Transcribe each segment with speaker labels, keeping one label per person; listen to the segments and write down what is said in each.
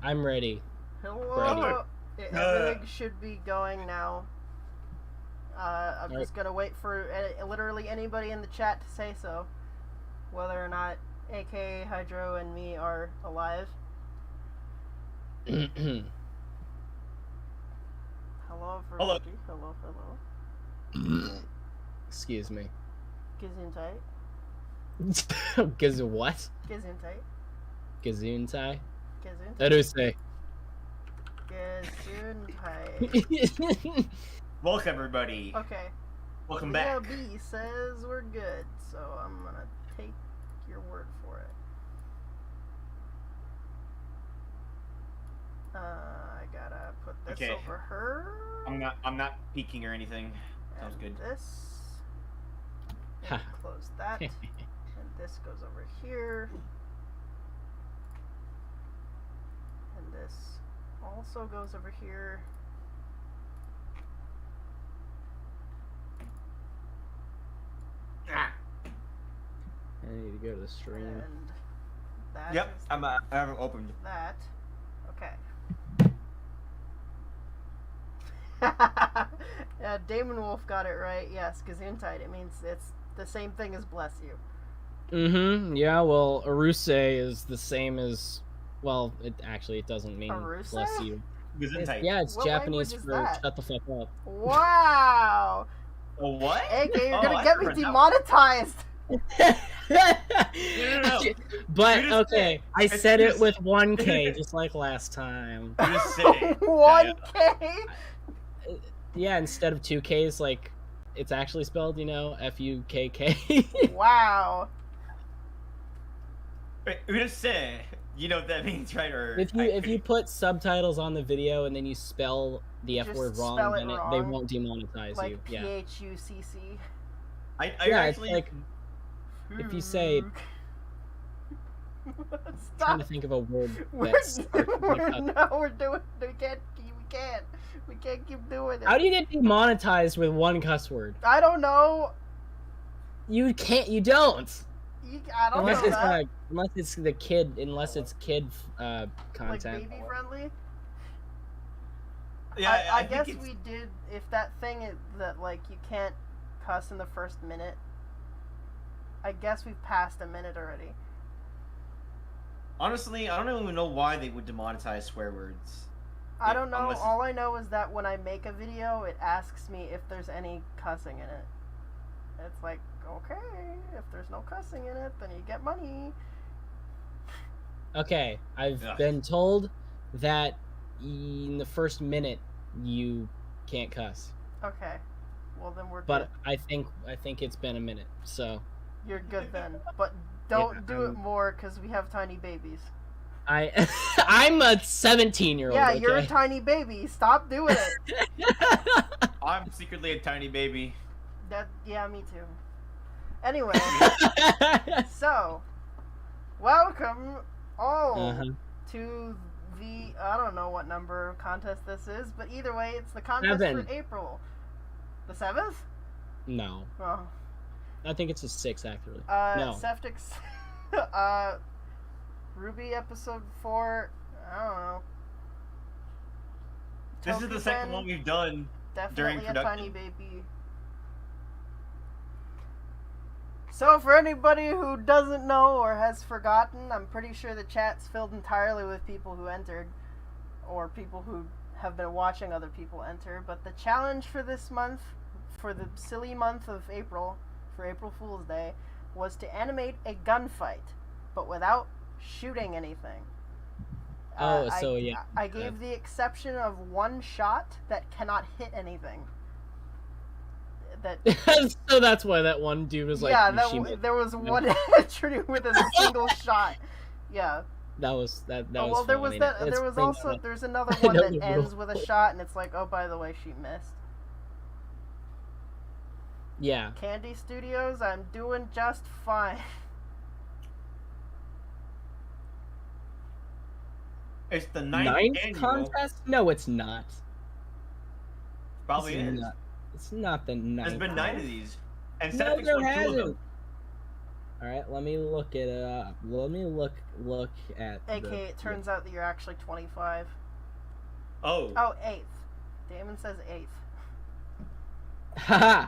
Speaker 1: I'm ready.
Speaker 2: Hello. Everything should be going now. I'm
Speaker 1: Right.
Speaker 2: just gonna wait for literally anybody in the chat to say so, whether or not AK, Hydro, and me are alive. Hello, everybody. Hello.
Speaker 1: Excuse me.
Speaker 2: Gesundheit.
Speaker 1: Gaz what?
Speaker 2: Gesundheit.
Speaker 1: Gesundheit?
Speaker 2: Gesundheit.
Speaker 1: That is say.
Speaker 2: Gesundheit.
Speaker 3: Welcome, everybody.
Speaker 2: Okay.
Speaker 3: Welcome
Speaker 2: Leo
Speaker 3: back.
Speaker 2: B says we're good, so I'm gonna take your word for it. I gotta put this
Speaker 3: Okay.
Speaker 2: over her.
Speaker 3: I'm not peeking or anything. Sounds
Speaker 2: and
Speaker 3: good.
Speaker 2: This. And close that. And this goes over here. And this also goes over here.
Speaker 3: Ah.
Speaker 1: I need to go to the stream.
Speaker 2: And that
Speaker 3: Yep,
Speaker 2: is
Speaker 3: I haven't opened.
Speaker 2: that. Okay. Yeah, Damon Wolf got it right. Yes, Gesundheit. It means it's the same thing as bless you.
Speaker 1: Yeah, well, Aruse is the same as... Well, it doesn't mean
Speaker 2: Aruse?
Speaker 1: bless you.
Speaker 3: Gesundheit.
Speaker 1: Yeah, it's
Speaker 2: What
Speaker 1: Japanese
Speaker 2: language is
Speaker 1: for
Speaker 2: that?
Speaker 1: shut the fuck up.
Speaker 2: Wow!
Speaker 3: A what?
Speaker 2: AK, you're
Speaker 3: Oh,
Speaker 2: gonna
Speaker 3: I
Speaker 2: get me
Speaker 3: never know.
Speaker 2: demonetized!
Speaker 3: No.
Speaker 1: But,
Speaker 3: You just
Speaker 1: okay, I
Speaker 3: it's
Speaker 1: said it
Speaker 3: just-
Speaker 1: with 1K, just like last time.
Speaker 3: You just said it.
Speaker 2: 1K?
Speaker 1: Yeah, instead of 2Ks, like, it's actually spelled, you know, F-U-K-K.
Speaker 2: Wow.
Speaker 3: Wait, you just said. You know what that means, right? Or
Speaker 1: If you put subtitles on the video and then you spell the F
Speaker 2: Just
Speaker 1: word wrong,
Speaker 2: spell it
Speaker 1: then they
Speaker 2: wrong.
Speaker 1: won't demonetize
Speaker 2: Like
Speaker 1: you. Yeah.
Speaker 2: P-H-U-C-C.
Speaker 3: I
Speaker 1: Yeah,
Speaker 3: actually.
Speaker 1: it's like, if you say... I'm trying
Speaker 2: Stop.
Speaker 1: to think of a word
Speaker 2: We're,
Speaker 1: that starts with like a...
Speaker 2: no, we're doing. We can't keep doing it.
Speaker 1: How do you get demonetized with one cuss word?
Speaker 2: I don't know.
Speaker 1: You can't. You don't.
Speaker 2: I don't
Speaker 1: Unless
Speaker 2: know
Speaker 1: it's
Speaker 2: that.
Speaker 1: unless it's the kid. Unless it's kid
Speaker 2: Like
Speaker 1: content.
Speaker 2: baby friendly.
Speaker 3: Yeah,
Speaker 2: I
Speaker 3: think
Speaker 2: guess
Speaker 3: it's-
Speaker 2: we did. If that thing is that like you can't cuss in the first minute. I guess we've passed a minute already.
Speaker 3: Honestly, I don't even know why they would demonetize swear words.
Speaker 2: I don't know.
Speaker 3: Unless-
Speaker 2: All I know is that when I make a video, it asks me if there's any cussing in it. It's like, okay, if there's no cussing in it, then you get money.
Speaker 1: Okay, I've
Speaker 3: Ugh.
Speaker 1: been told that in the first minute you can't cuss,
Speaker 2: Okay, well then we're
Speaker 1: but
Speaker 2: good.
Speaker 1: I think it's been a minute. So
Speaker 2: You're good then, but don't
Speaker 1: Yeah,
Speaker 2: do it more because we have tiny babies.
Speaker 1: I'm a 17-year-old.
Speaker 2: Yeah,
Speaker 1: okay?
Speaker 2: you're a tiny baby. Stop doing it.
Speaker 3: I'm secretly a tiny baby.
Speaker 2: Yeah, me too. Anyway, so welcome all
Speaker 1: Uh-huh.
Speaker 2: to the I don't know what number contest this is, but either way, it's the contest
Speaker 1: 7.
Speaker 2: for April. The 7th?
Speaker 1: No,
Speaker 2: Oh.
Speaker 1: I think it's a 6 actually. No.
Speaker 2: Septic's Ruby episode 4. I don't know.
Speaker 3: This is the second
Speaker 2: Tokuben,
Speaker 3: one we've done.
Speaker 2: Definitely a
Speaker 3: production.
Speaker 2: tiny baby. So for anybody who doesn't know or has forgotten, I'm pretty sure the chat's filled entirely with people who entered, or people who have been watching other people enter. But the challenge for this month, for the silly month of April, for April Fool's Day, was to animate a gunfight, but without shooting anything. I gave the exception of one shot that cannot hit anything. That
Speaker 1: So that's why that one dude was like,
Speaker 2: yeah, there was one entry with a single shot. Yeah.
Speaker 1: That was
Speaker 2: well,
Speaker 1: fun.
Speaker 2: there was
Speaker 1: I mean,
Speaker 2: that.
Speaker 1: it's
Speaker 2: There was
Speaker 1: pretty
Speaker 2: also
Speaker 1: fun.
Speaker 2: there's another
Speaker 1: I
Speaker 2: one
Speaker 1: know
Speaker 2: that
Speaker 1: the
Speaker 2: ends
Speaker 1: rule.
Speaker 2: with a shot, and it's like, oh, by the way, she missed.
Speaker 1: Yeah.
Speaker 2: Candy Studios, I'm doing just fine.
Speaker 3: It's the ninth annual.
Speaker 1: contest? No, it's not.
Speaker 3: Probably
Speaker 1: It's
Speaker 3: is.
Speaker 1: not. It's not the 9th.
Speaker 3: There's been 9 of these, and
Speaker 1: No,
Speaker 3: Septic's
Speaker 1: there
Speaker 3: won 2 of them.
Speaker 1: hasn't. All right, let me look it up. Let me look at.
Speaker 2: AK, it turns out that you're actually 25.
Speaker 3: Oh.
Speaker 2: Oh, 8th. Damon says 8th.
Speaker 1: Haha.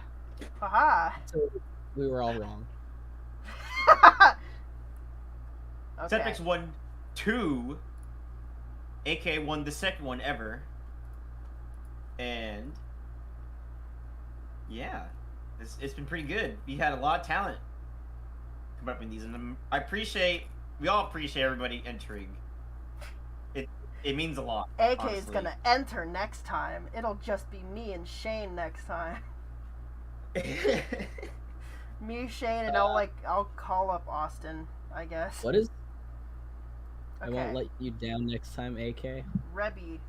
Speaker 2: Haha.
Speaker 1: So we were all wrong.
Speaker 2: Okay.
Speaker 3: Septic's won 2. AK won the second one ever. And yeah, it's been pretty good. We had a lot of talent come up in these, and we all appreciate everybody entering. It means a lot.
Speaker 2: AK
Speaker 3: honestly.
Speaker 2: is gonna enter next time. It'll just be me and Shane next time. Me, Shane, and I'll call up Austin, I guess.
Speaker 1: What is?
Speaker 2: Okay.
Speaker 1: I won't let you down next time, AK.
Speaker 2: Rebby,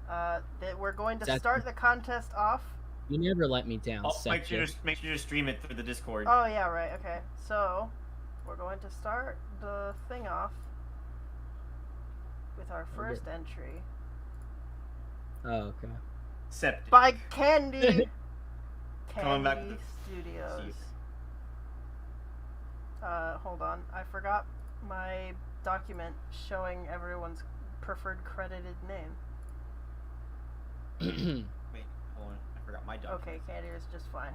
Speaker 2: that we're going to start the contest off.
Speaker 1: You never let me down.
Speaker 3: Make sure to stream it through the Discord.
Speaker 2: Oh yeah, right. Okay, so we're going to start the thing off with our first entry.
Speaker 1: Oh, okay.
Speaker 3: Septic.
Speaker 2: By Candy.
Speaker 3: Coming back
Speaker 2: Candy
Speaker 3: with
Speaker 2: Studios. Hold on. I forgot my document showing everyone's preferred credited name.
Speaker 3: Wait, hold on. I forgot my document.
Speaker 2: Okay, Candy is just fine.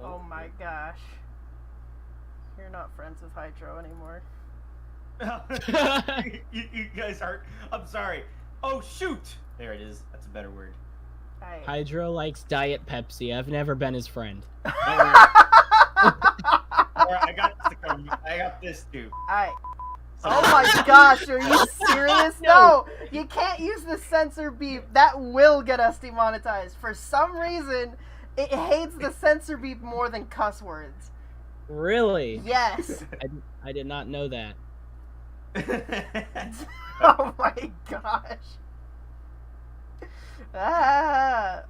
Speaker 2: Oh my gosh. You're not friends with Hydro anymore.
Speaker 3: you guys are. I'm sorry. Oh shoot! There it is. That's a better word.
Speaker 2: Right.
Speaker 1: Hydro likes Diet Pepsi. I've never been his friend.
Speaker 3: I got this too.
Speaker 2: Alright. Oh my gosh, are you serious? No! You can't use the censor beep. That will get us demonetized. For some reason, it hates the censor beep more than cuss words.
Speaker 1: Really?
Speaker 2: Yes.
Speaker 1: I did not know that.
Speaker 2: Oh my gosh.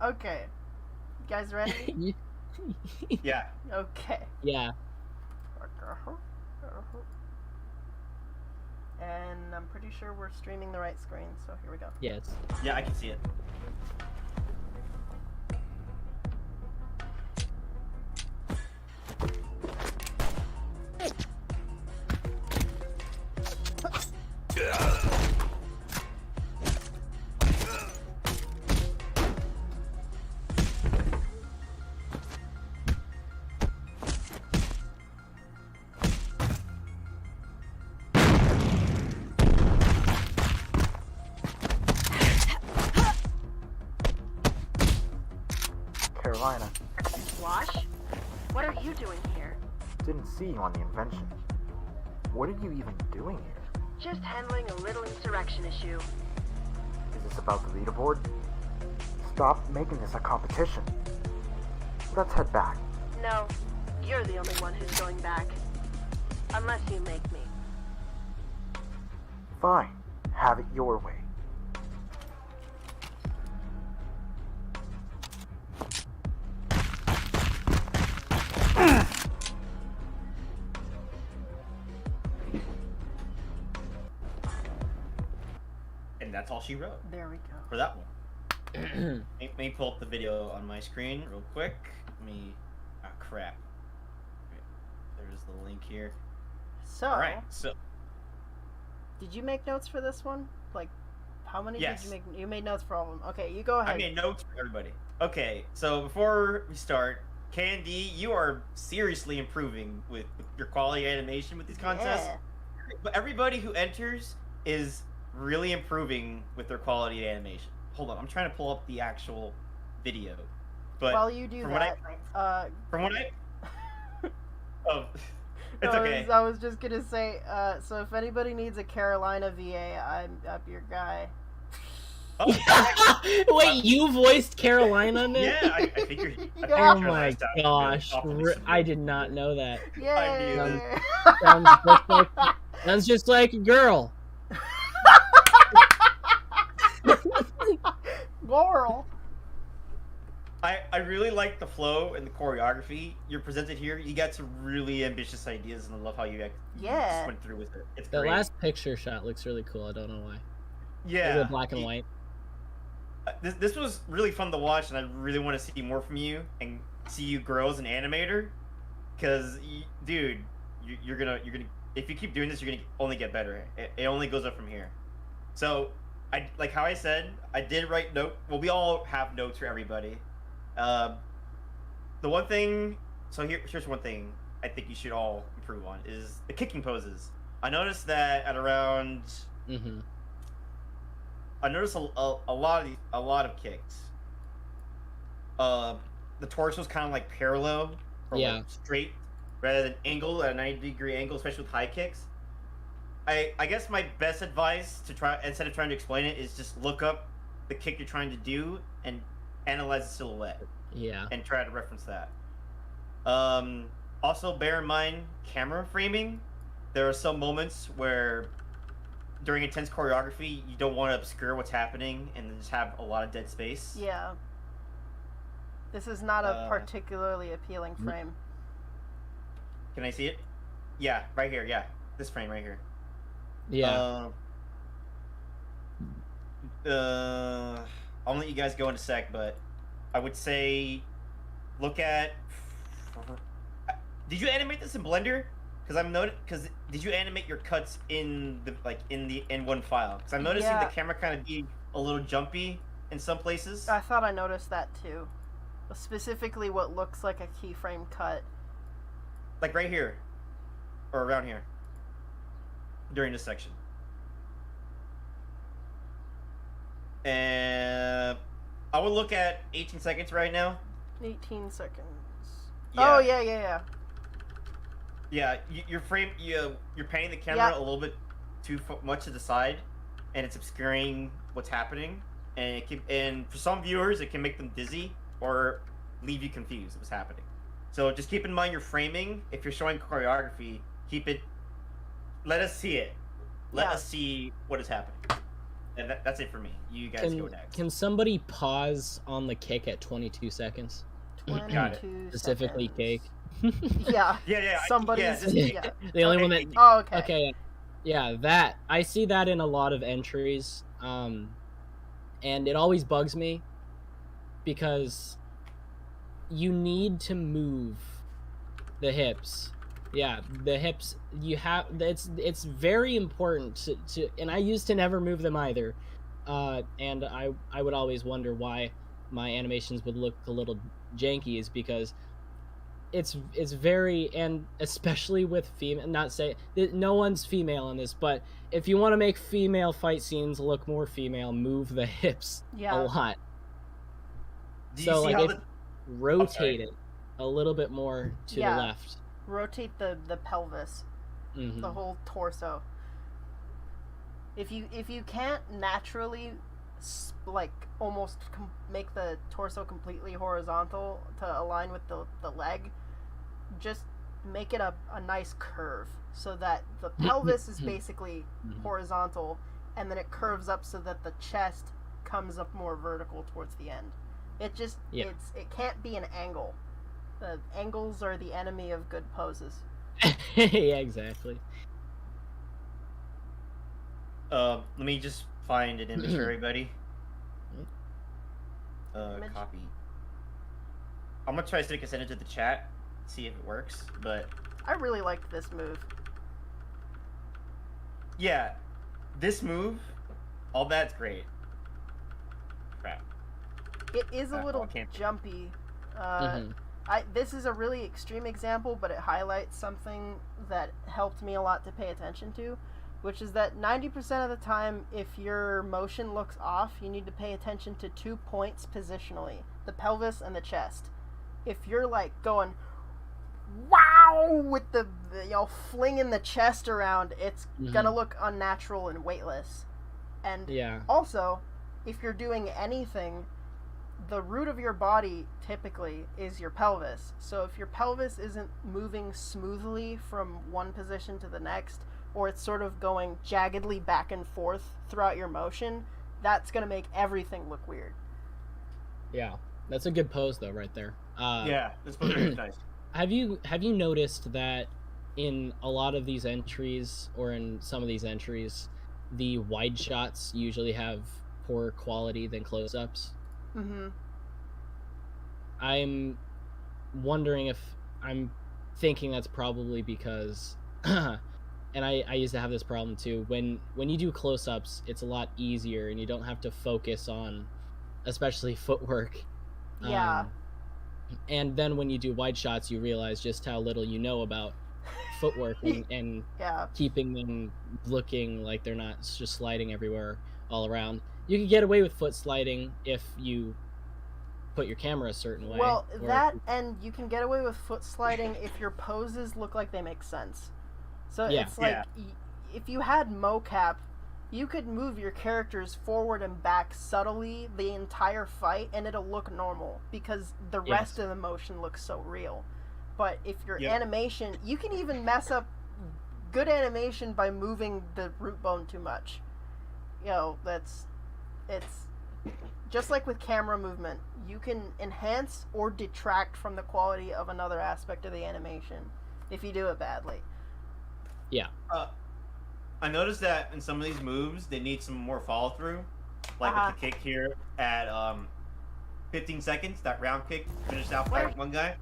Speaker 2: Okay. You guys ready?
Speaker 3: Yeah.
Speaker 2: Okay.
Speaker 1: Yeah.
Speaker 2: And I'm pretty sure we're streaming the right screen, so here we go.
Speaker 1: Yes.
Speaker 3: Yeah, I can see it.
Speaker 4: Carolina,
Speaker 5: Wash? What are you doing here?
Speaker 4: didn't see you on the invention. What are you even doing here?
Speaker 5: Just handling a little insurrection issue.
Speaker 4: Is this about the leaderboard? Stop making this a competition. Let's head back.
Speaker 5: No, you're the only one who's going back. Unless you make me.
Speaker 4: Fine. Have it your way.
Speaker 3: And that's all she wrote
Speaker 2: There we go.
Speaker 3: for that one. Let me pull up the video on my screen real quick. Ah, crap. Okay, there's the link here.
Speaker 2: So,
Speaker 3: Alright, so
Speaker 2: did you make notes for this one? Like, how many
Speaker 3: Yes.
Speaker 2: did you make? You made notes for all of them. Okay, you go ahead.
Speaker 3: I made notes for everybody. Okay, so before we start, Candy, you are seriously improving with your quality animation with these contests.
Speaker 2: Yeah.
Speaker 3: But everybody who enters is really improving with their quality animation. Hold on, I'm trying to pull up the actual video. But
Speaker 2: While you do
Speaker 3: from
Speaker 2: that,
Speaker 3: from what I oh, it's okay.
Speaker 2: I was just gonna say, so if anybody needs a Carolina VA, I'm your guy.
Speaker 3: Oh,
Speaker 1: Wait, you voiced Carolina in it?
Speaker 3: yeah, I figured.
Speaker 2: Yeah.
Speaker 1: Oh my gosh, I did not know that.
Speaker 2: Yay!
Speaker 1: Sounds just like a girl.
Speaker 2: Laurel.
Speaker 3: I really like the flow and the choreography you're presented here. You got some really ambitious ideas, and I love how you just went through with it. It's
Speaker 1: The
Speaker 3: great.
Speaker 1: last picture shot looks really cool. I don't know why.
Speaker 3: Yeah,
Speaker 1: Is it black and white?
Speaker 3: this was really fun to watch, and I really want to see more from you and see you grow as an animator. Because, dude, you're gonna if you keep doing this, you're gonna only get better. It only goes up from here. So, like how I said, I did write note. Well, we all have notes for everybody. The one thing. So here's one thing I think you should all improve on is the kicking poses. I noticed that at around.
Speaker 1: Mm-hmm.
Speaker 3: I noticed a lot of kicks. The torso's kind of like parallel or like straight rather than angle at a 90-degree angle, especially with high kicks. I guess my best advice to try, instead of trying to explain it, is just look up the kick you're trying to do and analyze the silhouette.
Speaker 1: Yeah. And
Speaker 3: try to reference that. Also, bear in mind camera framing. There are some moments where during intense choreography, you don't want to obscure what's happening and just have a lot of dead space.
Speaker 2: Yeah. This is not a particularly appealing frame.
Speaker 3: Can I see it? Yeah, right here. Yeah, this frame right here.
Speaker 1: Yeah.
Speaker 3: I'll let you guys go in a sec, but I would say look at. Did you animate this in Blender? Because did you animate your cuts in one file? Because I'm noticing the camera kind of being a little jumpy in some places.
Speaker 2: I thought I noticed that too. Specifically, what looks like a keyframe cut.
Speaker 3: Like right here, or around here, during this section. And I would look at 18 seconds right now.
Speaker 2: 18 seconds.
Speaker 3: Yeah.
Speaker 2: Oh yeah.
Speaker 3: Yeah, your frame, you're panning the camera a little bit too much to the side, and it's obscuring what's happening. And for some viewers, it can make them dizzy or leave you confused what's happening. So just keep in mind your framing. If you're showing choreography, keep it. Let us see it. Let us see what is happening. And that's it for me. You guys go next.
Speaker 1: Can somebody pause on the kick at 22 seconds?
Speaker 2: 22
Speaker 1: Specifically
Speaker 2: seconds.
Speaker 1: Cake.
Speaker 2: Yeah.
Speaker 3: Somebody's.
Speaker 1: The only one that.
Speaker 2: Oh, okay.
Speaker 1: Okay. Yeah, that I see that in a lot of entries, and it always bugs me because you need to move the hips. Yeah, the hips. You have. It's very important to. And I used to never move them either, and I would always wonder why my animations would look a little janky, is because it's very, and especially with female, not say no one's female in this, but if you want to make female fight scenes look more female, move the hips a lot.
Speaker 3: Do you see how
Speaker 1: rotate it a little bit more to the left.
Speaker 2: Rotate the pelvis, the whole torso. If you can't naturally almost make the torso completely horizontal to align with the leg, just make it a nice curve so that the pelvis is basically horizontal, and then it curves up so that the chest comes up more vertical towards the end. It just it can't be an angle. The angles are the enemy of good poses.
Speaker 1: Yeah, exactly.
Speaker 3: Let me just find an image for everybody. Copy. I'm gonna try to send it to the chat, see if it works. But
Speaker 2: I really liked this move.
Speaker 3: Yeah, this move, all that's great. Crap.
Speaker 2: It is a little jumpy. This is a really extreme example, but it highlights something that helped me a lot to pay attention to, which is that 90% of the time, if your motion looks off, you need to pay attention to 2 points positionally, the pelvis and the chest. If you're like going, wow, with the flinging the chest around, it's gonna look unnatural and weightless. And also, if you're doing anything, the root of your body typically is your pelvis. So if your pelvis isn't moving smoothly from one position to the next, or it's sort of going jaggedly back and forth throughout your motion, that's going to make everything look weird.
Speaker 1: Yeah, that's a good pose though, right there.
Speaker 3: This pose is nice.
Speaker 1: Have you noticed that in a lot of these entries, or in some of these entries, the wide shots usually have poor quality than close-ups.
Speaker 2: Mm-hmm.
Speaker 1: I'm wondering if I'm thinking that's probably because and I used to have this problem too. When you do close-ups, it's a lot easier and you don't have to focus on especially footwork.
Speaker 2: Yeah.
Speaker 1: And then when you do wide shots, you realize just how little you know about footwork and
Speaker 2: Yeah.
Speaker 1: keeping them looking like they're not just sliding everywhere all around. You can get away with foot sliding if you put your camera a certain way.
Speaker 2: Well,
Speaker 1: or
Speaker 2: that, and you can get away with foot sliding if your poses look like they make sense. So
Speaker 1: Yeah.
Speaker 2: it's like, if you had mocap, you could move your characters forward and back subtly the entire fight, and it'll look normal, because the rest of the motion looks so real. But if your animation, you can even mess up good animation by moving the root bone too much. You know, it's just like with camera movement. You can enhance or detract from the quality of another aspect of the animation if you do it badly.
Speaker 1: Yeah.
Speaker 3: I noticed that in some of these moves, they need some more follow-through. Like with the kick here at 15 seconds, that round kick finished out by one guy.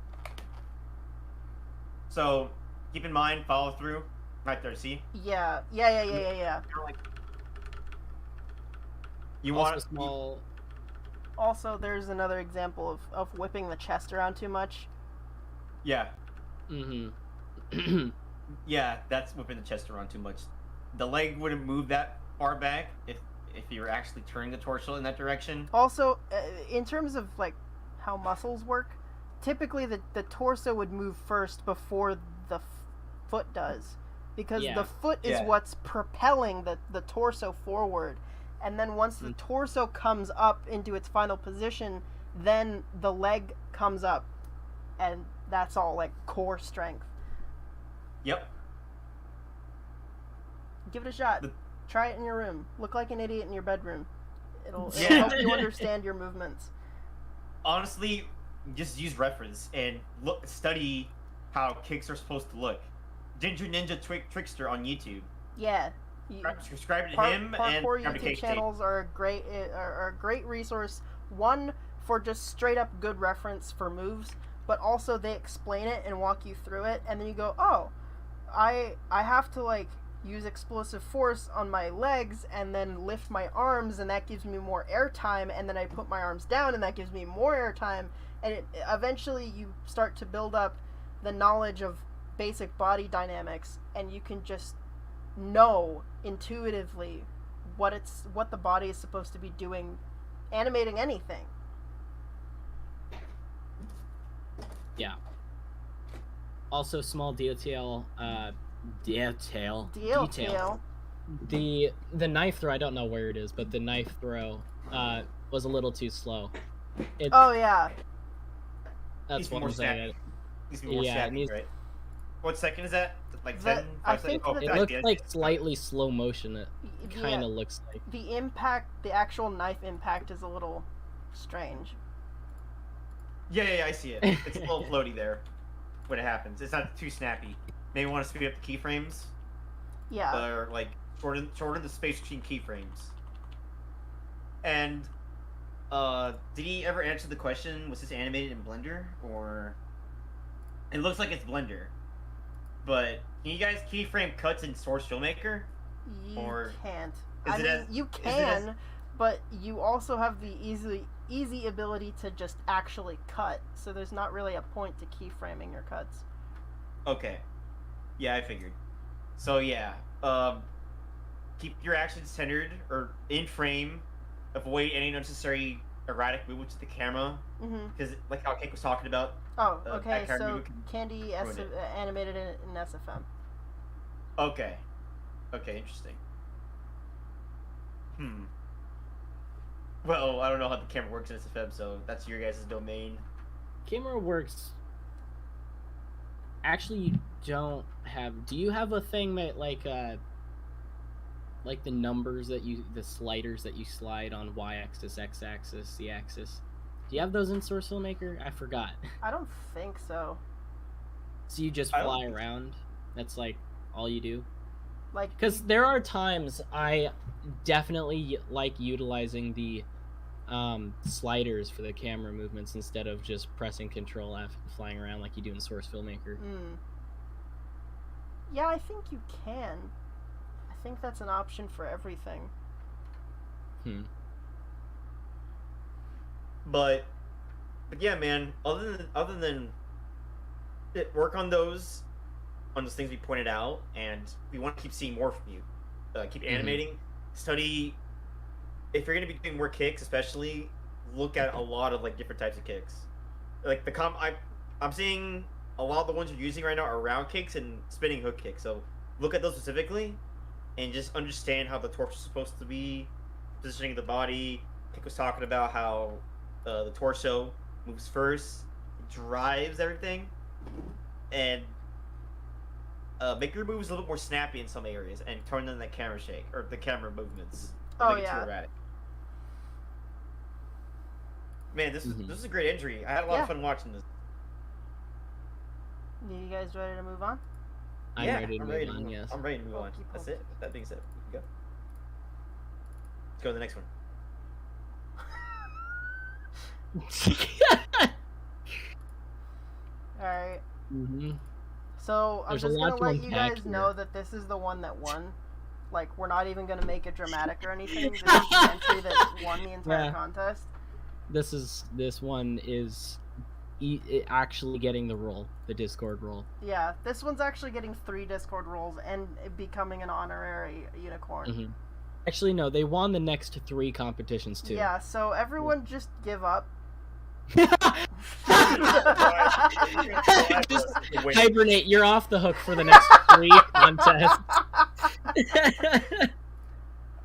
Speaker 3: So keep in mind, follow-through. Right there, see?
Speaker 2: Yeah.
Speaker 3: You
Speaker 1: Also
Speaker 3: want
Speaker 1: small.
Speaker 2: Also, there's another example of whipping the chest around too much.
Speaker 3: Yeah.
Speaker 1: Mm-hmm.
Speaker 3: Yeah, that's whipping the chest around too much. The leg wouldn't move that far back if you were actually turning the torso in that direction.
Speaker 2: Also, in terms of like how muscles work, typically the torso would move first before the foot does, because the foot is what's propelling the torso forward, and then once the torso comes up into its final position, then the leg comes up, and that's all like core strength.
Speaker 3: Yep.
Speaker 2: Give it a shot. Try it in your room. Look like an idiot in your bedroom. It'll help you understand your movements.
Speaker 3: Honestly, just use reference and study how kicks are supposed to look. Ginger Ninja Trickster on YouTube.
Speaker 2: Yeah.
Speaker 3: Subscribe to him and
Speaker 2: parkour YouTube channels are a great resource. One, for just straight up good reference for moves, but also they explain it and walk you through it, and then you go, oh, I have to like use explosive force on my legs and then lift my arms, and that gives me more air time, and then I put my arms down and that gives me more air time, and eventually you start to build up the knowledge of basic body dynamics, and you can just know intuitively what the body is supposed to be doing, animating anything.
Speaker 1: Yeah. Also, small detail. Detail. The knife throw. I don't know where it is, but the knife throw was a little too slow.
Speaker 2: Oh yeah.
Speaker 1: That's what I'm saying.
Speaker 3: Needs to be more snappy, right? What second is that? Like 10?
Speaker 2: I think
Speaker 1: it looks like slightly slow motion. It kind of looks like
Speaker 2: the actual knife impact is a little strange.
Speaker 3: Yeah, I see it. It's a little floaty there when it happens. It's not too snappy. Maybe want to speed up the keyframes.
Speaker 2: Yeah.
Speaker 3: Or like shorten the space between keyframes. And did he ever answer the question? Was this animated in Blender, or it looks like it's Blender? But can you guys keyframe cuts in Source Filmmaker?
Speaker 2: You can't. You can, but you also have the easy ability to just actually cut. So there's not really a point to keyframing your cuts.
Speaker 3: Okay. Yeah, I figured. So yeah, keep your actions centered or in frame. Avoid any unnecessary erratic movements of the camera. Because like how Kate was talking about.
Speaker 2: Oh, okay. So Candy animated it in SFM.
Speaker 3: Okay. Okay, interesting. Well, I don't know how the camera works in SFM, so that's your guys' domain.
Speaker 1: Camera works. Actually, you don't have. Do you have a thing that like the numbers that the sliders that you slide on y-axis, x-axis, z-axis? Do you have those in Source Filmmaker? I forgot.
Speaker 2: I don't think so.
Speaker 1: So you just fly around? That's like all you do?
Speaker 2: Like,
Speaker 1: because there are times I definitely like utilizing the sliders for the camera movements instead of just pressing Control F and flying around like you do in Source Filmmaker.
Speaker 2: Yeah, I think you can. I think that's an option for everything.
Speaker 3: But yeah, man. Other than work on those things we pointed out, and we want to keep seeing more from you. Keep animating. Study. If you're gonna be doing more kicks, especially look at a lot of like different types of kicks. Like I'm seeing a lot of the ones you're using right now are round kicks and spinning hook kicks. So look at those specifically, and just understand how the torso is supposed to be, positioning the body. Kick was talking about how the torso moves first, drives everything, and make your moves a little bit more snappy in some areas, and turn in that camera shake or the camera movements.
Speaker 2: Oh,
Speaker 3: Make it too
Speaker 2: yeah.
Speaker 3: erratic. Man, this is a great injury. I had a lot of fun watching this.
Speaker 2: You guys ready to move on?
Speaker 1: I'm ready to move on, yes.
Speaker 3: I'm ready to move on.
Speaker 2: Keep
Speaker 3: That's
Speaker 2: on.
Speaker 3: it. That being said, we can go. Let's go to the next one.
Speaker 2: Alright.
Speaker 1: Mm-hmm.
Speaker 2: So, I'm
Speaker 1: There's a
Speaker 2: just
Speaker 1: lot
Speaker 2: gonna
Speaker 1: to
Speaker 2: let you
Speaker 1: unpack
Speaker 2: guys
Speaker 1: here.
Speaker 2: know that this is the one that won. Like, we're not even gonna make it dramatic or anything. This is the entry that won the entire contest.
Speaker 1: This one is actually getting the role, the Discord role.
Speaker 2: Yeah, this one's actually getting 3 Discord roles and becoming an honorary unicorn.
Speaker 1: Actually, no, they won the next 3 competitions too.
Speaker 2: Yeah, so everyone just give up.
Speaker 1: Just hibernate. You're off the hook for the next 3 contests.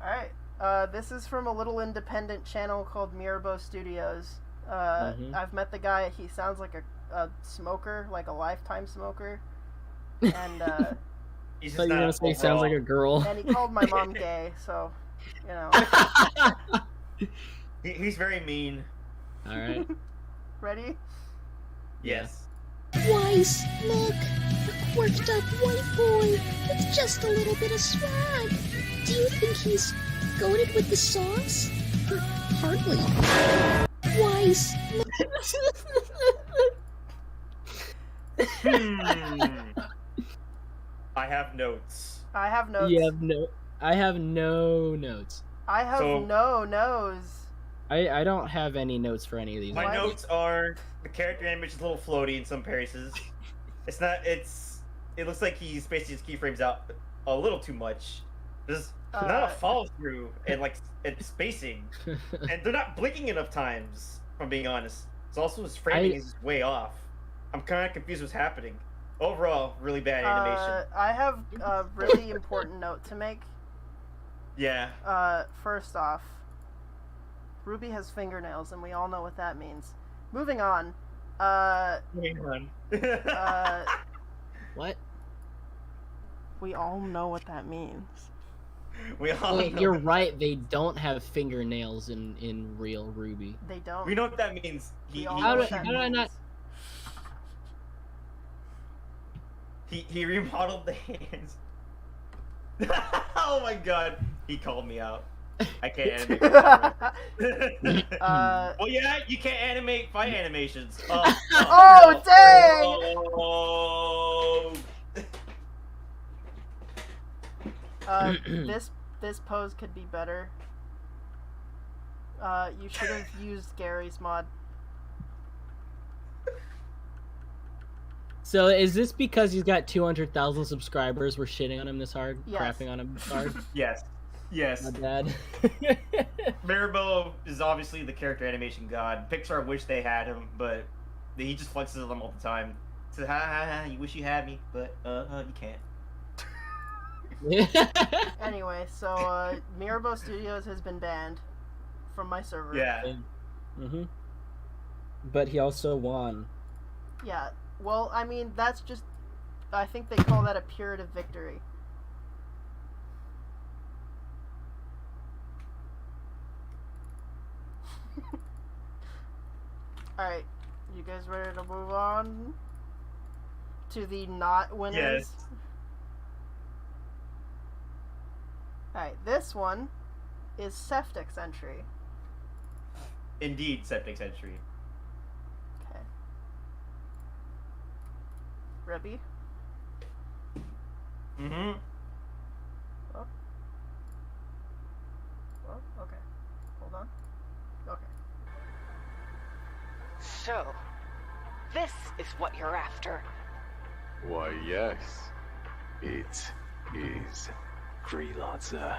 Speaker 2: Alright, this is from a little independent channel called Mirabo Studios. I've met the guy. He sounds like a smoker, like a lifetime smoker. And,
Speaker 3: He's
Speaker 1: I thought you were gonna say sounds like a girl.
Speaker 2: and he called my mom gay, so, you know.
Speaker 3: He's very mean.
Speaker 1: Alright.
Speaker 2: Ready?
Speaker 3: Yes.
Speaker 6: Wise, look, a quirked up white boy with just a little bit of swag. Do you think he's goated with the sauce? Hardly. Wise, look.
Speaker 3: I have notes.
Speaker 2: I have notes.
Speaker 1: I have no notes.
Speaker 2: I have no nose.
Speaker 1: I don't have any notes for any of these.
Speaker 3: My notes are the character animation is a little floaty in some places. It looks like he's spacing his keyframes out a little too much. There's not a follow through and spacing, and they're not blinking enough times. If I'm being honest, it's also his framing is just way off. I'm kind of confused what's happening. Overall, really bad animation.
Speaker 2: I have a really important note to make.
Speaker 3: Yeah.
Speaker 2: First off, Ruby has fingernails, and we all know what that means. Moving on.
Speaker 1: What?
Speaker 2: We all know what that means.
Speaker 3: We all
Speaker 1: Wait,
Speaker 3: know
Speaker 1: you're right. They don't have fingernails in real Ruby.
Speaker 2: They don't.
Speaker 3: We know what that means.
Speaker 1: How did I not?
Speaker 3: He remodeled the hands. Oh my god, he called me out. I can't animate. Well, yeah, you can't animate fight animations.
Speaker 2: Oh, dang! This pose could be better. You should have used Gary's mod.
Speaker 1: So is this because he's got 200,000 subscribers? We're shitting on him this hard,
Speaker 2: Yes.
Speaker 1: crapping on him this hard.
Speaker 3: Yes.
Speaker 1: My bad.
Speaker 3: Mirabo is obviously the character animation god. Pixar wish they had him, but he just flexes on them all the time. Says, ha ha ha, you wish you had me, but you can't.
Speaker 2: Anyway, so Mirabo Studios has been banned from my server.
Speaker 3: Yeah.
Speaker 1: But he also won.
Speaker 2: Yeah. Well, I mean, that's just... I think they call that a purative victory. Alright, you guys ready to move on to the not winners?
Speaker 3: Yes.
Speaker 2: Alright, this one is Septic's entry.
Speaker 3: Indeed, Septic's entry.
Speaker 2: Okay. Ribby?
Speaker 3: Mm-hmm.
Speaker 2: Oh, okay. Hold on. Okay.
Speaker 5: So, this is what you're after.
Speaker 7: Why, yes. It is freelancer.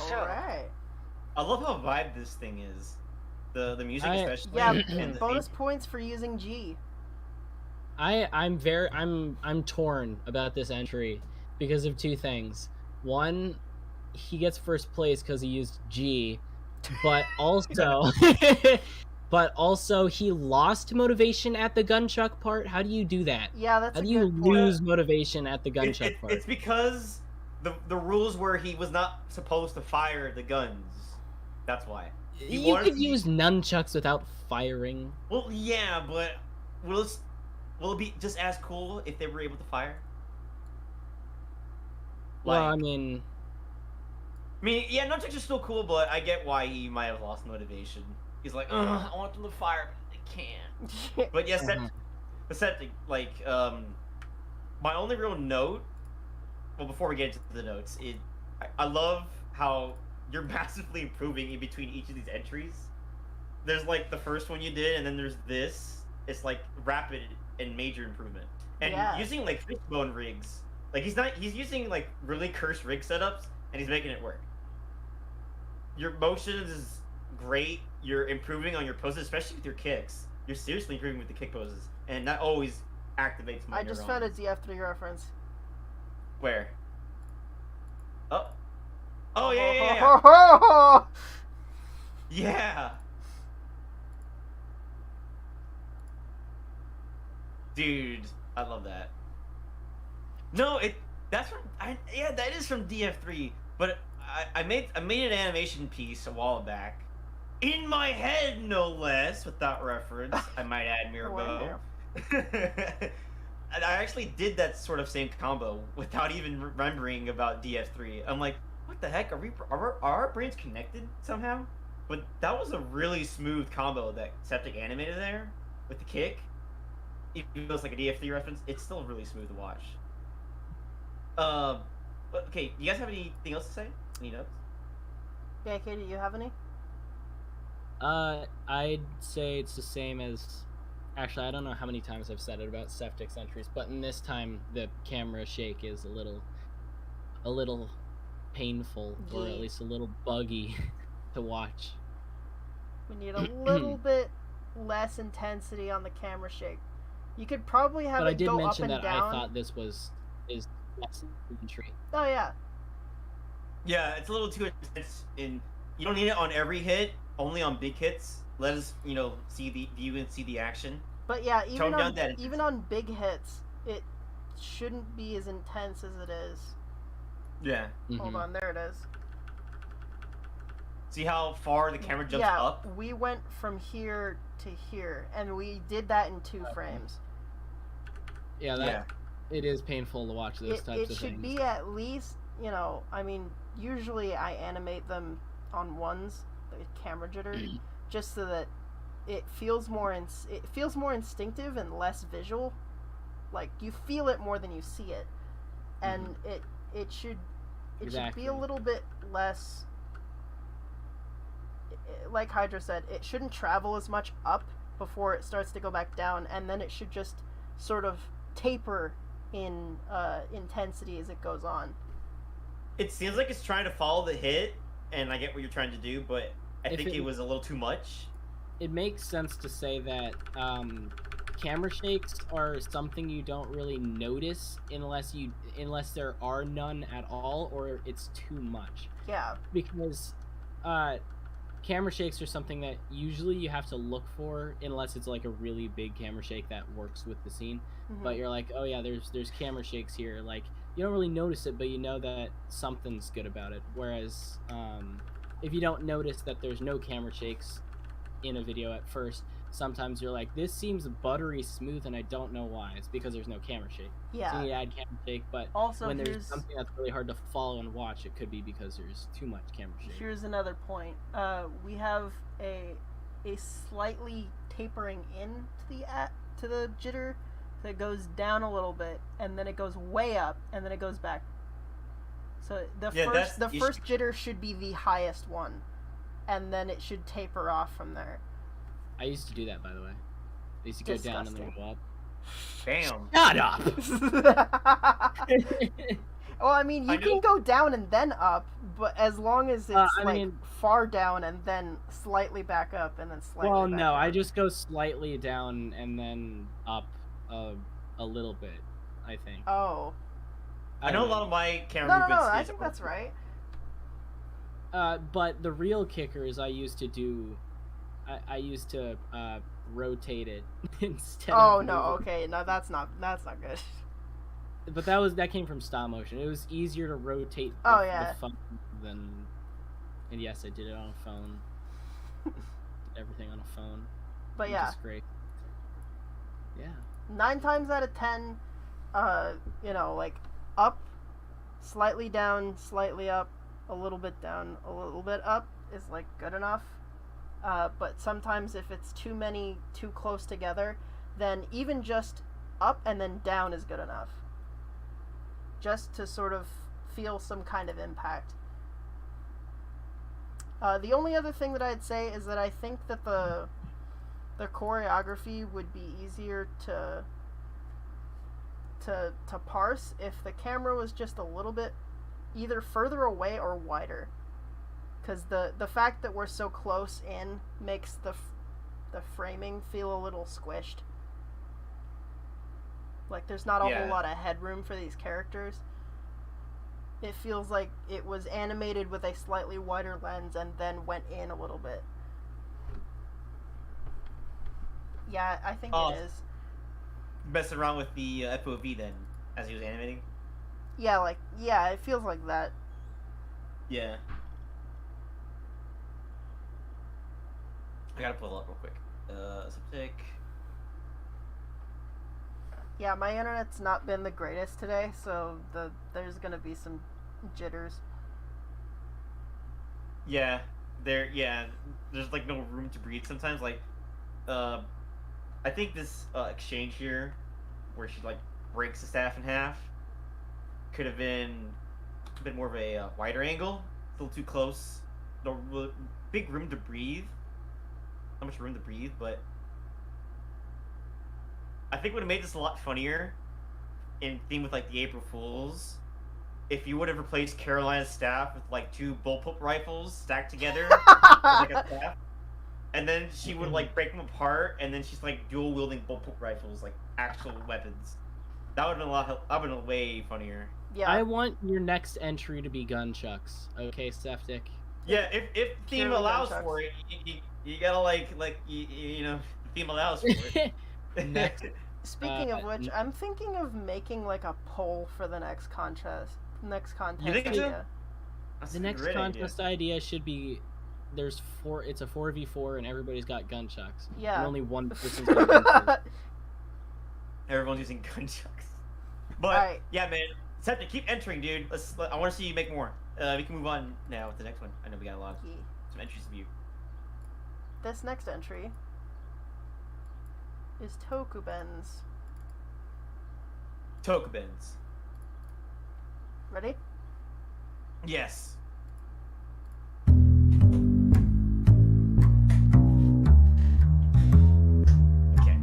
Speaker 2: Alright.
Speaker 3: I love how vibe this thing is. The music especially.
Speaker 2: Yeah,
Speaker 3: and the
Speaker 2: bonus points for using G.
Speaker 1: I'm torn about this entry because of two things. One, he gets first place because he used G, but also he lost motivation at the gunchuck part. How do you do that?
Speaker 2: Yeah, that's
Speaker 1: How
Speaker 2: a
Speaker 1: do you
Speaker 2: good point.
Speaker 1: lose motivation at the gunchuck part?
Speaker 3: It's because the rules were he was not supposed to fire the guns. That's why.
Speaker 1: You could use nunchucks without firing.
Speaker 3: Well, yeah, but will it be just as cool if they were able to fire?
Speaker 1: Well, I mean,
Speaker 3: yeah, nunchucks are still cool, but I get why he might have lost motivation. He's like, I want them to fire, but they can't. But yes, the Septic, like, my only real note, well, before we get into the notes, I love how you're massively improving in between each of these entries. There's like the first one you did, and then there's this. It's like rapid and major improvement. And using like fishbone rigs, like he's using like really cursed rig setups, and he's making it work. Your motions is great. You're improving on your poses, especially with your kicks. You're seriously improving with the kick poses, and that always activates my
Speaker 2: I just found a DF3 reference.
Speaker 3: Where? Oh yeah. Yeah. Dude, I love that. No, that is from DF3, but I made an animation piece a while back. In my head, no less, with that reference. I might add Mirabo. And I actually did that sort of same combo without even remembering about DF3. I'm like, what the heck? Are our brains connected somehow? But that was a really smooth combo that Septic animated there with the kick. Even though it's like a DF3 reference, it's still really smooth to watch. But okay, you guys have anything else to say? Any notes?
Speaker 2: Yeah, Katie, do you have any?
Speaker 1: I'd say it's the same as. Actually, I don't know how many times I've said it about Septic's entries, but in this time the camera shake is a little painful, or at least a little buggy to watch.
Speaker 2: We need a little bit less intensity on the camera shake. You could probably have it go up and down. But I did mention that I thought
Speaker 1: this is less entry.
Speaker 2: Oh yeah.
Speaker 3: Yeah, it's a little too intense. You don't need it on every hit, only on big hits. Let us, see the view and see the action.
Speaker 2: But yeah, even on big hits, it shouldn't be as intense as it is.
Speaker 3: Yeah.
Speaker 2: Hold on, there it is.
Speaker 3: See how far the camera jumps up?
Speaker 2: Yeah, we went from here to here, and we did that in 2 frames.
Speaker 1: Yeah, it is painful to watch those types of things.
Speaker 2: It should be at least, usually I animate them on ones, the camera jitter, just so that it feels more instinctive and less visual. Like, you feel it more than you see it. And it should be a little bit less, like Hydra said, it shouldn't travel as much up before it starts to go back down, and then it should just sort of taper in intensity as it goes on.
Speaker 3: It seems like it's trying to follow the hit, and I get what you're trying to do, but I think it was a little too much.
Speaker 1: It makes sense to say that camera shakes are something you don't really notice unless there are none at all, or it's too much.
Speaker 2: Yeah.
Speaker 1: Because camera shakes are something that usually you have to look for unless it's like a really big camera shake that works with the scene. But you're like, oh yeah, there's camera shakes here. Like you don't really notice it, but you know that something's good about it. Whereas if you don't notice that there's no camera shakes in a video at first, sometimes you're like, this seems buttery smooth and I don't know why. It's because there's no camera shake.
Speaker 2: Yeah.
Speaker 1: So you need to add camera shake, but
Speaker 2: Also,
Speaker 1: when there's something that's really hard to follow and watch, it could be because there's too much camera shake.
Speaker 2: Here's another point. We have a slightly tapering in to the jitter that goes down a little bit, and then it goes way up, and then it goes back. So the first jitter should be the highest one, and then it should taper off from there.
Speaker 1: I used to do that, by the way. I used to go down and then go up.
Speaker 3: Damn.
Speaker 1: Shut up!
Speaker 2: Well, I mean, you can go down and then up, but as long as it's far down and then slightly back up and then slightly
Speaker 1: Well,
Speaker 2: back
Speaker 1: no,
Speaker 2: down.
Speaker 1: I just go slightly down and then up a little bit, I think.
Speaker 2: Oh.
Speaker 3: I know a lot of my camera movements.
Speaker 2: No, I think that's right.
Speaker 1: But the real kicker is I used to rotate it instead of
Speaker 2: Oh, no,
Speaker 1: moving.
Speaker 2: okay, no, that's not good.
Speaker 1: But that came from stop motion. It was easier to rotate the phone than... And yes, I did it on a phone. Everything on a phone.
Speaker 2: But yeah.
Speaker 1: Which is great. Yeah.
Speaker 2: 9 times out of 10, like, up, slightly down, slightly up, a little bit down, a little bit up is, like, good enough. But sometimes if it's too many too close together, then even just up and then down is good enough. Just to sort of feel some kind of impact. The only other thing that I'd say is that I think that the choreography would be easier to parse if the camera was just a little bit either further away or wider. Because the fact that we're so close in makes the framing feel a little squished. Like, there's not a whole lot of headroom for these characters. It feels like it was animated with a slightly wider lens and then went in a little bit. Yeah, I think it is.
Speaker 3: Messing around with the FOV then, as he was animating?
Speaker 2: Yeah, it feels like that.
Speaker 3: Yeah. I gotta pull it up real quick. Septic.
Speaker 2: Yeah, my internet's not been the greatest today, so there's gonna be some jitters.
Speaker 3: Yeah, there's like no room to breathe sometimes. Like, I think this exchange here, where she like breaks the staff in half, could have been a bit more of a wider angle. It's a little too close. No big room to breathe. Not much room to breathe, but I think would have made this a lot funnier in theme with like the April Fools if you would have replaced Caroline's staff with like 2 bullpup rifles stacked together as, like a staff, and then she would like break them apart, and then she's like dual wielding bullpup rifles like actual weapons. That would have been way funnier.
Speaker 2: Yeah.
Speaker 1: I want your next entry to be gunchucks. Okay, Septic.
Speaker 3: Yeah, if theme allows
Speaker 2: nunchucks.
Speaker 3: for it, you gotta like you know, the theme allows for it.
Speaker 1: Next.
Speaker 2: Speaking of which, I'm thinking of making like a poll for the next contest.
Speaker 3: You think so?
Speaker 2: idea.
Speaker 3: That's
Speaker 1: The
Speaker 3: a
Speaker 1: next
Speaker 3: great
Speaker 1: contest idea should be it's a 4v4 and everybody's got gunchucks.
Speaker 2: Yeah.
Speaker 1: And only one person's got gunchucks.
Speaker 3: Everyone's using gunchucks. But
Speaker 2: Alright.
Speaker 3: yeah, man, Septic, keep entering, dude. I want to see you make more. We can move on now with the next one. I know we got a lot of some entries to view.
Speaker 2: This next entry is Tokubens.
Speaker 3: Tokubens.
Speaker 2: Ready?
Speaker 3: Yes. Okay.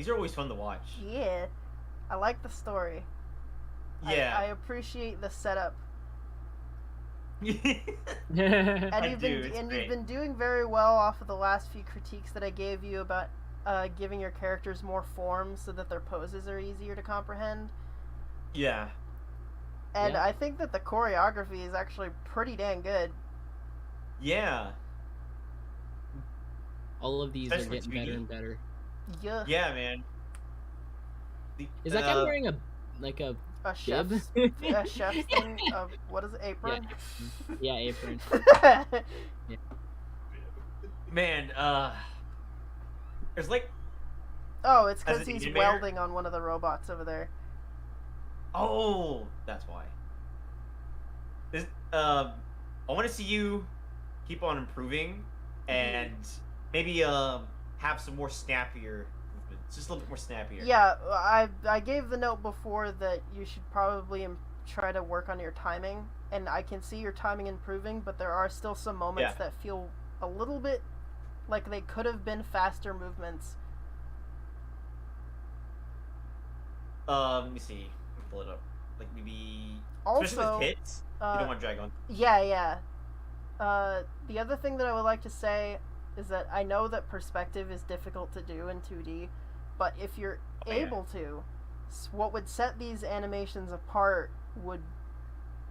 Speaker 3: these are always fun to watch.
Speaker 2: Yeah, I like the story.
Speaker 3: Yeah.
Speaker 2: I appreciate the setup.
Speaker 1: yeah,
Speaker 2: And you've
Speaker 3: do, it's
Speaker 2: you've
Speaker 3: great.
Speaker 2: been doing very well off of the last few critiques that I gave you about giving your characters more forms so that their poses are easier to comprehend.
Speaker 3: Yeah.
Speaker 2: And
Speaker 1: Yeah.
Speaker 2: I think that the choreography is actually pretty dang good.
Speaker 3: Yeah.
Speaker 1: all of these are
Speaker 3: Especially with
Speaker 1: getting better
Speaker 3: 2D.
Speaker 1: and better.
Speaker 2: Yeah.
Speaker 3: Yeah, man.
Speaker 1: Is that guy wearing a
Speaker 2: A chef's
Speaker 1: bib?
Speaker 2: a chef's thing of what is it, apron?
Speaker 1: Yeah, apron.
Speaker 3: Man, there's like,
Speaker 2: Oh, it's
Speaker 3: As
Speaker 2: because
Speaker 3: an
Speaker 2: he's
Speaker 3: animator?
Speaker 2: welding on one of the robots over there.
Speaker 3: oh, that's why. This, I want to see you keep on improving and maybe have some more snappier movements, just a little bit more snappier.
Speaker 2: Yeah, I gave the note before that you should probably try to work on your timing, and I can see your timing improving, but there are still some moments
Speaker 3: Yeah.
Speaker 2: that feel a little bit like they could have been faster movements.
Speaker 3: Let me see. Let me pull it up. Like maybe, especially
Speaker 2: Also,
Speaker 3: with hits, you don't want to drag on.
Speaker 2: yeah. The other thing that I would like to say is that I know that perspective is difficult to do in 2D, but if you're
Speaker 3: Oh, yeah.
Speaker 2: able to, what would set these animations apart would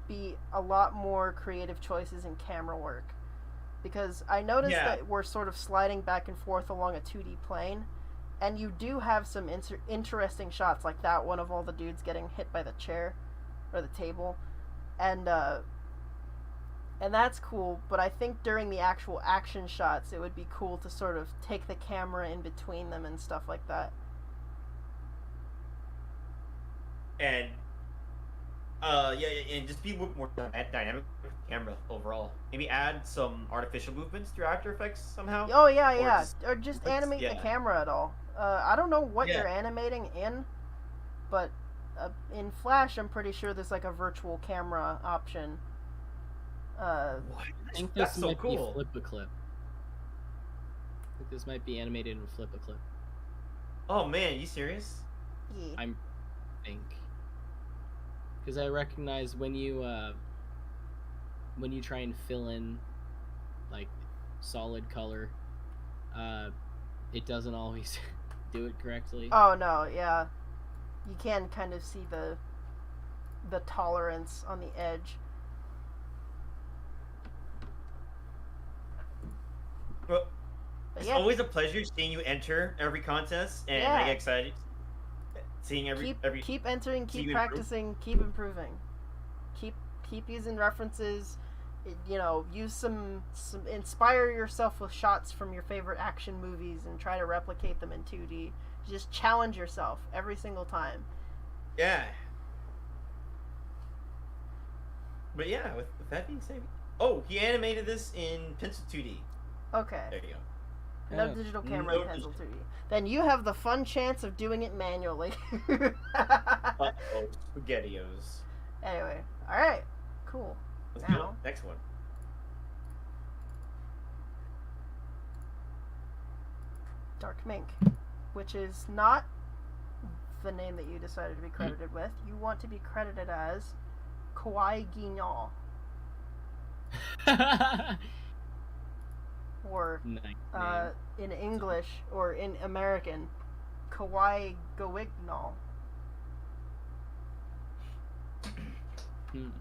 Speaker 2: be a lot more creative choices in camera work. Because I noticed
Speaker 3: Yeah.
Speaker 2: that we're sort of sliding back and forth along a 2D plane, and you do have some interesting shots like that one of all the dudes getting hit by the chair or the table, and that's cool. But I think during the actual action shots, it would be cool to sort of take the camera in between them and stuff like that.
Speaker 3: And and just be a little more dynamic with the camera overall. Maybe add some artificial movements through After Effects somehow.
Speaker 2: Oh yeah,
Speaker 3: Or
Speaker 2: yeah.
Speaker 3: just-
Speaker 2: Or just
Speaker 3: let's-
Speaker 2: animate the
Speaker 3: yeah.
Speaker 2: camera at all. I don't know what
Speaker 3: Yeah.
Speaker 2: you're animating in, but in Flash, I'm pretty sure there's like a virtual camera option.
Speaker 3: What?
Speaker 1: I think
Speaker 3: That's
Speaker 1: this
Speaker 3: so
Speaker 1: might
Speaker 3: cool.
Speaker 1: be flip a clip. I think this might be animated in flip a clip.
Speaker 3: Oh man, you serious?
Speaker 2: Yeah.
Speaker 1: I think because I recognize when you try and fill in like solid color, it doesn't always do it correctly.
Speaker 2: Oh no, yeah. You can kind of see the tolerance on the edge.
Speaker 3: Well,
Speaker 2: But
Speaker 3: it's
Speaker 2: yeah,
Speaker 3: always a pleasure seeing you enter every contest, and I
Speaker 2: Yeah.
Speaker 3: get excited seeing every.
Speaker 2: keep entering,
Speaker 3: see
Speaker 2: keep
Speaker 3: you improve.
Speaker 2: practicing, keep improving. Keep using references. You know, use some inspire yourself with shots from your favorite action movies and try to replicate them in 2D. Just challenge yourself every single time.
Speaker 3: Yeah. But yeah, with that being said, oh, he animated this in Pencil 2D.
Speaker 2: Okay.
Speaker 3: There you go.
Speaker 2: No
Speaker 1: Yeah.
Speaker 2: digital camera
Speaker 3: No
Speaker 2: in Pencil 2D. Then you have the fun chance of doing it manually.
Speaker 3: Uh-oh, SpaghettiOs.
Speaker 2: Anyway, alright. Cool.
Speaker 3: Let's
Speaker 2: Now-
Speaker 3: go. Next one.
Speaker 2: Dark Mink, which is not the name that you decided to be credited with. You want to be credited as Kawaii Guignol, or
Speaker 1: Nice
Speaker 2: in English or in American, Kawaii Gowignol.
Speaker 1: name.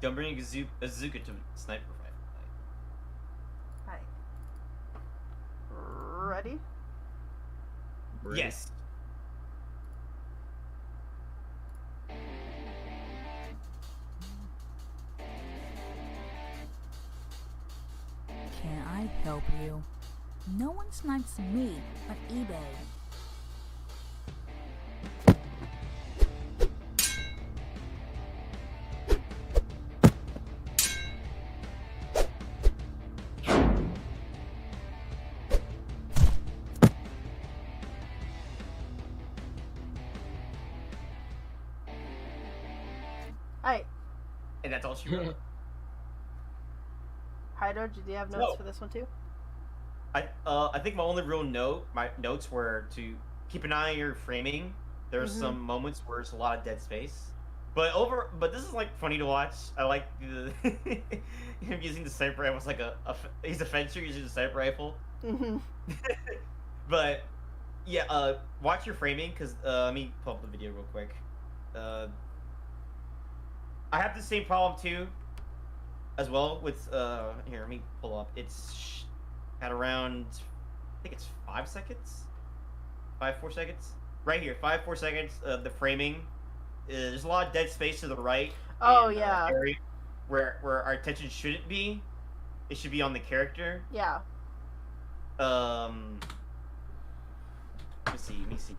Speaker 3: Don't bring a Azuka to sniper fight.
Speaker 2: Hi. Ready?
Speaker 1: Ready.
Speaker 3: Yes.
Speaker 8: Can I help you? No one snipes me on eBay.
Speaker 2: Hi.
Speaker 3: And that's all she wrote.
Speaker 2: Hydro, do you have notes
Speaker 3: No.
Speaker 2: for this one too?
Speaker 3: I think my only real my notes were to keep an eye on your framing. There's some moments where it's a lot of dead space, but this is like funny to watch. I like him using the sniper rifle. It's like he's a fencer using the sniper rifle.
Speaker 2: Mm-hmm.
Speaker 3: But yeah, watch your framing because let me pull up the video real quick. I have the same problem too, as well with here. Let me pull up. It's at around, I think it's 5 seconds, 4 seconds. Right here, 4 seconds. The framing. There's a lot of dead space to the right.
Speaker 2: Oh,
Speaker 3: and,
Speaker 2: yeah.
Speaker 3: Area where our attention shouldn't be. It should be on the character.
Speaker 2: Yeah.
Speaker 3: Let me see.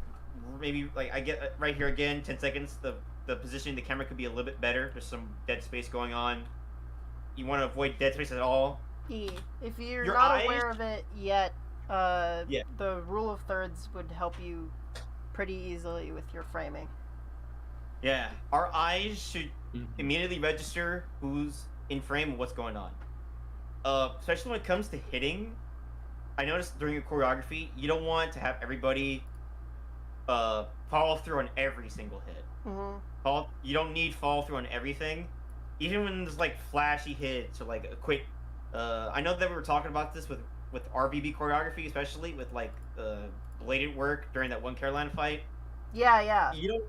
Speaker 3: Maybe like I get right here again. 10 seconds. The positioning of the camera could be a little bit better. There's some dead space going on. You want to avoid dead space at all.
Speaker 2: If you're
Speaker 3: Your
Speaker 2: not
Speaker 3: eyes-
Speaker 2: aware of it yet,
Speaker 3: Yeah.
Speaker 2: the rule of thirds would help you pretty easily with your framing.
Speaker 3: Yeah, our eyes should immediately register who's in frame and what's going on. Especially when it comes to hitting. I noticed during your choreography, you don't want to have everybody follow through on every single hit.
Speaker 2: Mm-hmm.
Speaker 3: You don't need follow through on everything, even when there's like flashy hits or like a quick. I know that we were talking about this with RBB choreography, especially with like blatant work during that one Carolina fight.
Speaker 2: Yeah.
Speaker 3: You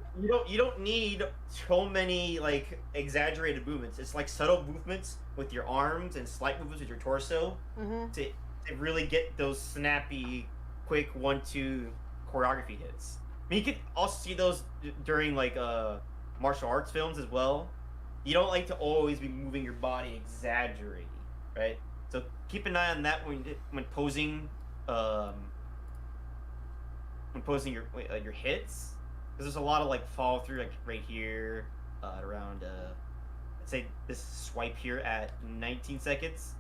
Speaker 3: don't need so many like exaggerated movements. It's like subtle movements with your arms and slight movements with your torso to really get those snappy, quick 1-2 choreography hits. I mean, you could also see those during like martial arts films as well. You don't like to always be moving your body exaggerating, right? So keep an eye on that when posing. When posing your hits, because there's a lot of like follow through, like right here, around let's say this swipe here at 19 seconds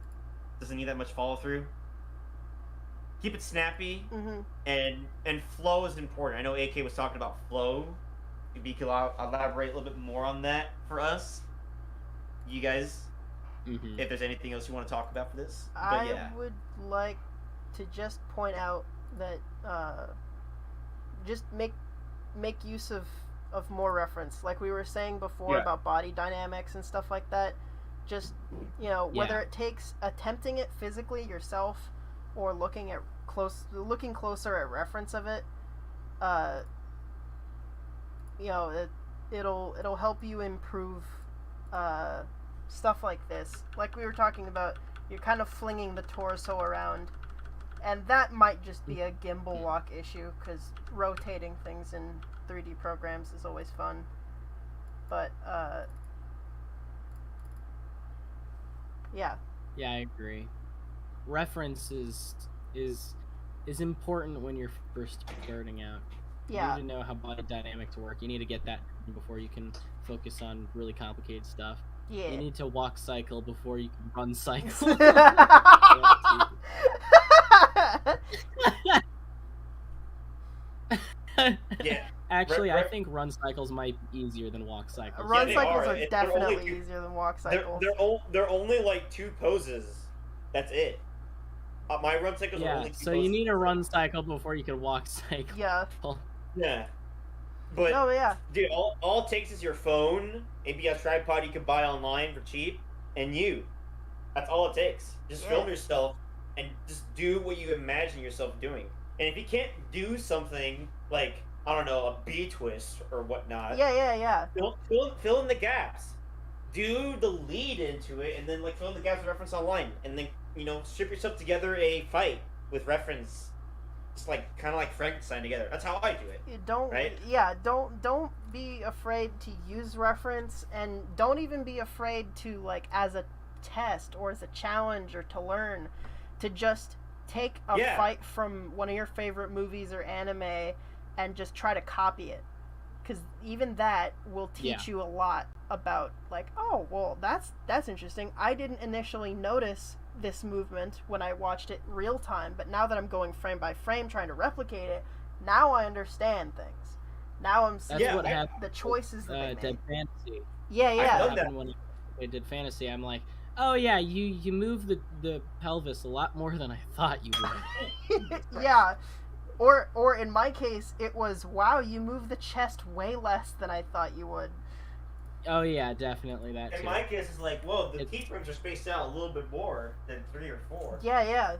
Speaker 3: doesn't need that much follow through. Keep it snappy, and flow is important. I know AK was talking about flow. Maybe you could elaborate a little bit more on that for us, you guys. If there's anything else you want to talk about for this,
Speaker 2: I would like to just point out that just make use of more reference, like we were saying before about body dynamics and stuff like that. Just whether it takes attempting it physically yourself or looking closer at reference of it, it'll help you improve stuff like this. Like we were talking about, you're kind of flinging the torso around. And that might just be a gimbal lock issue, because rotating things in 3D programs is always fun. But, yeah.
Speaker 1: Yeah, I agree. Reference is important when you're first starting out.
Speaker 2: Yeah.
Speaker 1: You need to know how body dynamics work. You need to get that before you can focus on really complicated stuff.
Speaker 2: Yeah.
Speaker 1: You need to walk cycle before you can run cycle.
Speaker 3: Yeah.
Speaker 1: Actually, I think run cycles might be easier than walk cycles.
Speaker 2: Run cycles are
Speaker 3: They're
Speaker 2: definitely
Speaker 3: only
Speaker 2: easier than walk cycles.
Speaker 3: They're only like 2 poses. That's it. My run cycles are only 2
Speaker 1: so
Speaker 3: poses.
Speaker 1: you need a run cycle before you can walk cycle.
Speaker 2: Yeah.
Speaker 3: Yeah. But dude, all it takes is your phone, maybe a tripod you can buy online for cheap, and you. That's all it takes. Just film yourself and just do what you imagine yourself doing. And if you can't do something like, I don't know, a B twist or whatnot, fill in the gaps. Do the lead into it, and then like fill in the gaps with reference online, and then strip yourself together a fight with reference. Just like kind of like Frankenstein together. That's how I do it.
Speaker 2: Don't
Speaker 3: right?
Speaker 2: Don't be afraid to use reference, and don't even be afraid to, like, as a test or as a challenge or to learn, to just take a fight from one of your favorite movies or anime and just try to copy it, because even that will teach you a lot about, like, oh well, that's interesting. I didn't initially notice this movement when I watched it real time, but now that I'm going frame by frame trying to replicate it, now I understand things. Now I'm seeing
Speaker 1: what
Speaker 2: the choices that they
Speaker 1: Dead
Speaker 2: make.
Speaker 1: Fantasy.
Speaker 2: Yeah.
Speaker 3: I love that.
Speaker 1: I did fantasy, I'm like, oh yeah, you move the pelvis a lot more than I thought you would.
Speaker 2: Yeah. Or in my case, it was, wow, you move the chest way less than I thought you would.
Speaker 1: Oh yeah, definitely that
Speaker 3: In
Speaker 1: too.
Speaker 3: my case, it's like, whoa, the key frames are spaced out a little bit more than 3 or 4.
Speaker 2: Yeah.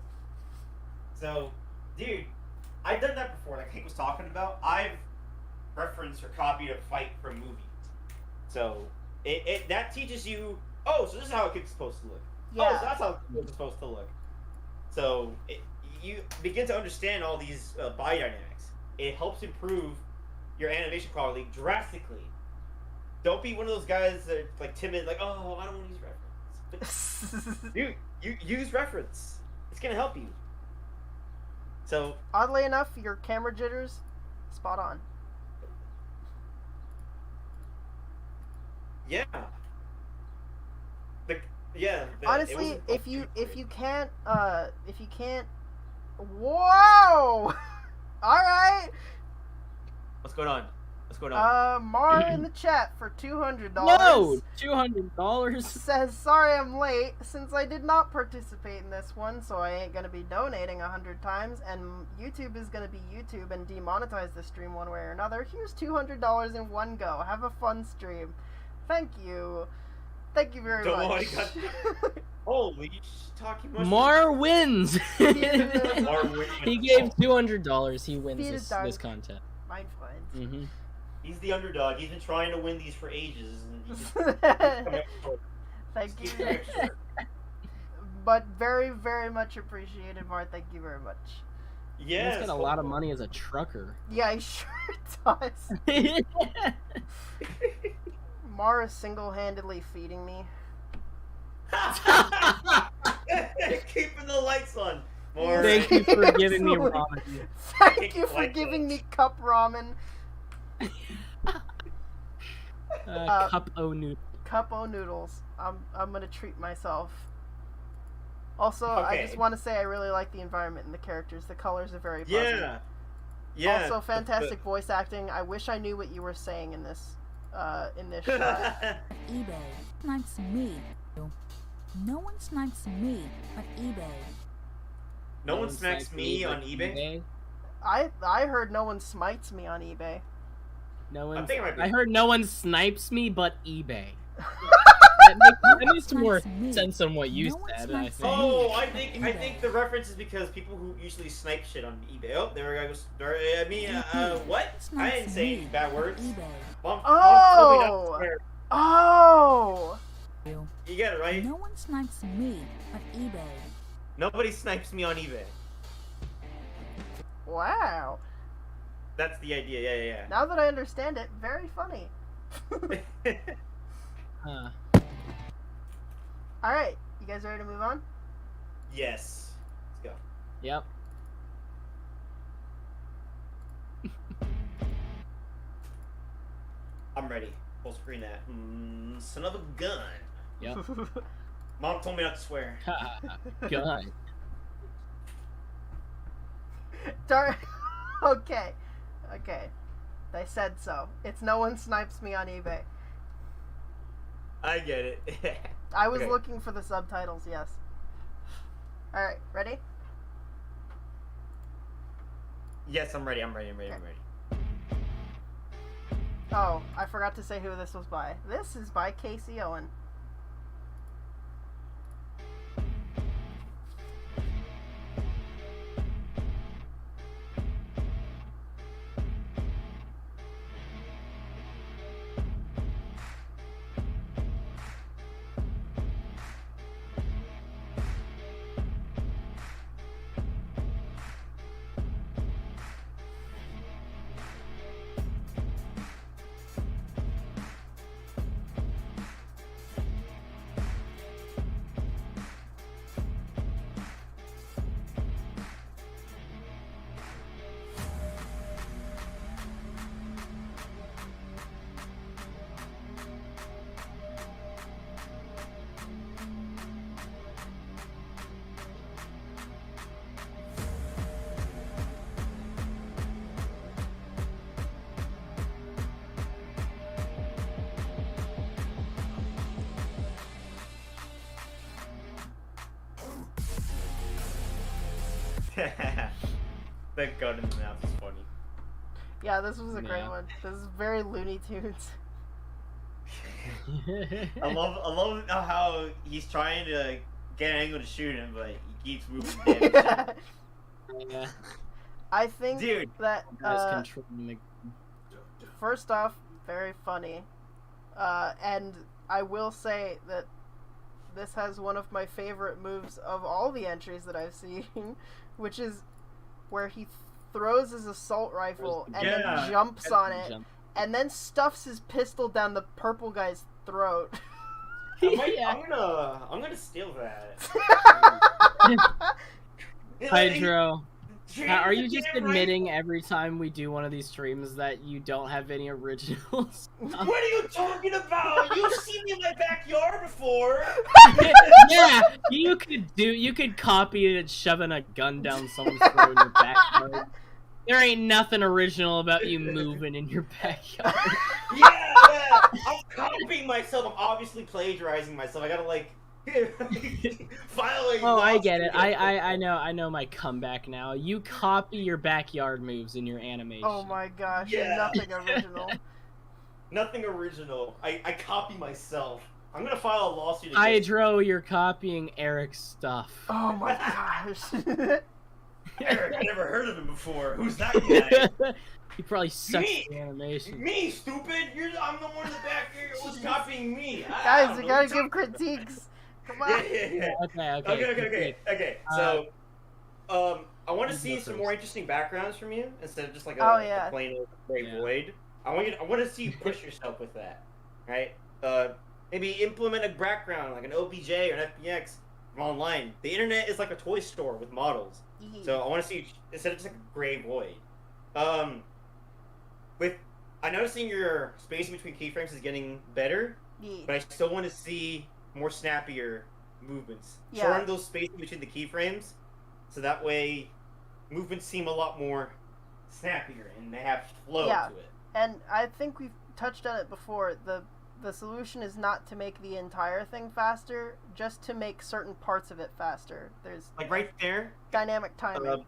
Speaker 3: So, dude, I've done that before. Like Hank was talking about, I've referenced or copied a fight from movies. So it that teaches you. Oh, so this is how a kick's supposed to look.
Speaker 2: Yeah.
Speaker 3: Oh, so that's how a kick's supposed to look. So you begin to understand all these body dynamics. It helps improve your animation quality drastically. Don't be one of those guys that are like timid, like, oh, I don't want to use reference. But you use reference. It's gonna help you. So
Speaker 2: Oddly enough, your camera jitters, spot on.
Speaker 3: yeah.
Speaker 2: Honestly, if you can't whoa! Alright!
Speaker 3: What's going on? What's going on?
Speaker 2: Mara in the chat for $200
Speaker 1: No! $200?
Speaker 2: says, sorry I'm late, since I did not participate in this one, so I ain't gonna be donating 100 times, and YouTube is gonna be YouTube and demonetize the stream one way or another. Here's $200 in one go. Have a fun stream. Thank you. Thank you very much.
Speaker 3: Holy talking much.
Speaker 1: Mar wins!
Speaker 3: Mar wins.
Speaker 1: He gave $200. He wins this contest.
Speaker 2: Mine finds.
Speaker 1: Mm-hmm.
Speaker 3: He's the underdog. He's been trying to win these for ages. And he's
Speaker 2: Thank you. But very, very much appreciated, Mar. Thank you very much.
Speaker 3: Yeah.
Speaker 1: He's got a lot of money as a trucker.
Speaker 2: Yeah, he sure does. Mar is single-handedly feeding me.
Speaker 3: Keeping the lights on. Mar.
Speaker 1: Thank you for giving me ramen.
Speaker 2: Thank you for giving me cup ramen.
Speaker 1: Cup o noodles.
Speaker 2: Cup o noodles. I'm gonna treat myself. Also,
Speaker 3: Okay.
Speaker 2: I just want to say I really like the environment and the characters. The colors are very pleasant.
Speaker 3: Yeah.
Speaker 2: Also, fantastic voice acting. I wish I knew what you were saying in this shot.
Speaker 8: eBay snipes me. No one snipes me but eBay.
Speaker 3: No one smacks me on eBay.
Speaker 2: I heard no one smites me on eBay.
Speaker 1: No one.
Speaker 3: think it might be-
Speaker 1: I heard no one snipes me but eBay. that makes more sense than what you
Speaker 8: No one
Speaker 1: said. I
Speaker 8: snipes
Speaker 1: think.
Speaker 3: Oh, I think the reference is because people who usually snipe shit on eBay. Oh, there I was. What? I didn't say any bad words. Mom told me not to swear.
Speaker 2: Oh!
Speaker 3: You get it right.
Speaker 8: No one snipes me but eBay.
Speaker 3: Nobody snipes me on eBay.
Speaker 2: Wow.
Speaker 3: That's the idea. Yeah.
Speaker 2: Now that I understand it, very funny.
Speaker 1: Huh.
Speaker 2: Alright, you guys ready to move on?
Speaker 3: Yes. Let's go.
Speaker 1: Yep.
Speaker 3: I'm ready. Full screen that. Son of a gun.
Speaker 1: Yep.
Speaker 3: Mom told me not to swear.
Speaker 1: God.
Speaker 2: Darn. Okay. They said so. It's no one snipes me on eBay.
Speaker 3: I get it.
Speaker 2: I was
Speaker 3: Okay.
Speaker 2: looking for the subtitles, yes. Alright, ready?
Speaker 3: Yes, I'm ready. I'm ready.
Speaker 2: Oh, I forgot to say who this was by. This is by Casey Owen.
Speaker 3: That gun in the mouth is funny.
Speaker 2: Yeah, this was a great
Speaker 1: Yeah.
Speaker 2: one. This is very Looney Tunes.
Speaker 3: I love how he's trying to get an angle to shoot him, but he keeps moving.
Speaker 1: Yeah.
Speaker 2: I think
Speaker 3: Dude.
Speaker 2: that
Speaker 1: Guys controlling the...
Speaker 2: first off, very funny, and I will say that this has one of my favorite moves of all the entries that I've seen, which is where he throws his assault rifle and then jumps on it, and then stuffs his pistol down the purple guy's throat.
Speaker 3: I'm gonna steal that.
Speaker 1: Hydro, are you just
Speaker 3: Damn
Speaker 1: admitting
Speaker 3: rifle.
Speaker 1: every time we do one of these streams that you don't have any originals?
Speaker 3: What are you talking about? You've seen me in my backyard before.
Speaker 1: Yeah, you could copy it shoving a gun down someone's throat in your backyard. There ain't nothing original about you moving in your backyard.
Speaker 3: Yeah, I'm copying myself. I'm obviously plagiarizing myself. I gotta like file a
Speaker 1: Oh, I get it.
Speaker 3: lawsuit.
Speaker 1: I know my comeback now. You copy your backyard moves in your animation.
Speaker 2: Oh my gosh,
Speaker 3: Yeah.
Speaker 2: nothing original.
Speaker 3: Nothing original. I copy myself. I'm gonna file a lawsuit against
Speaker 1: Hydro, you're copying Eric's stuff.
Speaker 2: Oh my gosh.
Speaker 3: Eric. I never heard of him before. Who's that guy?
Speaker 1: He probably sucks
Speaker 3: Me.
Speaker 1: at animation.
Speaker 3: Me, stupid! I'm the one in the back here who's copying me.
Speaker 2: Guys, you gotta give critiques. Come on.
Speaker 3: Yeah. Okay. So, I want to see some more interesting backgrounds from you instead of just like a plain old gray void. I want to see you push yourself with that, right? Maybe implement a background like an OBJ or an FBX from online. The internet is like a toy store with models, so I want to see instead of just like a gray void. I'm noticing your spacing between keyframes is getting better, but I still want to see more snappier movements.
Speaker 2: Yeah.
Speaker 3: Shorten those spacing between the keyframes, so that way movements seem a lot more snappier and they have flow to it.
Speaker 2: And I think we've touched on it before. The solution is not to make the entire thing faster, just to make certain parts of it faster. There's
Speaker 3: Like right there.
Speaker 2: dynamic timing.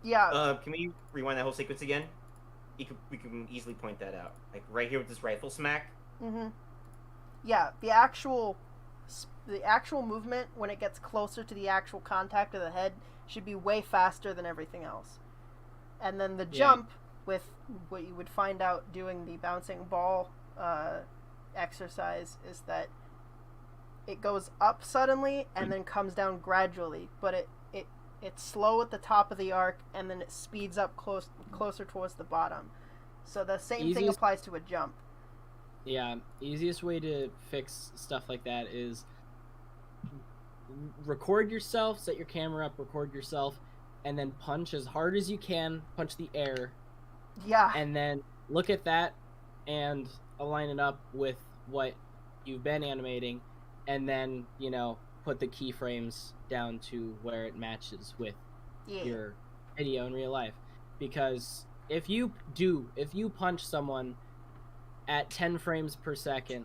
Speaker 3: Can we rewind that whole sequence again? We can easily point that out. Like right here with this rifle smack.
Speaker 2: Mm-hmm. Yeah, the actual movement when it gets closer to the actual contact of the head should be way faster than everything else. And then the jump with what you would find out doing the bouncing ball exercise is that it goes up suddenly and then comes down gradually, but it's slow at the top of the arc and then it speeds up closer towards the bottom. So the same thing applies to a jump.
Speaker 1: Yeah, easiest way to fix stuff like that is record yourself, set your camera up, record yourself, and then punch as hard as you can, punch the air.
Speaker 2: Yeah.
Speaker 1: And then look at that and align it up with what you've been animating, and then, put the keyframes down to where it matches with your video in real life. Because if you punch someone at 10 frames per second,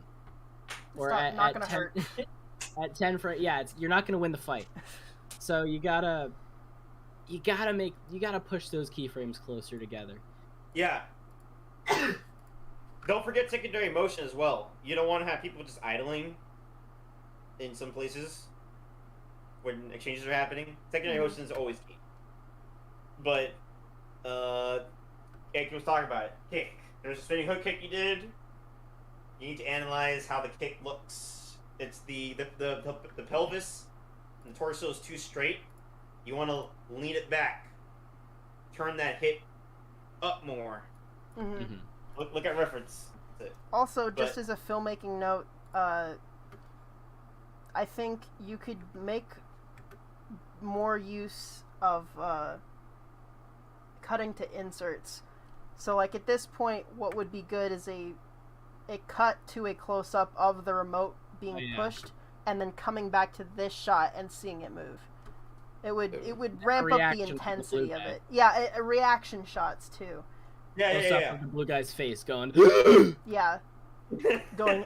Speaker 1: or
Speaker 2: not
Speaker 1: at
Speaker 2: gonna
Speaker 1: 10
Speaker 2: hurt.
Speaker 1: at 10 frames, you're not gonna win the fight. So you gotta push those keyframes closer together.
Speaker 3: Yeah. Don't forget secondary motion as well. You don't want to have people just idling in some places when exchanges are happening. Secondary motion is always key. But, Jake was talking about it. Kick. There's a spinning hook kick you did. You need to analyze how the kick looks. It's the pelvis and the torso is too straight. You want to lean it back. Turn that hip up more.
Speaker 2: Mm-hmm.
Speaker 1: Mm-hmm.
Speaker 3: Look at reference.
Speaker 2: Also, just as a filmmaking note, I think you could make more use of cutting to inserts. So, like, at this point, what would be good is a cut to a close-up of the remote being pushed, and then coming back to this shot and seeing it move. It would ramp up the intensity of it. Yeah, reaction shots, too.
Speaker 1: Yeah. The blue guy's face going.
Speaker 2: Yeah. Going.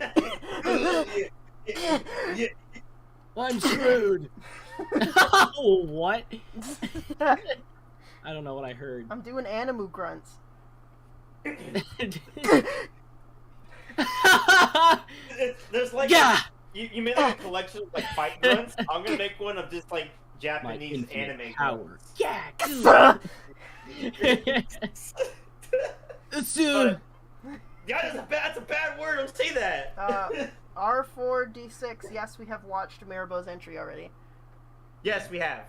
Speaker 1: I'm screwed. What? I don't know what I heard.
Speaker 2: I'm doing animu grunts.
Speaker 3: There's like
Speaker 1: Yeah.
Speaker 3: You made like a collection of like fight grunts. I'm gonna make one of just like
Speaker 1: My
Speaker 3: Japanese
Speaker 1: infinite
Speaker 3: anime
Speaker 1: power.
Speaker 3: grunts.
Speaker 1: Yeah.
Speaker 3: But, yeah, that's a bad word. Don't say that.
Speaker 2: R4D6. Yes, we have watched Mirabo's entry already.
Speaker 3: Yes, we have.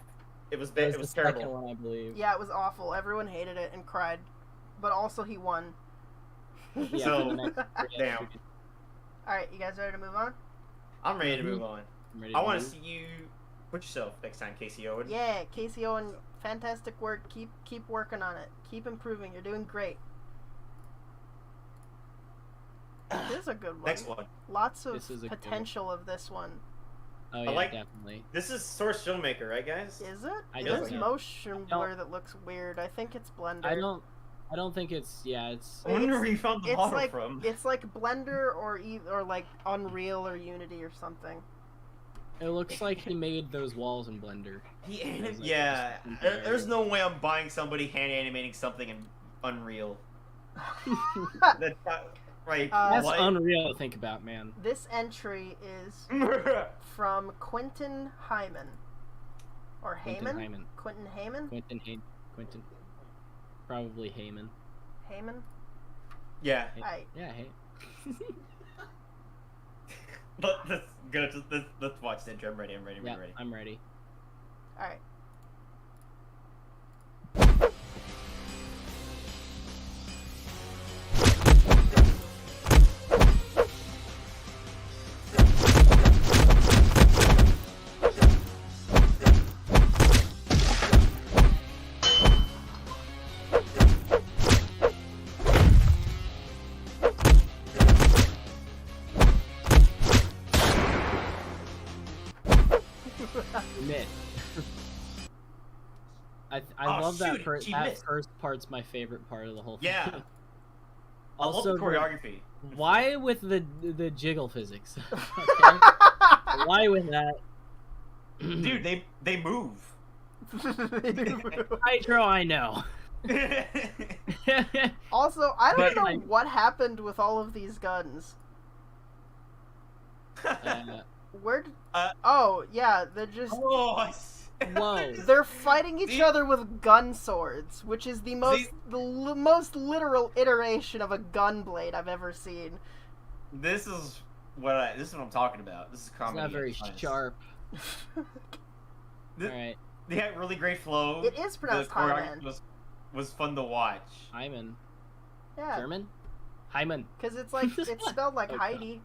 Speaker 3: It was
Speaker 1: That
Speaker 3: bad.
Speaker 1: was
Speaker 3: It was
Speaker 1: the second
Speaker 3: terrible.
Speaker 1: one, I believe.
Speaker 2: Yeah, it was awful. Everyone hated it and cried, but also he won.
Speaker 1: Yeah,
Speaker 3: So-
Speaker 1: for the next
Speaker 3: Damn.
Speaker 2: All right, you guys ready to move on?
Speaker 3: I'm ready to move on.
Speaker 1: I'm ready
Speaker 3: I want to
Speaker 1: move.
Speaker 3: see you put yourself next time, Casey Owen.
Speaker 2: Yeah, Casey Owen, fantastic work. Keep working on it. Keep improving. You're doing great. This is a good one.
Speaker 3: Next one.
Speaker 2: Lots of
Speaker 1: This is a good one.
Speaker 2: potential of this one.
Speaker 1: Oh yeah,
Speaker 3: like-
Speaker 1: definitely.
Speaker 3: This is Source Filmmaker, right, guys?
Speaker 2: Is it?
Speaker 1: I
Speaker 2: It
Speaker 3: don't
Speaker 2: is
Speaker 3: know.
Speaker 2: motion
Speaker 1: don't-
Speaker 2: blur that looks weird. I think it's Blender.
Speaker 1: I don't think it's. Yeah, it's.
Speaker 3: I wonder where you found the
Speaker 2: It's
Speaker 3: model
Speaker 2: like
Speaker 3: from.
Speaker 2: it's like Blender or like Unreal or Unity or something.
Speaker 1: It looks like he made those walls in Blender. It's like
Speaker 3: Yeah,
Speaker 1: just
Speaker 3: there's no way I'm buying somebody hand animating something in Unreal. That's not right.
Speaker 1: That's
Speaker 3: what?
Speaker 1: unreal to think about, man.
Speaker 2: This entry is from Quentin Hyman. Or
Speaker 1: Quentin
Speaker 2: Heyman?
Speaker 1: Hyman.
Speaker 2: Quentin Heyman?
Speaker 1: Quentin. Probably Heyman.
Speaker 2: Heyman?
Speaker 3: Yeah,
Speaker 2: Alright.
Speaker 1: Yeah, hey.
Speaker 3: let's go. Let's watch the intro. I'm ready.
Speaker 1: Yeah, I'm ready.
Speaker 2: Alright.
Speaker 1: Admit. I
Speaker 3: Oh,
Speaker 1: love that
Speaker 3: shoot,
Speaker 1: first.
Speaker 3: she
Speaker 1: That
Speaker 3: missed.
Speaker 1: first part's my favorite part of the whole thing.
Speaker 3: Yeah. I love
Speaker 1: Also,
Speaker 3: the choreography.
Speaker 1: why with the jiggle physics? Okay? Why with that?
Speaker 3: Dude, they move.
Speaker 1: Nitro, I know.
Speaker 2: Also, I don't
Speaker 1: But,
Speaker 2: know
Speaker 1: like-
Speaker 2: what happened with all of these guns. Where did... oh, yeah, they're just...
Speaker 3: Oh,
Speaker 1: Whoa.
Speaker 2: They're fighting each
Speaker 3: See-
Speaker 2: other with gun swords, which is the most most literal iteration of a gun blade I've ever seen.
Speaker 3: This is what I'm talking about. This is
Speaker 1: It's
Speaker 3: comedy.
Speaker 1: not very
Speaker 3: at its finest.
Speaker 1: sharp.
Speaker 3: Th-
Speaker 1: Alright.
Speaker 3: They had really great flow.
Speaker 2: It is pronounced
Speaker 3: The choreography
Speaker 2: Hyman.
Speaker 3: was fun to watch.
Speaker 1: Hyman.
Speaker 2: Yeah,
Speaker 1: German? Hyman.
Speaker 2: because it's like it's spelled like
Speaker 1: Okay.
Speaker 2: Heidi.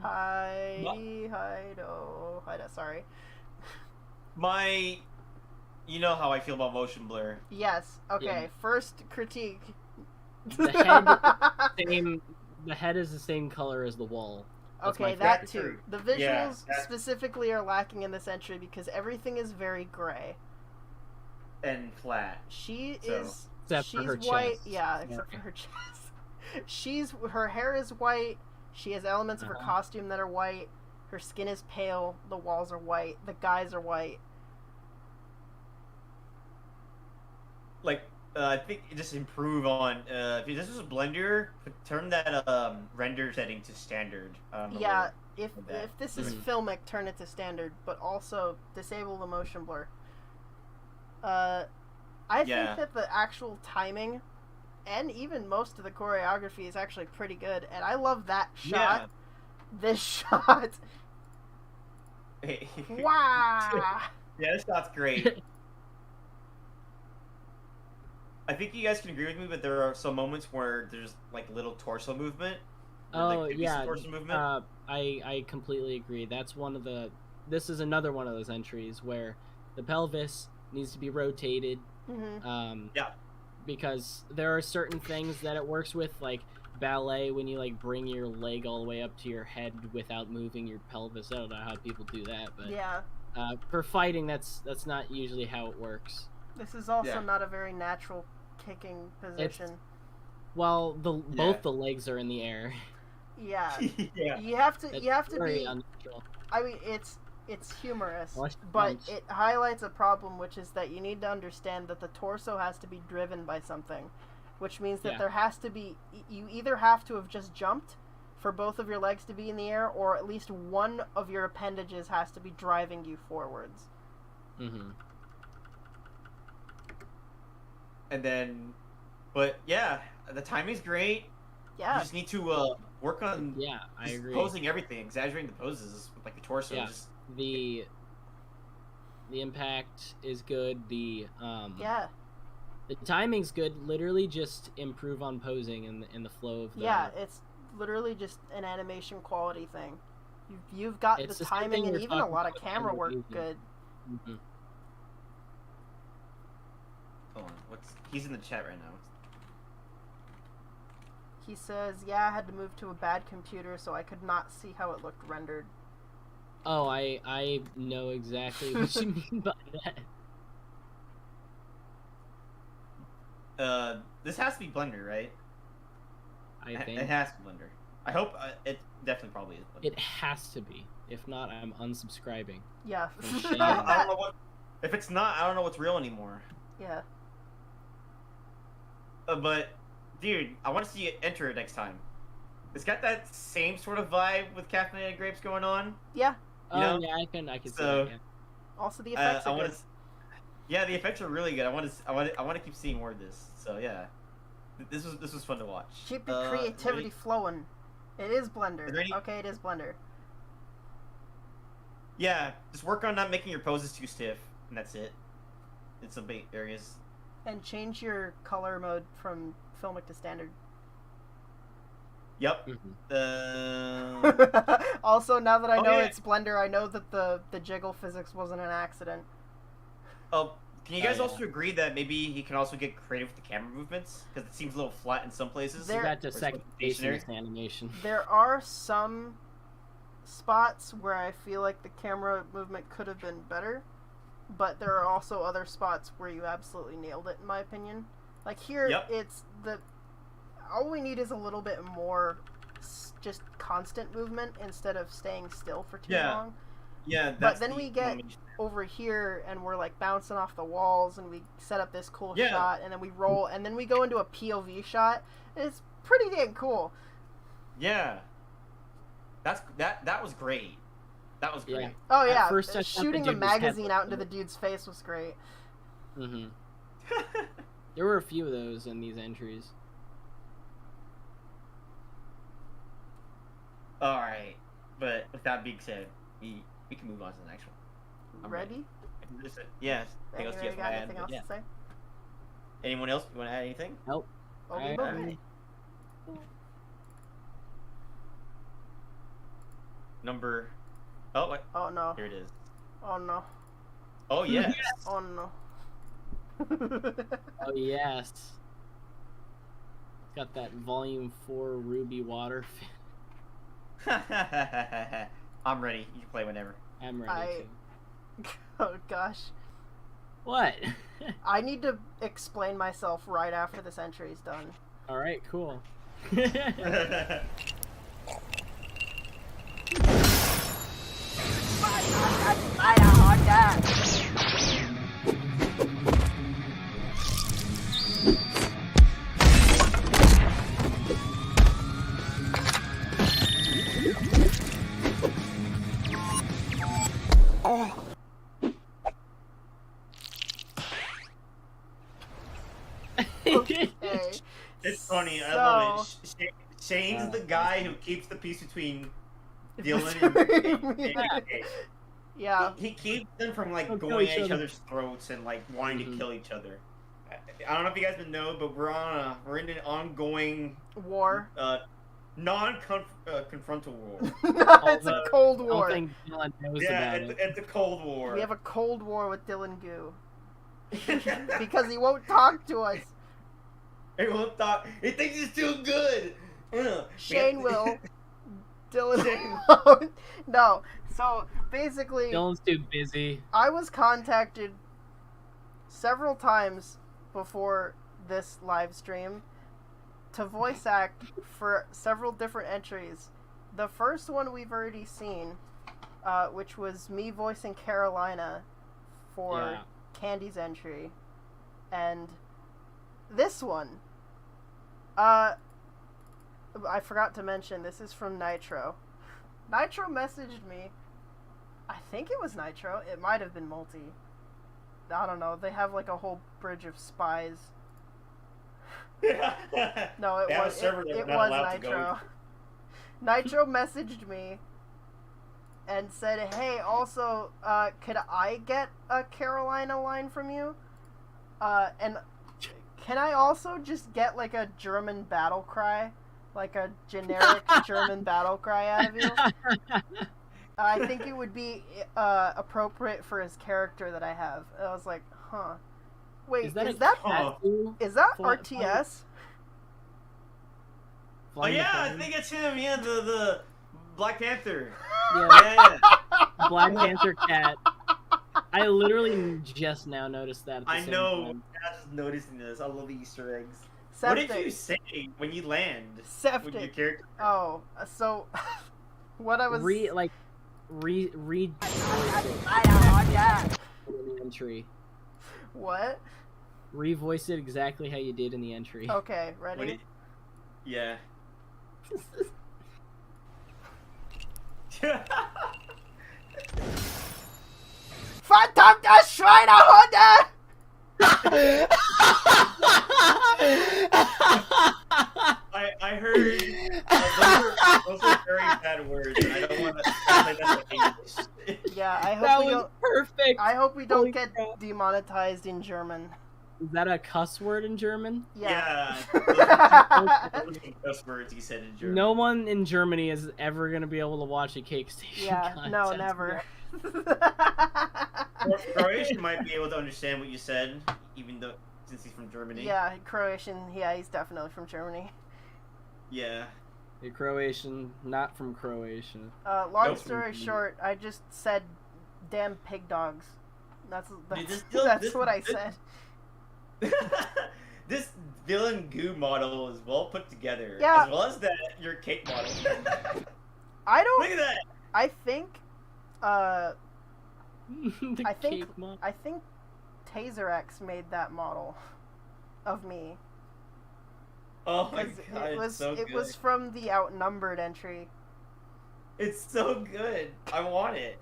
Speaker 2: Heidi, Heido, Haida. Sorry.
Speaker 3: You know how I feel about motion blur.
Speaker 2: Yes. Okay.
Speaker 1: Yeah.
Speaker 2: First critique.
Speaker 1: The head is the same color as the wall. That's my
Speaker 2: Okay, that
Speaker 3: favorite
Speaker 2: too.
Speaker 3: true.
Speaker 2: The visuals
Speaker 3: Yeah, that-
Speaker 2: specifically are lacking in this entry because everything is very gray.
Speaker 3: And flat.
Speaker 2: She
Speaker 3: So-
Speaker 2: is.
Speaker 1: Except for
Speaker 2: she's
Speaker 1: her
Speaker 2: white.
Speaker 1: chest.
Speaker 2: Yeah, except for her chest. Her hair is white. She has elements of her
Speaker 1: Uh-huh.
Speaker 2: costume that are white. Her skin is pale. The walls are white. The guys are white.
Speaker 3: Like, I think just improve on. If this was a Blender, turn that render setting to standard.
Speaker 2: Yeah, if
Speaker 3: with that.
Speaker 2: this is
Speaker 1: Mhm.
Speaker 2: filmic, turn it to standard, but also disable the motion blur. I
Speaker 3: Yeah.
Speaker 2: think that the actual timing and even most of the choreography is actually pretty good, and I love that shot. This shot.
Speaker 3: Yeah.
Speaker 2: Wow.
Speaker 3: Yeah, this shot's great. I think you guys can agree with me, but there are some moments where there's like little torso movement. or,
Speaker 1: Oh
Speaker 3: like,
Speaker 1: yeah,
Speaker 3: torso movement.
Speaker 1: I completely agree. That's one of the. This is another one of those entries where the pelvis needs to be rotated.
Speaker 2: hmm
Speaker 3: Yeah.
Speaker 1: Because there are certain things that it works with, like ballet, when you like bring your leg all the way up to your head without moving your pelvis. I don't know how people do that, but
Speaker 2: Yeah.
Speaker 1: for fighting, that's not usually how it works.
Speaker 2: This is also
Speaker 3: Yeah.
Speaker 2: not a very natural kicking position.
Speaker 1: Well, both the legs are in the air.
Speaker 2: Yeah.
Speaker 3: Yeah.
Speaker 2: You have to.
Speaker 1: It's
Speaker 2: You have to
Speaker 1: very
Speaker 2: be.
Speaker 1: unnatural.
Speaker 2: I mean, it's it's humorous,
Speaker 1: Watch
Speaker 2: but
Speaker 1: punch.
Speaker 2: it highlights a problem, which is that you need to understand that the torso has to be driven by something, which means that
Speaker 1: Yeah.
Speaker 2: there has to be, you either have to have just jumped for both of your legs to be in the air, or at least one of your appendages has to be driving you forwards.
Speaker 1: Mm-hmm.
Speaker 3: And then, but yeah, the timing's great. You
Speaker 2: Yeah,
Speaker 3: just need to work on
Speaker 1: Yeah, I
Speaker 3: just
Speaker 1: agree.
Speaker 3: posing everything, exaggerating the poses with like the torso.
Speaker 1: Yeah.
Speaker 3: Just
Speaker 1: The impact is good. The timing's good. Literally, just improve on posing and the flow of the.
Speaker 2: yeah, it's literally just an animation quality thing. You've got
Speaker 1: It's
Speaker 2: the
Speaker 1: the same
Speaker 2: timing
Speaker 1: thing
Speaker 2: and
Speaker 1: we're
Speaker 2: even a
Speaker 1: talking
Speaker 2: lot of
Speaker 1: about
Speaker 2: camera work
Speaker 1: using.
Speaker 2: good.
Speaker 1: Mm-hmm.
Speaker 3: hold on, he's in the chat right now.
Speaker 2: He says, yeah, I had to move to a bad computer, so I could not see how it looked rendered.
Speaker 1: Oh, I know exactly what you mean by that.
Speaker 3: This has to be Blender, right?
Speaker 1: I think
Speaker 3: It has to be Blender. I hope it definitely probably is Blender.
Speaker 1: it has to be. If not, I'm unsubscribing.
Speaker 2: Yeah.
Speaker 1: Shame.
Speaker 3: I don't know what. If it's not, I don't know what's real anymore.
Speaker 2: Yeah.
Speaker 3: But, dude, I want to see it enter next time. It's got that same sort of vibe with caffeinated grapes going on.
Speaker 2: Yeah.
Speaker 1: Oh
Speaker 3: know?
Speaker 1: yeah, I can see
Speaker 3: So-
Speaker 1: that. Yeah.
Speaker 2: Also, the effects
Speaker 3: I
Speaker 2: are
Speaker 3: want
Speaker 2: good.
Speaker 3: to. Yeah, the effects are really good. I want to keep seeing more of this. So yeah, this was fun to watch.
Speaker 2: Keep the creativity flowing. It is Blender.
Speaker 3: Is there any-
Speaker 2: Okay, it is Blender.
Speaker 3: Yeah, just work on not making your poses too stiff, and that's it. In some big areas.
Speaker 2: And change your color mode from filmic to standard.
Speaker 3: Yep.
Speaker 1: Mhm.
Speaker 2: Also, now that I
Speaker 3: Oh,
Speaker 2: know
Speaker 3: yeah.
Speaker 2: it's Blender, I know that the jiggle physics wasn't an accident.
Speaker 3: Oh, can you guys
Speaker 1: yeah.
Speaker 3: also agree that maybe he can also get creative with the camera movements because it seems a little flat in some places?
Speaker 2: There-
Speaker 1: That's a
Speaker 3: Or
Speaker 1: second
Speaker 3: it's
Speaker 1: base in
Speaker 3: stationary.
Speaker 1: this animation.
Speaker 2: There are some spots where I feel like the camera movement could have been better, but there are also other spots where you absolutely nailed it, in my opinion. Like here,
Speaker 3: Yep.
Speaker 2: it's the all we need is a little bit more just constant movement instead of staying still for too
Speaker 3: Yeah.
Speaker 2: long.
Speaker 3: Yeah,
Speaker 2: But
Speaker 3: that's
Speaker 2: then
Speaker 3: the
Speaker 2: we get
Speaker 3: animation.
Speaker 2: over here and we're like bouncing off the walls and we set up this cool
Speaker 3: Yeah.
Speaker 2: shot and then we roll and then we go into a POV shot. It's pretty damn cool.
Speaker 3: Yeah. That was great. That was great.
Speaker 1: Yeah.
Speaker 2: Oh
Speaker 1: At
Speaker 2: yeah,
Speaker 1: first I thought
Speaker 2: shooting
Speaker 1: the
Speaker 2: the
Speaker 1: dude was
Speaker 2: magazine
Speaker 1: headless.
Speaker 2: out into the dude's face was great.
Speaker 1: Mm-hmm. There were a few of those in these entries.
Speaker 3: All right, but with that being said, we can move on to the next one. I'm
Speaker 2: Ready?
Speaker 3: Yes. Anything else you
Speaker 2: Anybody
Speaker 3: guys
Speaker 2: got
Speaker 3: want to add?
Speaker 2: anything else
Speaker 1: Yeah.
Speaker 2: to say?
Speaker 3: Anyone else? You want to add anything?
Speaker 1: Nope.
Speaker 2: Okay,
Speaker 1: I-
Speaker 2: okay.
Speaker 3: Number. Oh, wait.
Speaker 2: Oh no.
Speaker 3: Here it is.
Speaker 2: Oh no.
Speaker 3: Oh yes.
Speaker 2: Oh no.
Speaker 1: Oh yes. It's got that volume 4 ruby water.
Speaker 3: I'm ready. You can play whenever.
Speaker 1: I'm ready to.
Speaker 2: Oh gosh.
Speaker 1: What?
Speaker 2: I need to explain myself right after this entry is done.
Speaker 1: All right, cool.
Speaker 2: Okay.
Speaker 3: It's funny. I
Speaker 2: So-
Speaker 3: love it. Shane's the guy who keeps the peace between Dylan and AK.
Speaker 2: Yeah.
Speaker 3: He keeps them from like
Speaker 1: Don't kill
Speaker 3: going
Speaker 1: each
Speaker 3: at each
Speaker 1: other.
Speaker 3: other's throats and like wanting
Speaker 1: Mhm.
Speaker 3: to kill each other. I don't know if you guys know, but we're in an ongoing
Speaker 2: War.
Speaker 3: non-confrontal war.
Speaker 2: It's a Cold
Speaker 1: I don't
Speaker 2: War.
Speaker 1: think Dylan knows
Speaker 3: Yeah,
Speaker 1: about it.
Speaker 3: it's a Cold War.
Speaker 2: We have a Cold War with Dylan Goo. Because he won't talk to us.
Speaker 3: Everyone thought he thinks he's too good.
Speaker 2: Shane will. Dylan won't. No. So basically,
Speaker 1: Dylan's too busy.
Speaker 2: I was contacted several times before this live stream to voice act for several different entries. The first one we've already seen, which was me voicing Carolina for
Speaker 1: Yeah.
Speaker 2: Candy's entry, and this one, I forgot to mention, this is from Nitro. Nitro messaged me. I think it was Nitro. It might have been Multi. I don't know. They have like a whole bridge of spies. No, it
Speaker 3: They have a
Speaker 2: was
Speaker 3: server that
Speaker 2: it
Speaker 3: we're not
Speaker 2: was
Speaker 3: allowed to go
Speaker 2: Nitro. Nitro messaged me and said, "Hey, also, could I get a Carolina line from you? And can I also just get like a German battle cry, like a generic German battle cry out of you? I think it would be appropriate for his character that I have." And I was like, "Huh? Wait, is that
Speaker 1: Katsu?
Speaker 2: RTS?"
Speaker 3: Oh yeah, I think it's him. Yeah, the Black Panther.
Speaker 1: Yeah. Black Panther cat. I literally just now noticed that. At the
Speaker 3: I
Speaker 1: same
Speaker 3: know.
Speaker 1: time.
Speaker 3: I was just noticing this. I love the Easter eggs.
Speaker 2: Septic.
Speaker 3: What did you say when you land?
Speaker 2: Septic.
Speaker 3: With your character?
Speaker 2: Oh, so what I was
Speaker 1: entry.
Speaker 2: What?
Speaker 1: Revoice it exactly how you did in the entry.
Speaker 2: Okay, ready?
Speaker 3: Yeah.
Speaker 2: Verdammter Schweinehunde!
Speaker 3: I heard those are very bad words. And I don't want to translate that to English.
Speaker 2: Yeah, I hope
Speaker 1: That
Speaker 2: we
Speaker 1: was
Speaker 2: don't.
Speaker 1: perfect.
Speaker 2: I hope we don't
Speaker 1: Holy
Speaker 2: get
Speaker 1: crap.
Speaker 2: demonetized in German.
Speaker 1: Is that a cuss word in German?
Speaker 2: Yeah.
Speaker 3: Those are the cuss words he said in German.
Speaker 1: No one in Germany is ever gonna be able to watch a Cake Station.
Speaker 2: Yeah. No,
Speaker 1: contest.
Speaker 2: never.
Speaker 3: Croatian might be able to understand what you said, even though since he's from Germany.
Speaker 2: Yeah, Croatian. Yeah, he's definitely from Germany.
Speaker 3: Yeah.
Speaker 1: You're Croatian, not from Croatia.
Speaker 2: Long
Speaker 3: Nope.
Speaker 2: story short, I just said, "Damn pig dogs." That's
Speaker 3: this-
Speaker 2: what I
Speaker 3: this-
Speaker 2: said.
Speaker 3: This villain goo model is well put together,
Speaker 2: Yeah.
Speaker 3: as well as that your cake model.
Speaker 2: I don't.
Speaker 3: Look at that.
Speaker 2: I think.
Speaker 1: The
Speaker 2: I think
Speaker 1: cake mom.
Speaker 2: I think Taser X made that model of me.
Speaker 3: Oh my
Speaker 2: 'Cause
Speaker 3: god,
Speaker 2: it was
Speaker 3: it's so good.
Speaker 2: it was from the outnumbered entry.
Speaker 3: It's so good. I want it.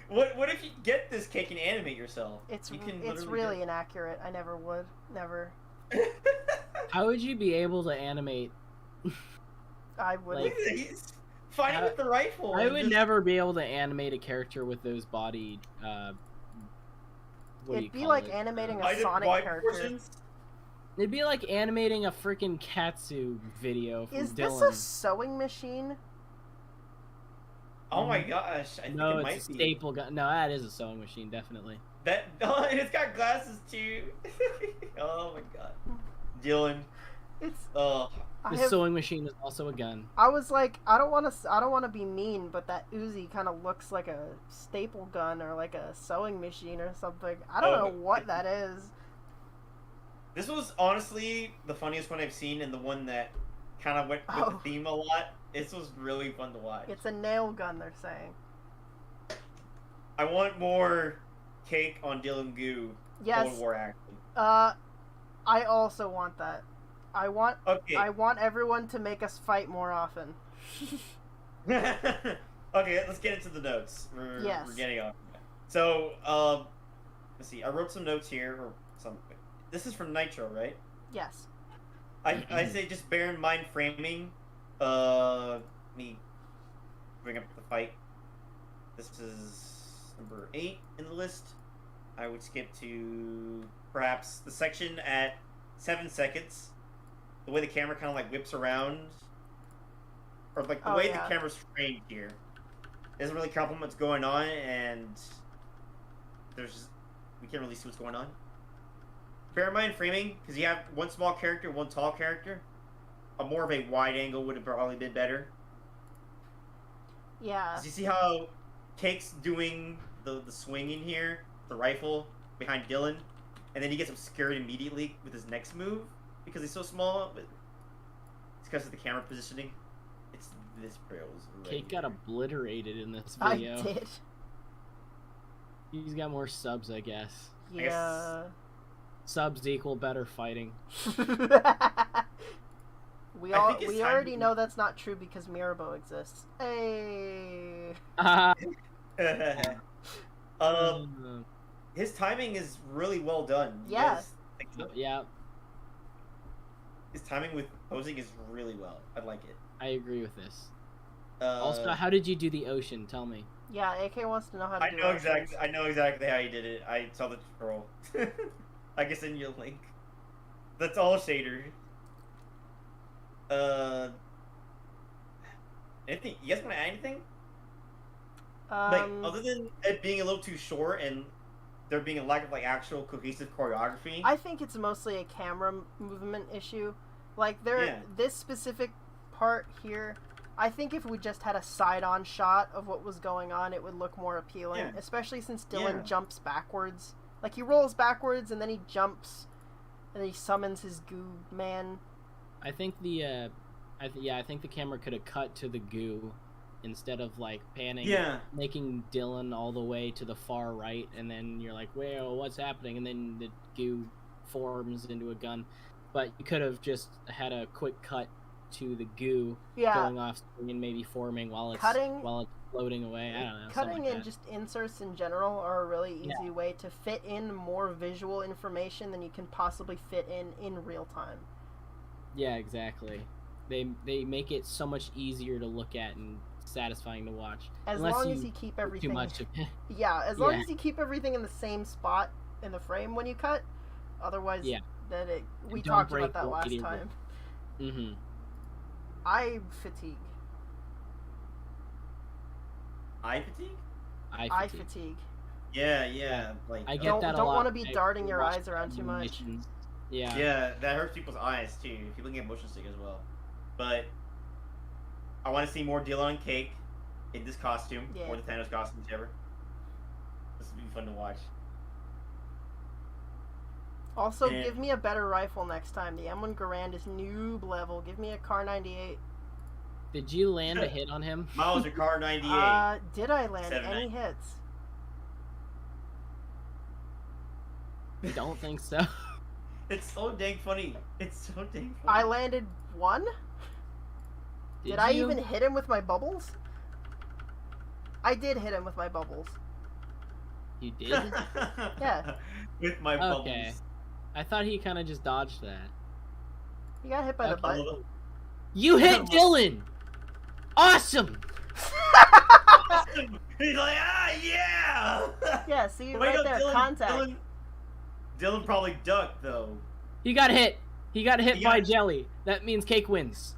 Speaker 3: What if you get this cake and animate yourself?
Speaker 2: It's
Speaker 3: You can
Speaker 2: it's
Speaker 3: literally
Speaker 2: really inaccurate. I never would. Never.
Speaker 1: How would you be able to animate?
Speaker 2: I would.
Speaker 1: Like,
Speaker 3: Look at that, he's fighting with the rifle.
Speaker 1: I
Speaker 3: and
Speaker 1: would
Speaker 3: just-
Speaker 1: never be able to animate a character with those body. What do you
Speaker 2: It'd be
Speaker 1: call
Speaker 2: like
Speaker 1: it?
Speaker 2: animating a
Speaker 3: I did
Speaker 2: Sonic
Speaker 3: wide
Speaker 2: character.
Speaker 3: portions.
Speaker 1: It'd be like animating a freaking Katsu video from
Speaker 2: Is
Speaker 1: Dylan.
Speaker 2: this a sewing machine?
Speaker 3: Oh my gosh, I think
Speaker 1: No,
Speaker 3: it might
Speaker 1: it's a
Speaker 3: be.
Speaker 1: staple gun. No, that is a sewing machine, definitely.
Speaker 3: That oh, and it's got glasses too. Oh my god, Dylan.
Speaker 2: It's.
Speaker 3: Oh,
Speaker 2: I,
Speaker 1: The
Speaker 2: have,
Speaker 1: sewing machine is also a gun.
Speaker 2: I was like, I don't want to be mean, but that Uzi kind of looks like a staple gun or like a sewing machine or something. I don't know what that is.
Speaker 3: this was honestly the funniest one I've seen, and the one that kind of went with the theme a lot. This was really fun to watch.
Speaker 2: It's a nail gun, they're saying.
Speaker 3: I want more cake on Dylan Goo.
Speaker 2: Yes.
Speaker 3: Cold War action.
Speaker 2: I also want that. I want everyone to make us fight more often.
Speaker 3: Okay, let's get into the notes. We're getting off. So, let's see. I wrote some notes here, or some. This is from Nitro, right?
Speaker 2: Yes.
Speaker 3: I say just bear in mind framing. Me bring up the fight. This is number 8 in the list. I would skip to perhaps the section at 7 seconds. The way the camera kind of like whips around, or like the way the camera's framed here, doesn't really complement what's going on, and we can't really see what's going on. Bear in mind framing, because you have one small character, one tall character. A more of a wide angle would have probably been better.
Speaker 2: Yeah.
Speaker 3: Do you see how Cake's doing the swing in here, the rifle behind Dylan, and then he gets obscured immediately with his next move because he's so small. But it's because of the camera positioning. It's this bros. Right
Speaker 1: Cake got
Speaker 3: here.
Speaker 1: obliterated in this
Speaker 2: I
Speaker 1: video.
Speaker 2: did.
Speaker 1: He's got more subs, I guess.
Speaker 2: Yeah.
Speaker 1: Subs equal better fighting.
Speaker 2: we
Speaker 3: I think it's time
Speaker 2: already
Speaker 3: to-
Speaker 2: know that's not true because Mirabo exists. Hey.
Speaker 3: His timing is really well done. You
Speaker 2: Yeah.
Speaker 3: guys think so?
Speaker 1: Yeah,
Speaker 3: His timing with posing is really well. I like it.
Speaker 1: I agree with this.
Speaker 3: Uh,
Speaker 1: Also, how did you do the ocean? Tell me.
Speaker 2: Yeah, AK wants to know how to
Speaker 3: I
Speaker 2: do
Speaker 3: know
Speaker 2: actions.
Speaker 3: exactly. I know exactly how you did it. I saw the tutorial. I can send you a link. That's all shader. Anything? You guys want to add anything? Like other than it being a little too short and there being a lack of like actual cohesive choreography.
Speaker 2: I think it's mostly a camera movement issue. Like
Speaker 3: Yeah.
Speaker 2: this specific part here, I think if we just had a side-on shot of what was going on, it would look more appealing.
Speaker 3: Yeah.
Speaker 2: Especially since Dylan
Speaker 3: Yeah.
Speaker 2: jumps backwards. Like he rolls backwards and then he jumps, and then he summons his goo man.
Speaker 1: I think the I think the camera could have cut to the goo instead of like panning,
Speaker 3: Yeah.
Speaker 1: making Dylan all the way to the far right, and then you're like, "Well, what's happening?" And then the goo forms into a gun. But you could have just had a quick cut to the goo
Speaker 2: Yeah.
Speaker 1: going off screen and maybe forming while it's floating away. I don't know. something
Speaker 2: Cutting
Speaker 1: like
Speaker 2: and
Speaker 1: that.
Speaker 2: just inserts in general are a really easy way to fit in more visual information than you can possibly fit in real time.
Speaker 1: Yeah, exactly. They make it so much easier to look at and satisfying to watch.
Speaker 2: As
Speaker 1: Unless
Speaker 2: long as
Speaker 1: you
Speaker 2: you keep
Speaker 1: put
Speaker 2: everything
Speaker 1: too much of
Speaker 2: Yeah, as long
Speaker 1: Yeah.
Speaker 2: as you keep everything in the same spot in the frame when you cut. Otherwise,
Speaker 1: Yeah.
Speaker 2: we
Speaker 1: Don't
Speaker 2: talked
Speaker 1: break
Speaker 2: about that
Speaker 1: the
Speaker 2: last
Speaker 1: video.
Speaker 2: time.
Speaker 1: Mm-hmm.
Speaker 2: Eye fatigue.
Speaker 3: Eye fatigue?
Speaker 2: Eye fatigue.
Speaker 3: Yeah. Like
Speaker 1: I get
Speaker 2: Don't-
Speaker 1: that a
Speaker 2: don't
Speaker 1: lot.
Speaker 2: wanna be
Speaker 1: I
Speaker 2: darting your
Speaker 1: watch
Speaker 2: eyes around too much.
Speaker 1: animations. Yeah.
Speaker 3: Yeah, that hurts people's eyes too. If you look at motion stick as well. But I want to see more Dylan and Cake in this costume,
Speaker 2: Yeah.
Speaker 3: or the Thanos costume, whichever. This would be fun to watch.
Speaker 2: Also,
Speaker 3: Yeah.
Speaker 2: give me a better rifle next time. The M1 Garand is noob level. Give me a Car 98.
Speaker 1: Did you land a hit on him?
Speaker 3: Miles, your car 98.
Speaker 2: Did I land
Speaker 3: 7-9.
Speaker 2: any hits?
Speaker 1: I don't think so.
Speaker 3: It's so dang funny. It's so dang funny.
Speaker 2: I landed one? Did I
Speaker 1: you?
Speaker 2: even hit him with my bubbles? I did hit him with my bubbles.
Speaker 1: You did?
Speaker 2: Yeah.
Speaker 3: With my bubbles.
Speaker 1: Okay. I thought he kind of just dodged that.
Speaker 2: He got hit by the
Speaker 1: Okay.
Speaker 2: butt.
Speaker 1: You hit Dylan! Awesome!
Speaker 3: He's like, yeah!
Speaker 2: Yeah, see,
Speaker 3: Wait,
Speaker 2: right
Speaker 3: no,
Speaker 2: there, contact.
Speaker 3: Dylan probably ducked, though.
Speaker 1: He got hit. He got hit
Speaker 3: He
Speaker 1: by
Speaker 3: got-
Speaker 1: Jelly. That means Cake wins.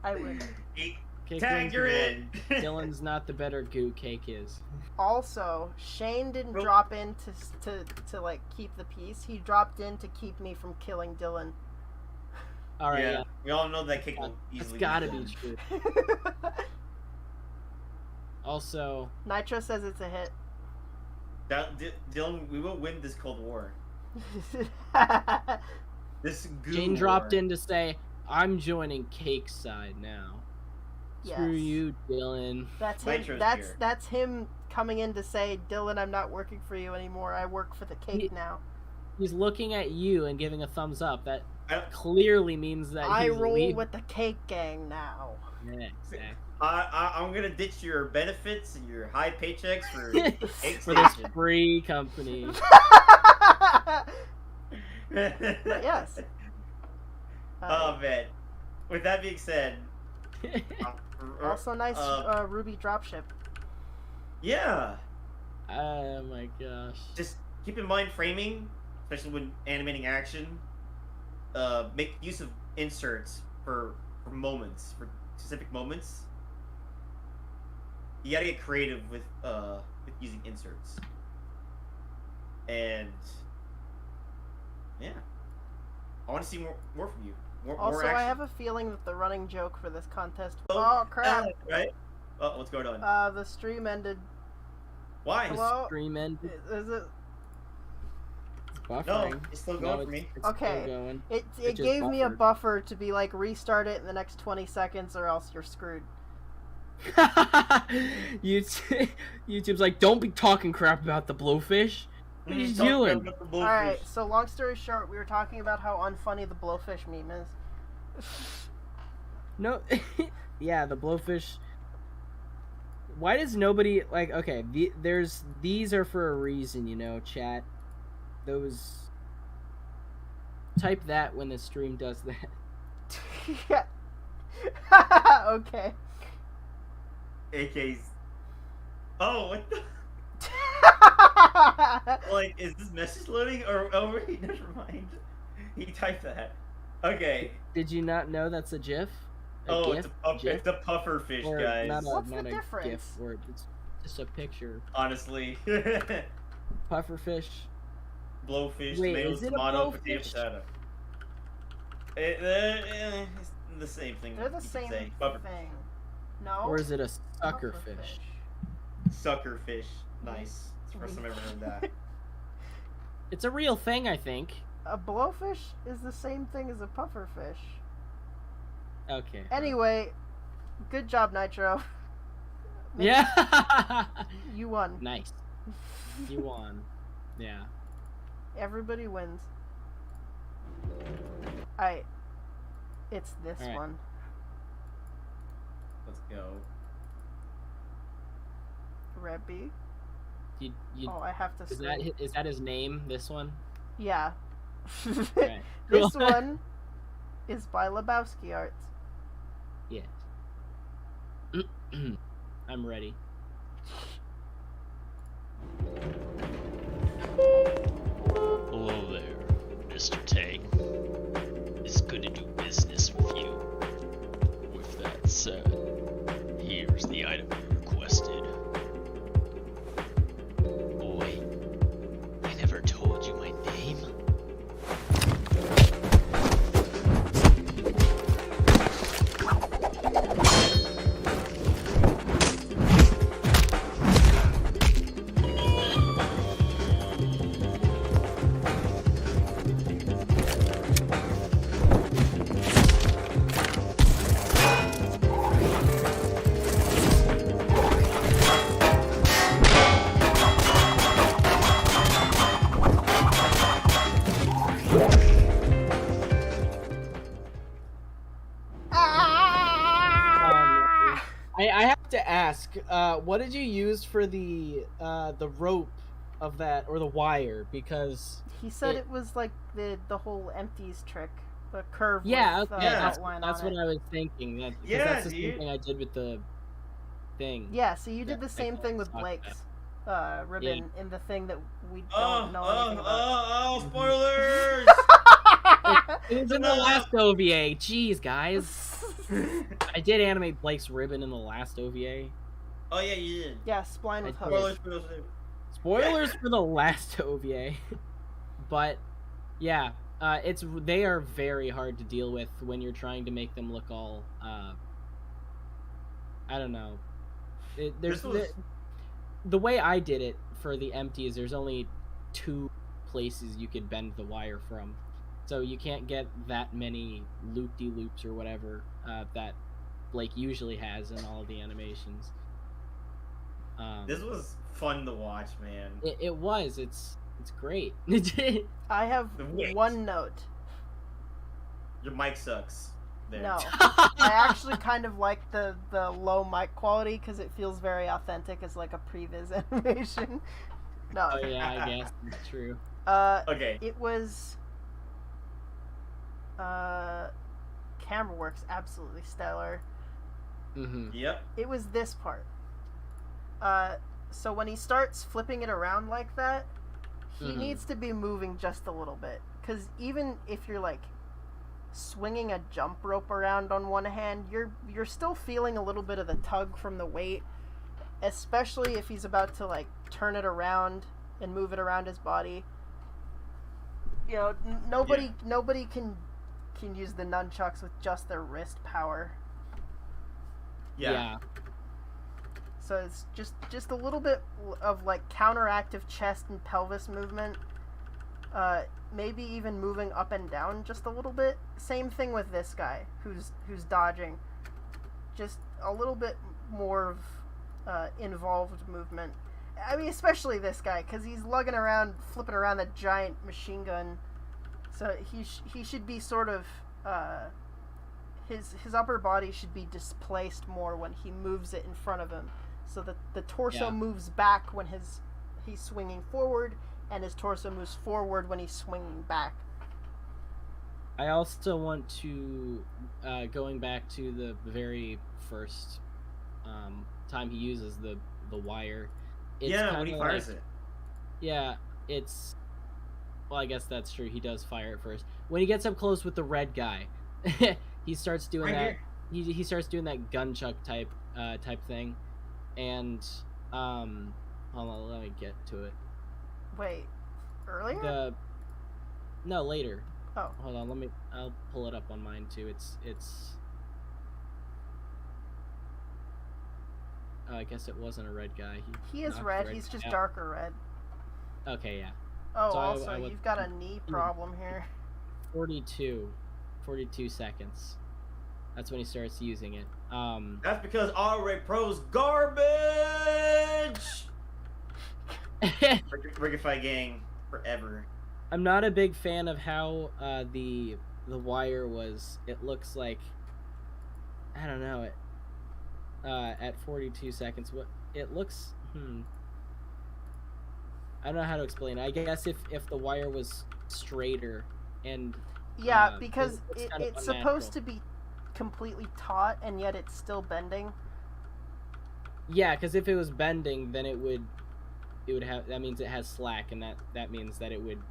Speaker 2: I win.
Speaker 1: Cake
Speaker 3: Tag,
Speaker 1: wins
Speaker 3: you're
Speaker 1: again.
Speaker 3: in.
Speaker 1: Dylan's not the better goo. Cake is.
Speaker 2: Also, Shane didn't
Speaker 3: Well-
Speaker 2: drop in to like keep the peace. He dropped in to keep me from killing Dylan.
Speaker 1: All right.
Speaker 3: Yeah,
Speaker 1: Yeah.
Speaker 3: we all know that Cake will
Speaker 1: It's
Speaker 3: easily
Speaker 1: gotta
Speaker 3: win.
Speaker 1: be true. Also,
Speaker 2: Nitro says it's a hit.
Speaker 3: Dylan, we will win this Cold War. This goo
Speaker 1: Jane
Speaker 3: war.
Speaker 1: dropped in to say, "I'm joining Cake's side now." Screw
Speaker 2: Yes.
Speaker 1: you, Dylan.
Speaker 2: That's him.
Speaker 3: Nitro's
Speaker 2: That's
Speaker 3: here.
Speaker 2: that's him coming in to say, Dylan, I'm not working for you anymore. I work for the cake now.
Speaker 1: He's looking at you and giving a thumbs up. That
Speaker 3: I don't-
Speaker 1: clearly means that
Speaker 2: I
Speaker 1: he's
Speaker 2: roll
Speaker 1: leaving.
Speaker 2: with the cake gang now.
Speaker 1: Yeah, exactly.
Speaker 3: I'm gonna ditch your benefits and your high paychecks for Cake
Speaker 1: For this
Speaker 3: Station.
Speaker 1: free company.
Speaker 2: But yes.
Speaker 3: Oh man. With that being said,
Speaker 2: Also nice Ruby dropship.
Speaker 3: yeah.
Speaker 1: Oh my gosh.
Speaker 3: Just keep in mind framing, especially when animating action. Make use of inserts for moments, for specific moments. You gotta get creative with using inserts. And yeah, I want to see more from you. More
Speaker 2: Also,
Speaker 3: action.
Speaker 2: I have a feeling that the running joke for this contest.
Speaker 3: Oh,
Speaker 2: Oh crap!
Speaker 3: right? Oh, what's going on?
Speaker 2: The stream ended.
Speaker 3: Why?
Speaker 2: Hello?
Speaker 1: Stream ended.
Speaker 2: Is it?
Speaker 1: It's
Speaker 3: No,
Speaker 1: buffering.
Speaker 3: it's still
Speaker 1: No,
Speaker 3: going for me.
Speaker 1: it's
Speaker 2: Okay.
Speaker 1: Still going.
Speaker 2: It
Speaker 1: It just
Speaker 2: gave me a
Speaker 1: buffered.
Speaker 2: buffer to be like restart it in the next 20 seconds or else you're screwed.
Speaker 1: YouTube's like, don't be talking crap about the blowfish. What are you doing?
Speaker 2: Alright, so long story short, we were talking about how unfunny the blowfish meme is.
Speaker 1: No, yeah, the blowfish. Why does nobody like? Okay, these are for a reason, you know, chat. Those. Type that when the stream does that.
Speaker 2: Yeah. Okay.
Speaker 3: AK's. Oh, what the? Like, is this message loading or? Oh, wait, never mind. He typed that. Okay.
Speaker 1: Did you not know that's a GIF? GIF?
Speaker 3: It's a puffer fish,
Speaker 1: or
Speaker 3: guys.
Speaker 2: What's
Speaker 1: not
Speaker 2: the
Speaker 1: a
Speaker 2: difference?
Speaker 1: GIF, or it's just a picture.
Speaker 3: Honestly.
Speaker 1: Puffer fish.
Speaker 3: Blowfish,
Speaker 1: Wait,
Speaker 3: tomatoes,
Speaker 1: is it a
Speaker 3: tomato, potato,
Speaker 1: blowfish?
Speaker 3: potato. It's the same thing.
Speaker 2: They're the
Speaker 3: you could
Speaker 2: same
Speaker 3: say.
Speaker 2: thing. No?
Speaker 1: Or is it a sucker
Speaker 2: Puffer
Speaker 1: fish?
Speaker 3: Sucker fish. Nice. It's the first time I've ever heard that.
Speaker 1: It's a real thing, I think.
Speaker 2: A blowfish is the same thing as a puffer fish.
Speaker 1: Okay.
Speaker 2: Anyway, good job, Nitro.
Speaker 1: Yeah.
Speaker 2: You won.
Speaker 1: Nice. You won. Yeah.
Speaker 2: Everybody wins. Alright. It's this
Speaker 1: All right.
Speaker 2: one.
Speaker 3: Let's go.
Speaker 2: Rebby.
Speaker 1: You,
Speaker 2: Oh, I have to
Speaker 1: is
Speaker 2: scroll.
Speaker 1: that his name? This one.
Speaker 2: Yeah.
Speaker 1: Right.
Speaker 2: This one is by Lebowski Arts.
Speaker 1: Yeah. I'm ready.
Speaker 9: Hello there, Mr. Tang. It's good to do business with you. With that said, here's the item you requested. Boy, I never told you my name.
Speaker 1: I have to ask, what did you use for the rope of that, or the wire? Because
Speaker 2: He said it was like the whole empties trick. The curve
Speaker 1: yeah,
Speaker 2: with
Speaker 1: okay, that's
Speaker 2: outline
Speaker 1: what
Speaker 2: on it.
Speaker 1: I was thinking. Because
Speaker 3: Yeah,
Speaker 1: that's the
Speaker 3: dude.
Speaker 1: same thing I did with the thing.
Speaker 2: Yeah, so you did
Speaker 1: Yeah,
Speaker 2: the same thing with
Speaker 1: sucked
Speaker 2: Blake's ribbon in the thing that we
Speaker 3: Oh,
Speaker 2: don't know anything about.
Speaker 3: spoilers!
Speaker 1: It was in the last OVA. Jeez, guys. I did animate Blake's ribbon in the last OVA.
Speaker 3: Oh yeah, you did.
Speaker 2: Yeah, spline with
Speaker 3: Spoilers,
Speaker 2: hooks.
Speaker 3: spoilers.
Speaker 1: Spoilers for the last OVA. But yeah, they are very hard to deal with when you're trying to make them look all I don't know. The way I did it for the empties, there's only 2 places you could bend the wire from. So you can't get that many loop-de-loops or whatever that Blake usually has in all of the animations.
Speaker 3: This was fun to watch, man.
Speaker 1: It was. It's great.
Speaker 2: I have
Speaker 3: Wait.
Speaker 2: one note.
Speaker 3: Your mic sucks. There.
Speaker 2: No. I actually kind of like the low mic quality because it feels very authentic as like a previs animation. No.
Speaker 1: Oh yeah, I guess it's true.
Speaker 3: Okay.
Speaker 2: It was camera work's absolutely stellar.
Speaker 1: Mm-hmm.
Speaker 3: Yep.
Speaker 2: It was this part. So when he starts flipping it around like that, he
Speaker 1: Mhm.
Speaker 2: needs to be moving just a little bit. Because even if you're like swinging a jump rope around on one hand, you're still feeling a little bit of the tug from the weight, especially if he's about to like turn it around and move it around his body. You know, nobody can use the nunchucks with just their wrist power.
Speaker 3: Yeah.
Speaker 2: So it's just a little bit of like counteractive chest and pelvis movement. Maybe even moving up and down just a little bit. Same thing with this guy who's dodging. Just a little bit more involved movement. I mean, especially this guy, because he's lugging around, flipping around that giant machine gun. So he should be sort of his upper body should be displaced more when he moves it in front of him, so that the torso moves back when he's swinging forward, and his torso moves forward when he's swinging back.
Speaker 1: I also want to, going back to the very first time he uses the wire. It's
Speaker 3: when he fires it.
Speaker 1: Yeah, it's... Well, I guess that's true. He does fire it first. When he gets up close with the red guy, he starts doing that. He starts doing that gunchuck type thing, and hold on, let me get to it.
Speaker 2: Wait, earlier?
Speaker 1: No, later.
Speaker 2: Oh,
Speaker 1: hold on. I'll pull it up on mine too. It's. I guess it wasn't a red guy.
Speaker 2: He is red. He's just darker red.
Speaker 1: Okay, yeah.
Speaker 2: Oh, so also, you've got a knee problem here.
Speaker 1: 42 seconds. That's when he starts using it.
Speaker 3: That's because RA Pro's garbage! Rigify gang forever.
Speaker 1: I'm not a big fan of how the wire was. It looks like, I don't know, it at 42 seconds. What it looks. I don't know how to explain it. I guess if the wire was straighter and
Speaker 2: because it's supposed to be completely taut, and yet it's still bending.
Speaker 1: Yeah, because if it was bending, then it would have, that means it has slack, and that means that it would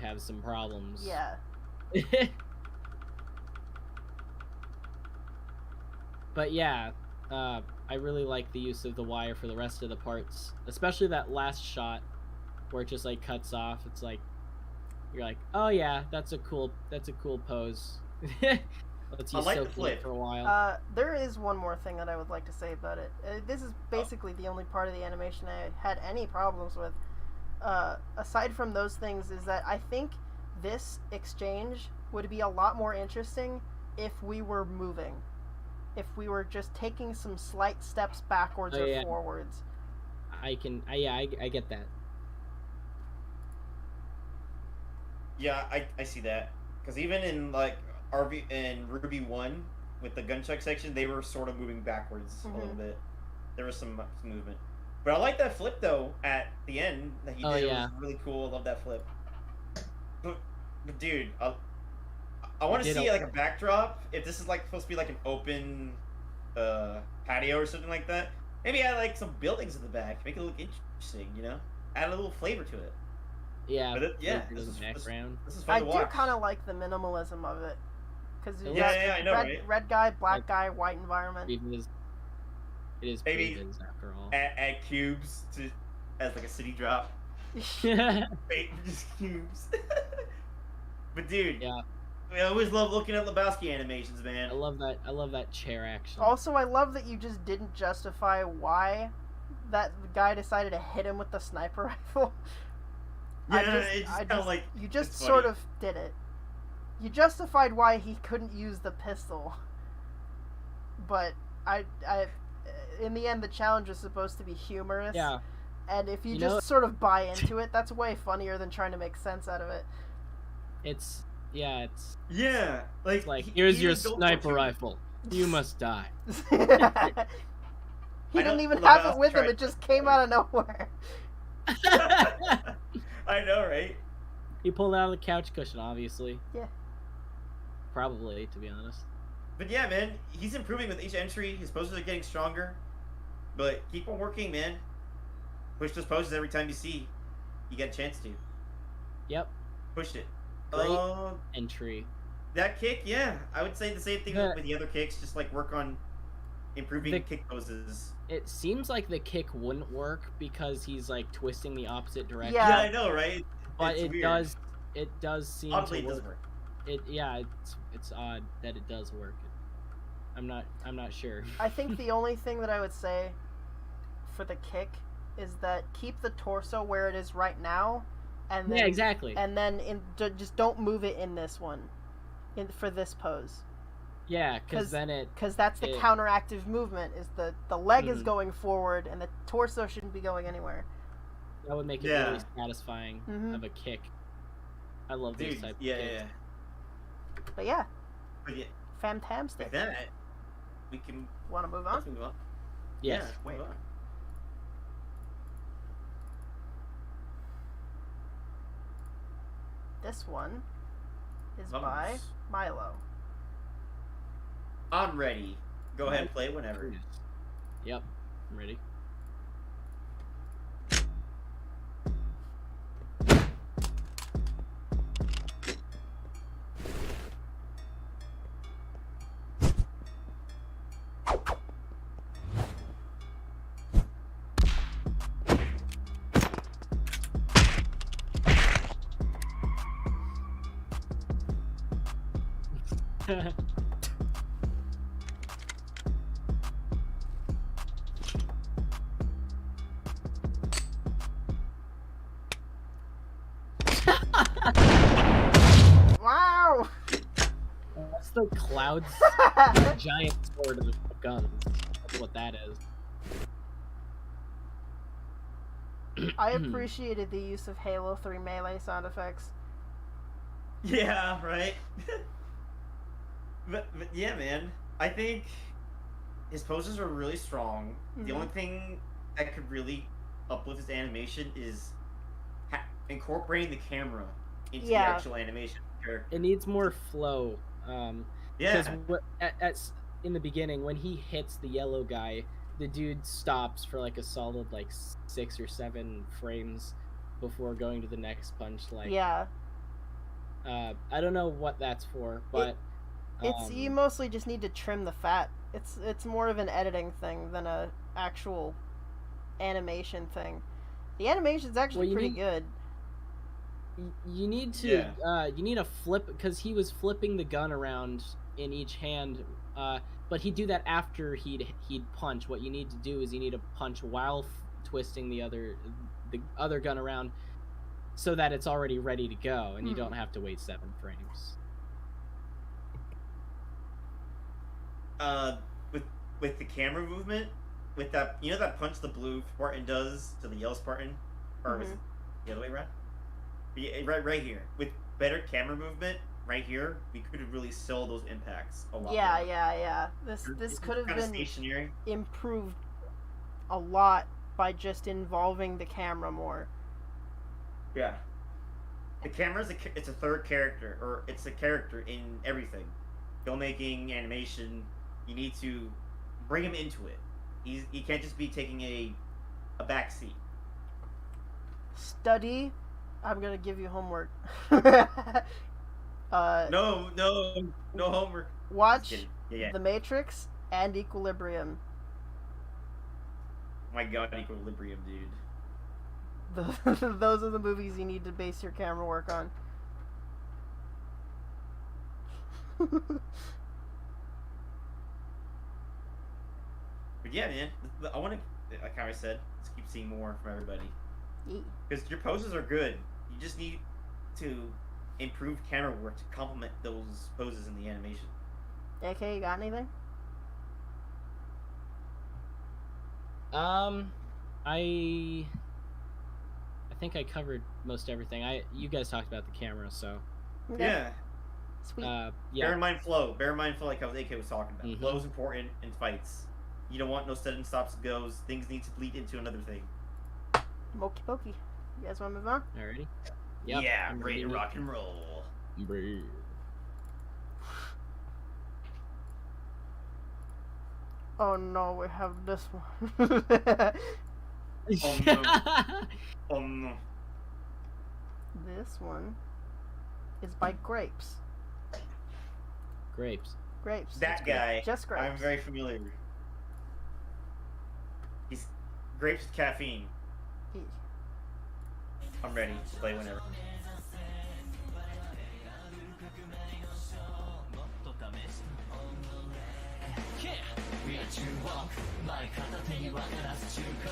Speaker 1: have some problems.
Speaker 2: Yeah.
Speaker 1: But yeah, I really like the use of the wire for the rest of the parts, especially that last shot where it just like cuts off. It's like you're like, oh yeah, that's a cool pose. Lets you soak in it for a while.
Speaker 2: There is one more thing that I would like to say about it. This is basically the only part of the animation I had any problems with. Aside from those things, is that I think this exchange would be a lot more interesting if we were moving. If we were just taking some slight steps backwards or forwards.
Speaker 1: I get that.
Speaker 3: Yeah, I see that. Because even in like RV and Ruby 1 with the gunchuck section, they were sort of moving backwards a little bit. There was some movement. But I like that flip though at the end that he did. It was really cool. I love that flip. But dude, I want to see like a backdrop. If this is like supposed to be like an open patio or something like that, maybe add like some buildings in the back, make it look interesting. You know, add a little flavor to it.
Speaker 1: Yeah,
Speaker 3: this is fun
Speaker 2: I
Speaker 3: to watch.
Speaker 2: do kind of like the minimalism of it, because
Speaker 3: I know, right?
Speaker 2: Red guy, black guy, white environment.
Speaker 1: It is
Speaker 3: maybe
Speaker 1: after all.
Speaker 3: Add cubes as like a city drop. Just cubes. But dude, I always love looking at Lebowski animations, man.
Speaker 1: I love that chair action.
Speaker 2: Also, I love that you just didn't justify why that guy decided to hit him with the sniper rifle. You just sort of did it. You justified why he couldn't use the pistol, but I in the end, the challenge is supposed to be humorous.
Speaker 1: Yeah.
Speaker 2: And if you just sort of buy into it, that's way funnier than trying to make sense out of it.
Speaker 1: It's
Speaker 3: like
Speaker 1: here's your sniper rifle. You must die.
Speaker 2: He didn't even have it with him. It just came out of nowhere.
Speaker 3: I know, right?
Speaker 1: He pulled out of the couch cushion, obviously.
Speaker 2: Yeah.
Speaker 1: Probably, to be honest.
Speaker 3: But yeah, man, he's improving with each entry. His poses are getting stronger. But keep on working, man. Push those poses every time you get a chance to.
Speaker 1: Yep.
Speaker 3: Push it.
Speaker 1: Great entry.
Speaker 3: That kick, yeah. I would say the same thing with the other kicks. Just like work on improving kick poses.
Speaker 1: It seems like the kick wouldn't work because he's like twisting the opposite direction.
Speaker 3: Yeah, I know, right?
Speaker 1: But
Speaker 3: it's
Speaker 1: weird. It does seem
Speaker 3: Oddly,
Speaker 1: to
Speaker 3: it
Speaker 1: work.
Speaker 3: does work.
Speaker 1: It's odd that it does work. I'm not sure.
Speaker 2: I think the only thing that I would say for the kick is that keep the torso where it is right now, and then,
Speaker 1: exactly.
Speaker 2: And then just don't move it in this one, for this pose.
Speaker 1: Yeah, because then it...
Speaker 2: Because that's the
Speaker 1: it-
Speaker 2: counteractive movement, is the leg is
Speaker 1: Mhm.
Speaker 2: going forward and the torso shouldn't be going anywhere.
Speaker 1: That would make it
Speaker 3: Yeah.
Speaker 1: really satisfying
Speaker 2: Mhm.
Speaker 1: of a kick. I love these
Speaker 3: Dude,
Speaker 1: type of
Speaker 3: yeah,
Speaker 1: kicks.
Speaker 3: yeah.
Speaker 2: But yeah,
Speaker 3: But yeah,
Speaker 2: fantastic.
Speaker 3: with that, we can
Speaker 2: Want to move on?
Speaker 3: let's move on.
Speaker 1: Yes.
Speaker 3: Yeah,
Speaker 2: Wait.
Speaker 3: move on.
Speaker 2: This one is
Speaker 3: Vamos.
Speaker 2: by Milo.
Speaker 3: I'm ready. Go ahead and play whenever.
Speaker 1: Yep, I'm ready.
Speaker 2: Wow!
Speaker 1: That's the Cloud's giant sword of guns. That's what that is.
Speaker 2: I appreciated the use of Halo 3 melee sound effects.
Speaker 3: Yeah, right. but yeah, man. I think his poses are really strong. The
Speaker 2: Mhm.
Speaker 3: only thing that could really uplift his animation is incorporating the camera into the
Speaker 2: Yeah.
Speaker 3: actual animation of the character.
Speaker 1: It needs more flow. Because
Speaker 3: Yeah.
Speaker 1: in the beginning, when he hits the yellow guy, the dude stops for like a solid 6 or 7 frames before going to the next punch.
Speaker 2: Yeah.
Speaker 1: I don't know what that's for, but
Speaker 2: It's you mostly just need to trim the fat. It's more of an editing thing than a actual animation thing. The animation's actually
Speaker 1: Well, you
Speaker 2: pretty
Speaker 1: need-
Speaker 2: good.
Speaker 1: you need to
Speaker 3: Yeah.
Speaker 1: you need a flip, because he was flipping the gun around in each hand, but he'd do that after he'd punch. What you need to do is you need to punch while twisting the other gun around, so that it's already ready to go and you don't have to wait 7 frames.
Speaker 3: With the camera movement, with that, you know, that punch the blue Spartan does to the yellow Spartan, or was it the other way around? Yeah, right here. With better camera movement, right here, we could have really sold those impacts a lot.
Speaker 2: Yeah,
Speaker 3: more.
Speaker 2: yeah. This
Speaker 3: It's
Speaker 2: could have
Speaker 3: kinda
Speaker 2: been
Speaker 3: stationary.
Speaker 2: improved a lot by just involving the camera more.
Speaker 3: Yeah. The camera's it's a third character, or it's a character in everything. Filmmaking, animation, you need to bring him into it. He can't just be taking a back seat.
Speaker 2: Study. I'm gonna give you homework.
Speaker 3: No homework.
Speaker 2: Watch
Speaker 3: Just kidding. Yeah.
Speaker 2: The Matrix and Equilibrium.
Speaker 3: My God, Equilibrium, dude.
Speaker 2: Those are the movies you need to base your camera work on.
Speaker 3: But yeah, man, I want to, like how I said, let's keep seeing more from everybody. Because your poses are good. You just need to improve camera work to complement those poses in the animation.
Speaker 2: AK, you got anything?
Speaker 1: I think I covered most everything. You guys talked about the camera, so
Speaker 2: Okay.
Speaker 3: Yeah.
Speaker 2: Sweet.
Speaker 1: yeah.
Speaker 3: Bear in mind flow. Bear in mind flow, like how AK was talking about.
Speaker 1: Mhm.
Speaker 3: Flow is important in fights. You don't want no sudden stops and goes. Things need to bleed into another thing.
Speaker 2: Mokey pokey. You guys want to move on?
Speaker 1: Alrighty. Yep,
Speaker 3: Yeah,
Speaker 1: I'm
Speaker 3: ready to
Speaker 1: ready.
Speaker 3: rock and roll.
Speaker 2: Oh no, we have this one.
Speaker 3: Oh no. Oh no.
Speaker 2: This one is by Grapes.
Speaker 1: Grapes.
Speaker 2: Grapes.
Speaker 3: That guy.
Speaker 2: Just Grapes.
Speaker 3: I'm very familiar. He's grapes with caffeine. I'm ready to play whenever.
Speaker 10: 前片手を前片手に渡らす中古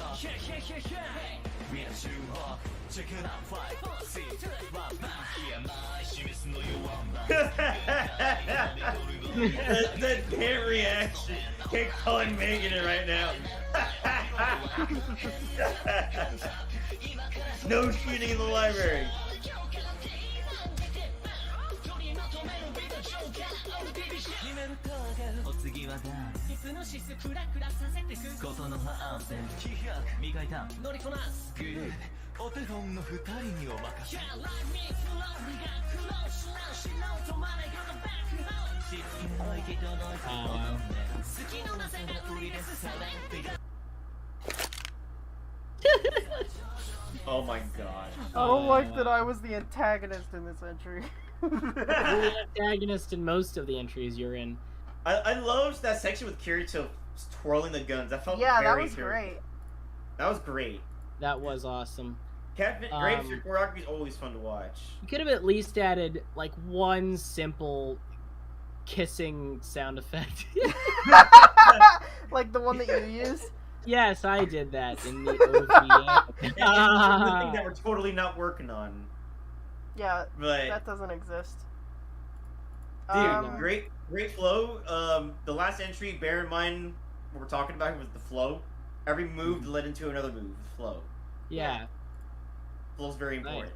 Speaker 3: that damn reaction. Can't call him making it right now. No shooting in the library. Oh my god.
Speaker 2: I don't like that I was the antagonist in this entry.
Speaker 1: You're the antagonist in most of the entries you're in.
Speaker 3: I loved that section with Kirito twirling the guns. That felt
Speaker 2: Yeah, that
Speaker 3: very
Speaker 2: was great.
Speaker 3: That was great.
Speaker 1: That was awesome.
Speaker 3: Captain Grape's choreography is always fun to watch.
Speaker 1: You could have at least added like one simple kissing sound effect.
Speaker 2: Like the one that you used?
Speaker 1: Yes, I did that in the OVA.
Speaker 3: The thing that we're totally not working on.
Speaker 2: Yeah,
Speaker 3: but
Speaker 2: that doesn't exist.
Speaker 3: Dude, great flow. The last entry, bear in mind what we're talking about was the flow. Every move led into another move. Flow.
Speaker 1: Yeah.
Speaker 3: Flow's very
Speaker 1: Nice.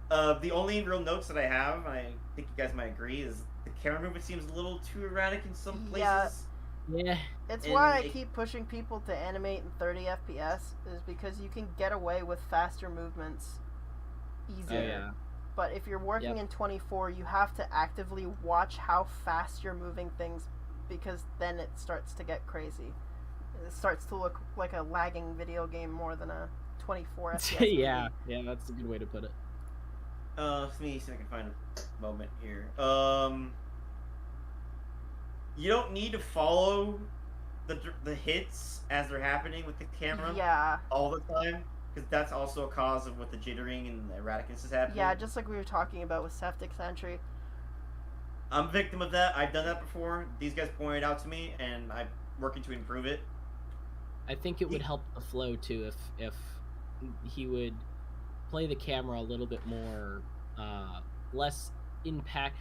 Speaker 3: important. The only real notes that I have, and I think you guys might agree, is the camera movement seems a little too erratic in some places.
Speaker 1: Yeah.
Speaker 2: It's
Speaker 3: And
Speaker 2: why I keep pushing people to animate in 30 FPS, is because you can get away with faster movements easier.
Speaker 1: Oh, yeah.
Speaker 2: But if you're working in 24, you have to actively watch how fast you're moving things, because then it starts to get crazy. It starts to look like a lagging video game more than a 24 FPS
Speaker 1: Yeah, yeah, that's a good way to put it.
Speaker 3: Let me see if I can find a moment here. You don't need to follow the hits as they're happening with the camera all the time, because that's also a cause of what the jittering and the erraticness is happening.
Speaker 2: Yeah, just like we were talking about with Septic's entry.
Speaker 3: I'm a victim of that. I've done that before. These guys pointed out to me, and I'm working to improve it.
Speaker 1: I think it would help the flow too if he would play the camera a little bit more, less impact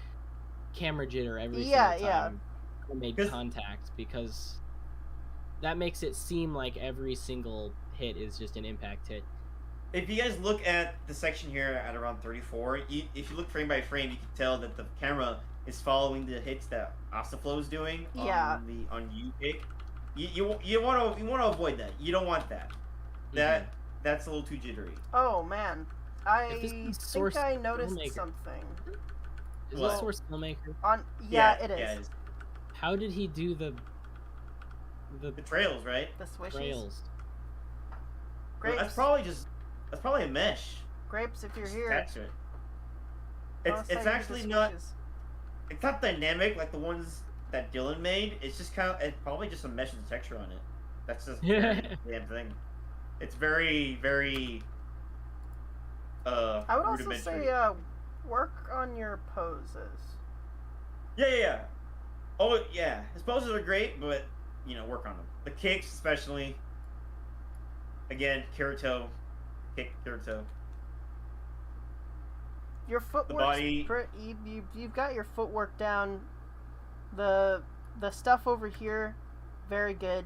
Speaker 1: camera jitter every single time he made contact, because that makes it seem like every single hit is just an impact hit.
Speaker 3: If you guys look at the section here at around 34, if you look frame by frame, you can tell that the camera is following the hits that Astaflow is doing on you pick. You want to avoid that. You don't want that. That's a little too jittery.
Speaker 2: Oh man, I think I noticed something.
Speaker 1: Is this Source Filmmaker?
Speaker 2: It is.
Speaker 3: Yeah, it is.
Speaker 1: How did he do the
Speaker 3: trails, right?
Speaker 2: The swishes.
Speaker 1: Trails.
Speaker 3: Well, that's probably a mesh.
Speaker 2: Grapes, if you're here.
Speaker 3: Attached to it. It's actually not. It's not dynamic like the ones that Dylan made. It's just it's probably just a mesh with texture on it. That's just the damn thing. It's very, very.
Speaker 2: I would also say work on your poses.
Speaker 3: Yeah. Oh yeah, his poses are great, but work on them. The kicks, especially. Again, Kirito, kick Kirito.
Speaker 2: Your footwork. You've got your footwork down. The stuff over here, very good.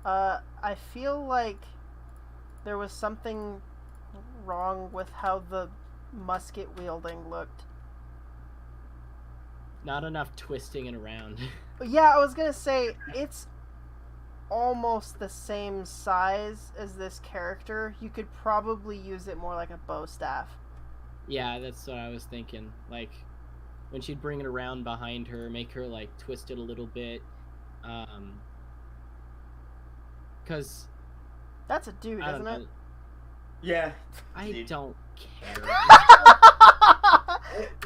Speaker 2: I feel like there was something wrong with how the musket wielding looked.
Speaker 1: Not enough twisting it around.
Speaker 2: Yeah, I was gonna say, it's almost the same size as this character. You could probably use it more like a bow staff.
Speaker 1: Yeah, that's what I was thinking. Like, when she'd bring it around behind her, make her, like, twist it a little bit. Because...
Speaker 2: That's a dude, isn't it?
Speaker 3: Yeah.
Speaker 1: I don't care.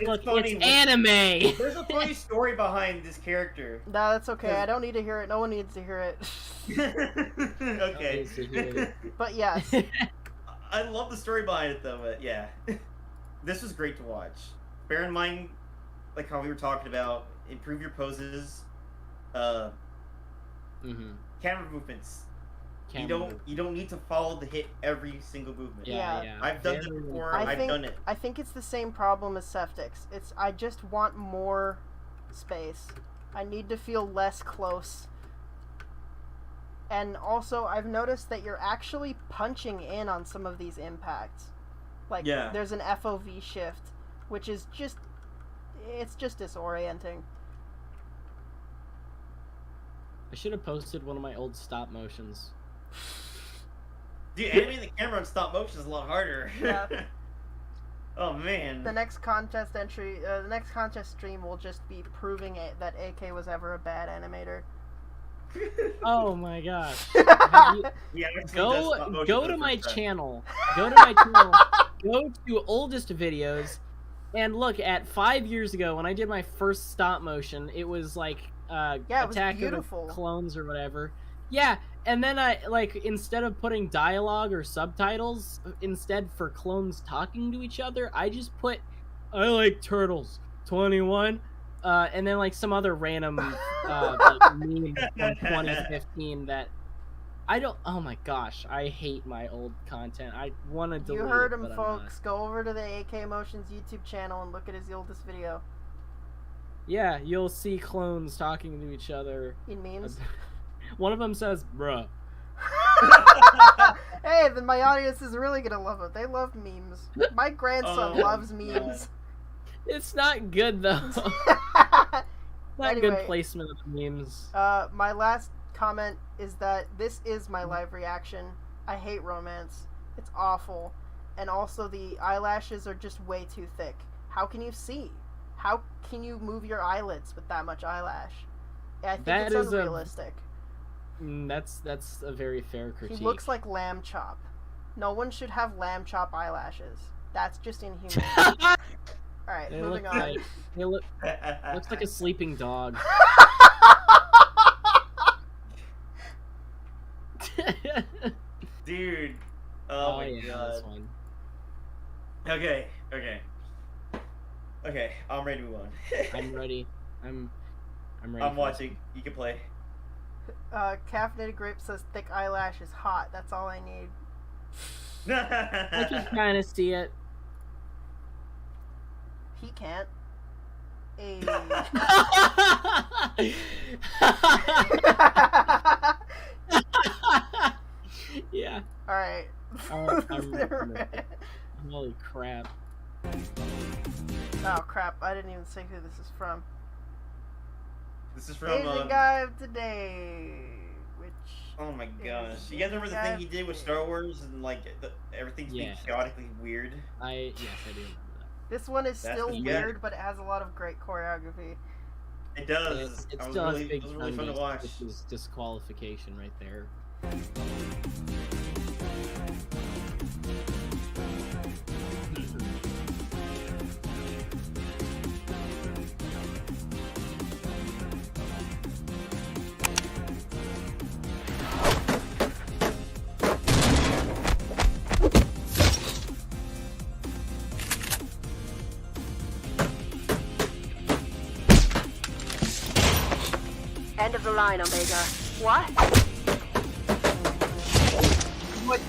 Speaker 3: Look, funny.
Speaker 1: It's anime!
Speaker 3: There's a funny story behind this character.
Speaker 2: No, that's okay. I don't need to hear it. No one needs to hear it.
Speaker 3: Okay.
Speaker 2: But yes.
Speaker 3: I love the story behind it, though, but yeah. This was great to watch. Bear in mind, like how we were talking about, improve your poses. Camera movements.
Speaker 1: camera.
Speaker 3: You don't need to follow to hit every single movement.
Speaker 2: Yeah.
Speaker 3: I've done
Speaker 1: Very
Speaker 3: it before.
Speaker 2: I
Speaker 3: I've
Speaker 2: think,
Speaker 3: done it.
Speaker 2: I think it's the same problem as Septic's. I just want more space. I need to feel less close. And also, I've noticed that you're actually punching in on some of these impacts. Like, there's an FOV shift, which is just... It's just disorienting.
Speaker 1: I should have posted one of my old stop motions.
Speaker 3: Dude, animating the camera in stop motion is a lot harder.
Speaker 2: Yeah.
Speaker 3: Oh, man.
Speaker 2: The next contest entry... the next contest stream will just be proving that AK was ever a bad animator.
Speaker 1: Oh my gosh. Go to my channel. Go to my channel. Go to oldest videos and look at 5 years ago when I did my first stop motion. It was like Attack of the Clones or whatever. Yeah, and then I instead of putting dialogue or subtitles, instead for clones talking to each other, I just put I like turtles 21. And then like some other random meme from 2015 that I don't. Oh my gosh, I hate my old content. I want to delete.
Speaker 2: You heard
Speaker 1: it,
Speaker 2: him, folks. Go over to the AKMotions YouTube channel and look at his oldest video.
Speaker 1: Yeah, you'll see clones talking to each other
Speaker 2: in memes.
Speaker 1: One of them says, "Bruh."
Speaker 2: Hey, then my audience is really gonna love it. They love memes. My grandson loves memes.
Speaker 1: It's not good though. Not
Speaker 2: Anyway,
Speaker 1: good placement of memes.
Speaker 2: My last comment is that this is my live reaction. I hate romance. It's awful. And also the eyelashes are just way too thick. How can you see? How can you move your eyelids with that much eyelash? I think it's unrealistic.
Speaker 1: That's a very fair critique.
Speaker 2: He looks like Lamb Chop. No one should have Lamb Chop eyelashes. That's just inhuman. Alright, moving on.
Speaker 1: Looks like a sleeping dog.
Speaker 3: Dude. Oh my
Speaker 1: yeah,
Speaker 3: god.
Speaker 1: This one.
Speaker 3: Okay. I'm ready to move on.
Speaker 1: I'm ready. I'm ready.
Speaker 3: I'm watching. You can play.
Speaker 2: Caffeinated Grape says thick eyelash is hot. That's all I need.
Speaker 1: I can kind of see it.
Speaker 2: He can't.
Speaker 1: Yeah.
Speaker 2: Alright.
Speaker 1: Holy crap.
Speaker 2: Oh crap, I didn't even say who this is from.
Speaker 3: This is from
Speaker 2: Asian Guy of Today, which...
Speaker 3: Oh my gosh. You guys remember the thing he did with Star Wars and like everything's being chaotically weird?
Speaker 1: Yes, I do remember that.
Speaker 2: This one is still weird, but it has a lot of great choreography.
Speaker 3: It does.
Speaker 1: It still has big
Speaker 3: it was really fun to watch.
Speaker 1: Which is disqualification right there.
Speaker 5: End of the line, Omega. What?
Speaker 2: What?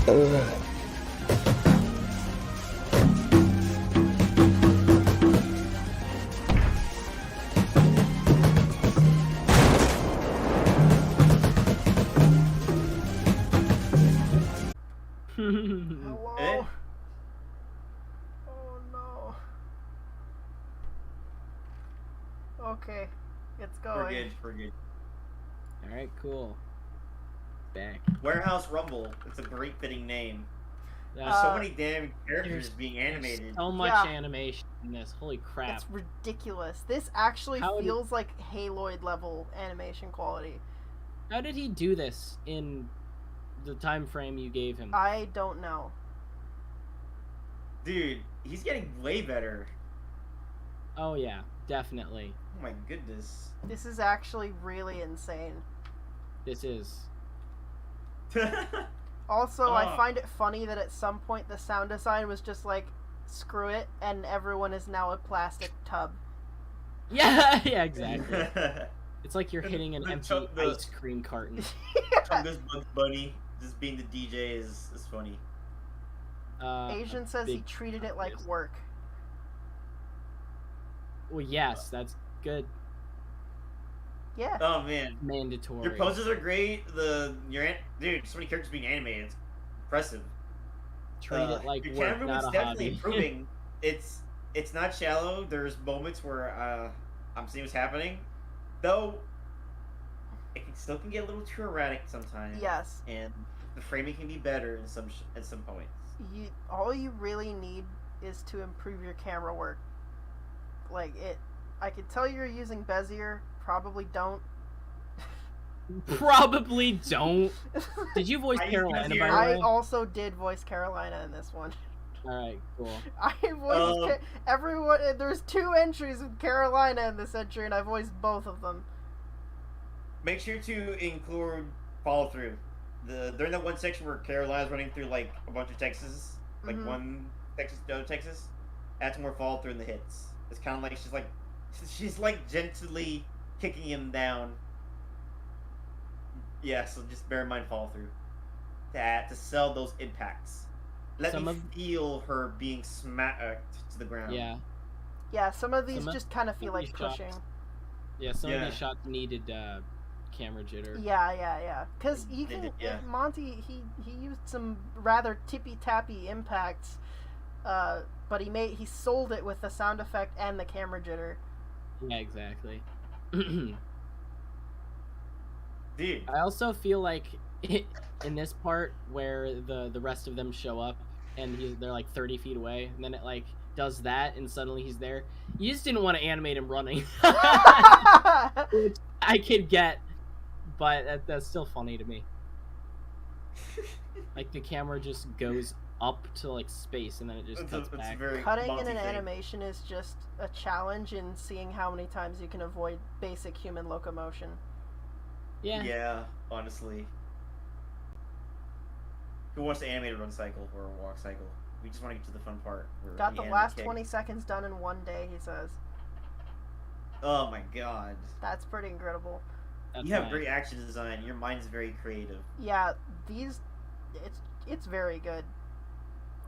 Speaker 2: Hello?
Speaker 3: Eh?
Speaker 2: Oh no. Okay, it's going.
Speaker 3: We're good.
Speaker 1: Alright, cool. Back.
Speaker 3: Warehouse Rumble. It's a great fitting name. There's
Speaker 1: That's
Speaker 3: so many damn characters being animated.
Speaker 1: so much animation in this. Holy crap.
Speaker 2: It's ridiculous. This actually feels like Haloid level animation quality.
Speaker 1: How did he do this in the time frame you gave him?
Speaker 2: I don't know.
Speaker 3: Dude, he's getting way better.
Speaker 1: Oh yeah, definitely.
Speaker 3: Oh my goodness.
Speaker 2: This is actually really insane.
Speaker 1: This is.
Speaker 2: Also, I find it funny that at some point the sound design was just like, screw it, and everyone is now a plastic tub.
Speaker 1: Yeah, yeah, exactly. It's like you're hitting an empty ice cream carton.
Speaker 3: This Bugs Bunny just being the DJ is funny.
Speaker 2: Asian says he treated it like work.
Speaker 1: Well, yes, that's good.
Speaker 2: Yeah.
Speaker 3: Oh man,
Speaker 1: mandatory.
Speaker 3: Your poses are great. Dude, so many characters being animated. It's impressive.
Speaker 1: Treat it like
Speaker 3: your
Speaker 1: work,
Speaker 3: camera
Speaker 1: not
Speaker 3: movement's
Speaker 1: a
Speaker 3: definitely
Speaker 1: hobby.
Speaker 3: improving. It's not shallow. There's moments where I'm seeing what's happening, though. It still can get a little too erratic sometimes.
Speaker 2: Yes.
Speaker 3: And the framing can be better in some points.
Speaker 2: All you really need is to improve your camera work. Like I could tell you're using Bezier. Probably don't.
Speaker 1: Probably don't. Did you voice Carolina, by the way?
Speaker 2: I also did voice Carolina in this one.
Speaker 1: Alright, cool.
Speaker 2: I voiced everyone. There's 2 entries of Carolina in this entry, and I voiced both of them.
Speaker 3: Make sure to include follow through. During that one section where Carolina's running through like a bunch of Texas, like one Texas to other Texas, add some more follow through in the hits. It's kind of like she's like gently kicking him down. Yeah, so just bear in mind follow through. To sell those impacts. Let me feel her being smacked to the ground.
Speaker 1: Yeah.
Speaker 2: Yeah, some of these just kind of feel like pushing.
Speaker 1: Yeah, some of these shots needed camera jitter.
Speaker 2: Yeah. Because Monty, he used some rather tippy-tappy impacts, but he sold it with the sound effect and the camera jitter.
Speaker 1: Yeah, exactly.
Speaker 3: Dude.
Speaker 1: I also feel like in this part where the rest of them show up and they're like 30 feet away, and then it like does that and suddenly he's there. You just didn't want to animate him running. Which I could get, but that's still funny to me. Like the camera just goes up to like space and then it just cuts back.
Speaker 2: Cutting in an animation is just a challenge in seeing how many times you can avoid basic human locomotion.
Speaker 1: Yeah.
Speaker 3: Yeah, honestly. Who wants to animate a run cycle or a walk cycle? We just want to get to the fun part.
Speaker 2: Got the last 20 seconds done in one day, he says.
Speaker 3: Oh my god.
Speaker 2: That's pretty incredible.
Speaker 3: You have great action design. Your mind's very creative.
Speaker 2: Yeah, it's very good.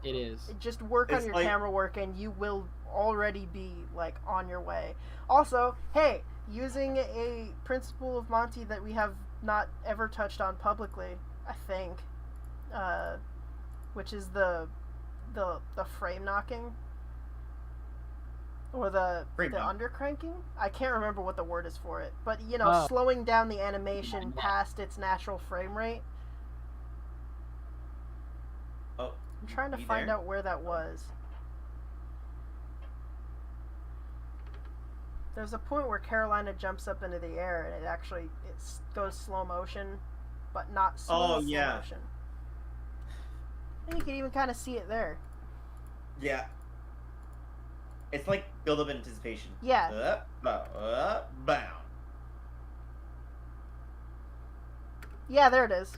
Speaker 1: It is.
Speaker 2: Just work on your camera work and you will already be like on your way. Also, hey, using a principle of Monty that we have not ever touched on publicly, I think, which is the frame knocking or the undercranking. I can't remember what the word is for it, but slowing down the animation past its natural frame rate.
Speaker 3: Oh,
Speaker 2: I'm trying to find out where that was. There's a point where Carolina jumps up into the air and it goes slow motion, but not slow motion. And you can even kind of see it there.
Speaker 3: It's like build up anticipation.
Speaker 2: Yeah.
Speaker 3: Bound.
Speaker 2: Yeah, there it is.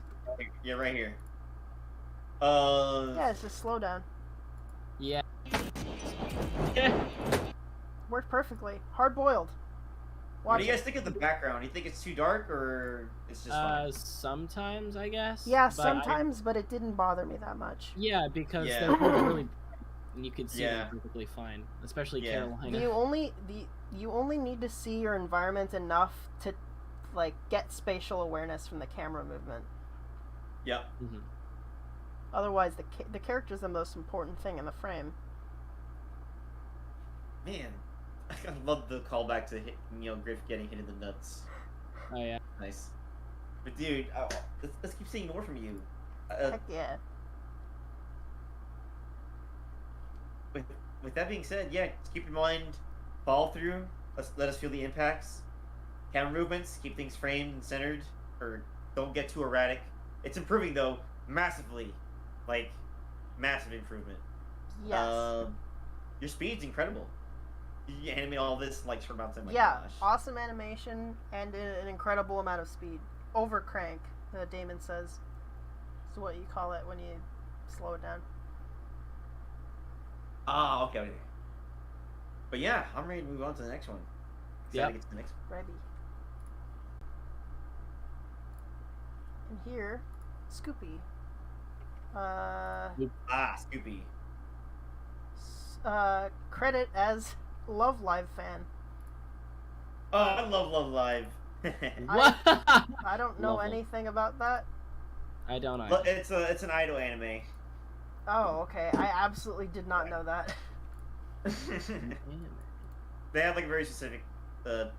Speaker 3: Yeah, right here.
Speaker 2: Yeah, it's just slow down.
Speaker 1: Yeah.
Speaker 2: Worked perfectly. Hard boiled.
Speaker 3: What do you guys think of the background? Do you think it's too dark or it's just fine?
Speaker 1: Sometimes I guess.
Speaker 2: Yeah, sometimes, but it didn't bother me that much.
Speaker 1: Yeah, because they're really and you could see them perfectly fine, especially Carolina.
Speaker 2: You only need to see your environment enough to like get spatial awareness from the camera movement.
Speaker 3: Yep.
Speaker 1: Mm-hmm.
Speaker 2: Otherwise, the character's the most important thing in the frame.
Speaker 3: Man, I love the callback to Griff getting hit in the nuts.
Speaker 1: Oh yeah.
Speaker 3: Nice. But dude, let's keep seeing more from you.
Speaker 2: Heck yeah.
Speaker 3: With that being said, just keep in mind, follow through. Let us feel the impacts. Camera movements, keep things framed and centered, or don't get too erratic. It's improving though, massively, like massive improvement.
Speaker 2: Yes.
Speaker 3: Your speed's incredible. You animate all this like short amounts of time.
Speaker 2: Yeah,
Speaker 3: Gosh.
Speaker 2: awesome animation and an incredible amount of speed. Over crank, Damon says. Is what you call it when you slow it down.
Speaker 3: Ah, okay. But yeah, I'm ready to move on to the next one. Excited to get to the next one.
Speaker 2: Ready. And here, Scoopy.
Speaker 3: Scoopy.
Speaker 2: Credit as Love Live fan.
Speaker 3: Oh, I love Love Live.
Speaker 1: What?
Speaker 2: I don't know
Speaker 1: Love it.
Speaker 2: anything about that.
Speaker 1: I don't know.
Speaker 3: Look, it's an idol anime.
Speaker 2: Oh, okay. I absolutely did not know that.
Speaker 3: They have like a very specific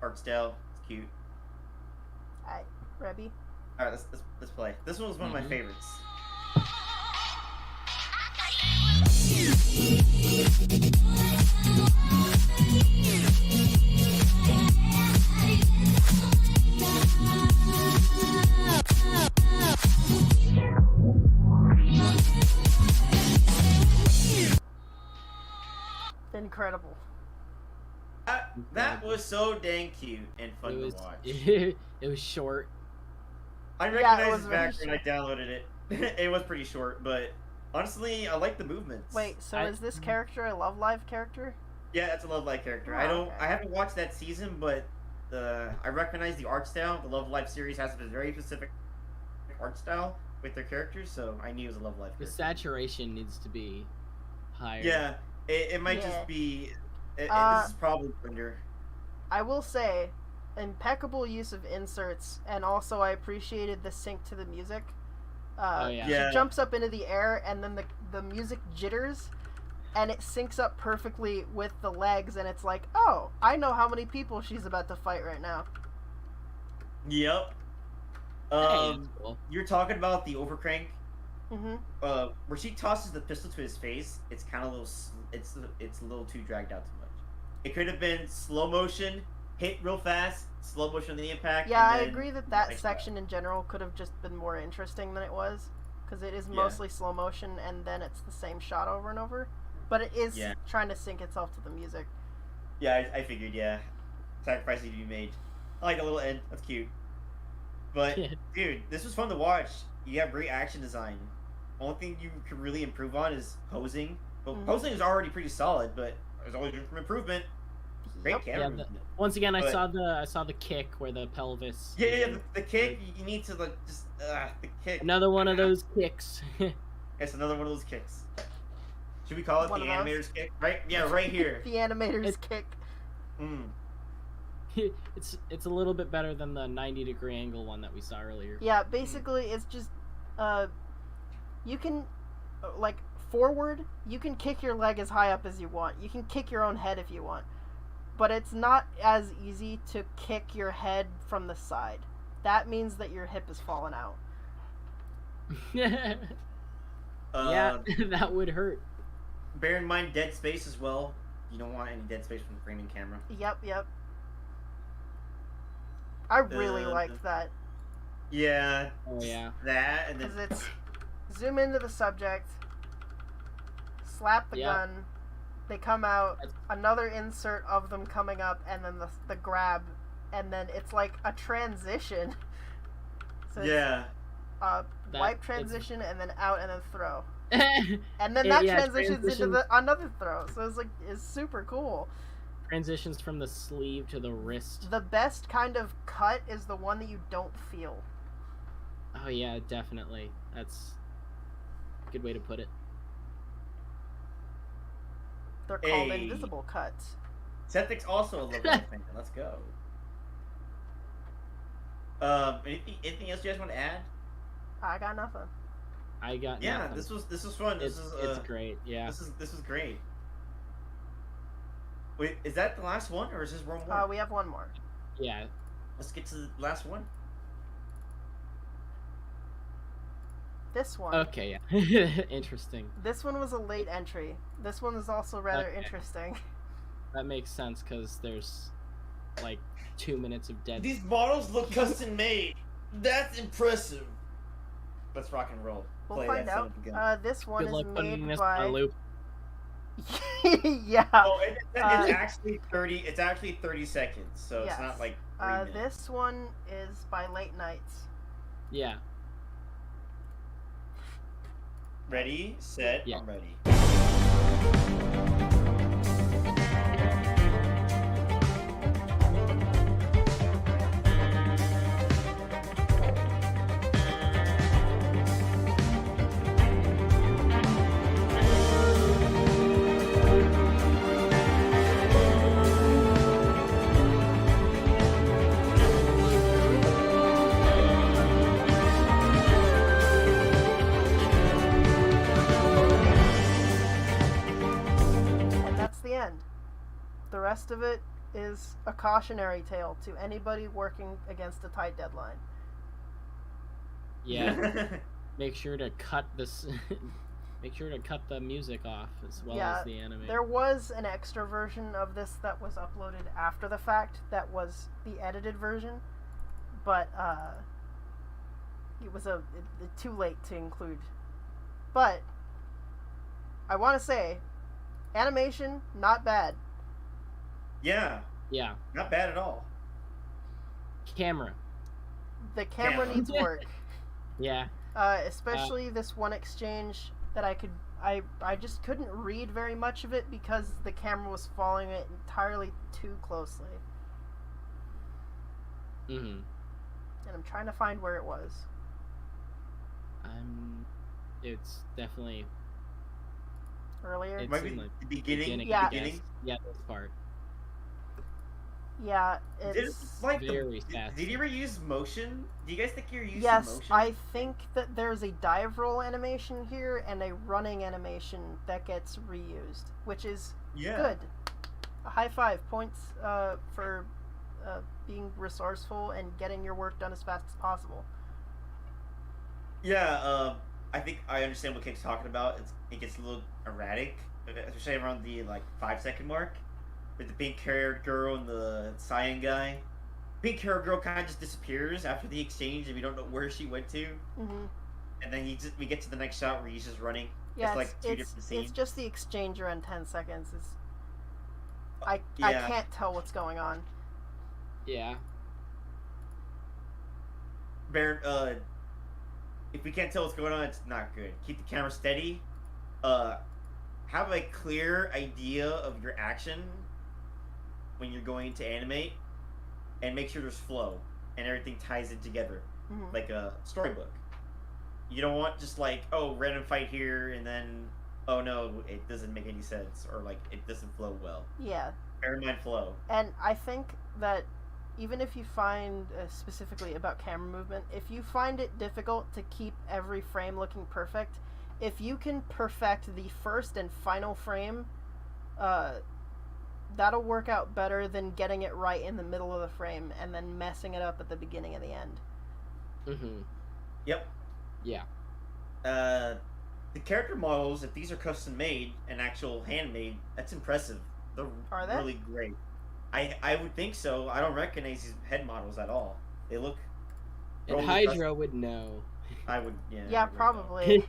Speaker 3: art style. It's cute.
Speaker 2: Alright, Rebby.
Speaker 3: All right, let's play. This one was one of my favorites.
Speaker 2: Incredible.
Speaker 3: That was so dang cute and fun
Speaker 1: It was.
Speaker 3: to watch.
Speaker 1: It was short.
Speaker 3: I
Speaker 2: Yeah, it
Speaker 3: recognized
Speaker 2: was
Speaker 3: his
Speaker 2: very
Speaker 3: back when I downloaded it. It was pretty short, but honestly, I like the movements.
Speaker 2: Wait, so is this character a Love Live character?
Speaker 3: Yeah, that's a Love Live character.
Speaker 2: Oh, okay.
Speaker 3: I haven't watched that season, but I recognize the art style. The Love Live series has a very specific art style with their characters, so I knew it was a Love Live
Speaker 1: The
Speaker 3: character.
Speaker 1: saturation needs to be higher.
Speaker 3: Yeah, it might
Speaker 2: Yeah.
Speaker 3: just be. This is probably under.
Speaker 2: I will say, impeccable use of inserts, and also I appreciated the sync to the music.
Speaker 1: Oh, yeah.
Speaker 3: Yeah.
Speaker 2: She jumps up into the air, and then the music jitters, and it syncs up perfectly with the legs, and it's like, oh, I know how many people she's about to fight right now.
Speaker 3: Yep.
Speaker 1: Hey, it's cool.
Speaker 3: You're talking about the overcrank.
Speaker 2: Mm-hmm.
Speaker 3: Where she tosses the pistol to his face. It's kind of a little. It's a little too dragged out too much. It could have been slow motion, hit real fast, slow motion on the impact.
Speaker 2: Yeah,
Speaker 3: and
Speaker 2: I
Speaker 3: then
Speaker 2: agree that
Speaker 3: next
Speaker 2: section in general could have just been more interesting than it was, because it is
Speaker 3: Yeah.
Speaker 2: mostly slow motion, and then it's the same shot over and over. But it is
Speaker 3: Yeah.
Speaker 2: trying to sync itself to the music.
Speaker 3: Yeah, I figured. Yeah, sacrifice need to be made. I like the little end. That's cute. But
Speaker 1: Yeah.
Speaker 3: dude, this was fun to watch. You have great action design. Only thing you could really improve on is posing. Well,
Speaker 2: Mhm.
Speaker 3: posing is already pretty solid, but there's always room for improvement. Great
Speaker 2: Yep.
Speaker 3: camera
Speaker 1: Yeah,
Speaker 3: movement.
Speaker 1: Once again, I
Speaker 3: But-
Speaker 1: saw the kick where the pelvis.
Speaker 3: Yeah, the kick. You need to like just the kick.
Speaker 1: Another one of those kicks.
Speaker 3: It's another one of those kicks. Should we call it
Speaker 2: One
Speaker 3: the
Speaker 2: of those?
Speaker 3: animator's kick? Right? Yeah, right here.
Speaker 2: The animator's
Speaker 1: It-
Speaker 2: kick.
Speaker 3: Mm.
Speaker 1: it's a little bit better than the 90-degree angle one that we saw earlier.
Speaker 2: Yeah, basically it's just you can like forward, you can kick your leg as high up as you want. You can kick your own head if you want. But it's not as easy to kick your head from the side. That means that your hip is falling out.
Speaker 1: Yeah, that would hurt.
Speaker 3: Bear in mind dead space as well. You don't want any dead space from the framing camera.
Speaker 2: Yep. I really liked that.
Speaker 3: Yeah.
Speaker 1: Oh yeah.
Speaker 3: That and
Speaker 2: Because
Speaker 3: then
Speaker 2: it's zoom into the subject, slap the
Speaker 1: Yeah.
Speaker 2: gun, they come out, another insert of them coming up, and then the grab, and then it's like a transition. So it's,
Speaker 3: yeah.
Speaker 2: wipe transition, and then out, and then throw.
Speaker 1: Yeah.
Speaker 2: And then that
Speaker 1: Yeah,
Speaker 2: transitions into another throw. So it's super cool.
Speaker 1: Transitions from the sleeve to the wrist.
Speaker 2: The best kind of cut is the one that you don't feel.
Speaker 1: Oh yeah, definitely. That's a good way to put it.
Speaker 2: They're called
Speaker 3: Hey.
Speaker 2: invisible cuts.
Speaker 3: Septic's also a Love Live fan. Let's go. Anything else you guys want to add?
Speaker 2: I got nothing.
Speaker 1: I got
Speaker 3: Yeah,
Speaker 1: nothing.
Speaker 3: this was fun. This
Speaker 1: It's great. Yeah.
Speaker 3: This is great. Wait, is that the last one or is this one more?
Speaker 2: We have one more.
Speaker 1: Yeah.
Speaker 3: Let's get to the last one.
Speaker 2: This one.
Speaker 1: Okay. Yeah. Interesting.
Speaker 2: This one was a late entry. This one is also rather
Speaker 1: Okay.
Speaker 2: interesting.
Speaker 1: That makes sense because there's like 2 minutes of dead.
Speaker 3: These models look custom made. That's impressive. Let's rock and roll.
Speaker 2: We'll
Speaker 3: Play
Speaker 2: find
Speaker 3: that son
Speaker 2: out.
Speaker 3: of a gun.
Speaker 2: This one
Speaker 1: Good luck
Speaker 2: is
Speaker 1: putting
Speaker 2: made
Speaker 1: this on a
Speaker 2: by
Speaker 1: loop.
Speaker 2: Yeah.
Speaker 3: Oh, it's
Speaker 2: Uh,
Speaker 3: actually 30. It's actually 30 seconds, so it's
Speaker 2: yes.
Speaker 3: not like 3 minutes.
Speaker 2: This one is by Late Nights.
Speaker 1: Yeah.
Speaker 3: Ready, set,
Speaker 1: Yeah.
Speaker 3: I'm ready.
Speaker 2: And that's the end. The rest of it is a cautionary tale to anybody working against a tight deadline.
Speaker 1: Yeah. Make sure to cut this. Make sure to cut the music off as well as the anime.
Speaker 2: There was an extra version of this that was uploaded after the fact that was the edited version, but it was too late to include. But I want to say, animation not bad.
Speaker 3: Yeah,
Speaker 1: Yeah.
Speaker 3: not bad at all.
Speaker 1: Camera.
Speaker 2: The camera needs work.
Speaker 1: Yeah.
Speaker 2: Especially this one exchange that I just couldn't read very much of it because the camera was following it entirely too closely.
Speaker 1: Mm-hmm.
Speaker 2: And I'm trying to find where it was.
Speaker 1: It's definitely
Speaker 2: Earlier?
Speaker 1: It
Speaker 3: Might be
Speaker 1: seemed like
Speaker 3: the beginning.
Speaker 2: Yeah.
Speaker 1: Yes. Yeah, this part.
Speaker 2: Yeah,
Speaker 3: Did,
Speaker 2: it's...
Speaker 3: like
Speaker 1: Very
Speaker 3: did,
Speaker 1: fast.
Speaker 3: did you ever use motion? Do you guys think you're using
Speaker 2: Yes,
Speaker 3: motion?
Speaker 2: I think that there's a dive roll animation here and a running animation that gets reused, which is good. A high 5 points for being resourceful and getting your work done as fast as possible.
Speaker 3: Yeah, I think I understand what Kate's talking about. It gets a little erratic, especially around the 5-second mark, with the pink-haired girl and the cyan guy. Pink-haired girl kind of just disappears after the exchange, and we don't know where she went to.
Speaker 2: Mm-hmm.
Speaker 3: And then we get to the next shot where he's just running.
Speaker 2: Yeah,
Speaker 3: it's like two different scenes.
Speaker 2: It's just the exchange around 10 seconds. I
Speaker 3: Yeah.
Speaker 2: can't tell what's going on.
Speaker 1: Yeah.
Speaker 3: Baron, if we can't tell what's going on, it's not good. Keep the camera steady. Have a clear idea of your action when you're going to animate, and make sure there's flow and everything ties in together, like a storybook. You don't want just random fight here and then oh no, it doesn't make any sense, or it doesn't flow well.
Speaker 2: Yeah.
Speaker 3: Bear in mind flow.
Speaker 2: And I think that even if you find, specifically about camera movement, if you find it difficult to keep every frame looking perfect, if you can perfect the first and final frame, that'll work out better than getting it right in the middle of the frame and then messing it up at the beginning and the end.
Speaker 1: Mm-hmm.
Speaker 3: Yep.
Speaker 1: Yeah.
Speaker 3: The character models, if these are custom made and actual handmade, that's impressive.
Speaker 2: Are they?
Speaker 3: Really great. I would think so. I don't recognize these head models at all. They look.
Speaker 1: And Hydra would know.
Speaker 3: I would. Yeah.
Speaker 2: Yeah,
Speaker 3: I would know.
Speaker 2: probably.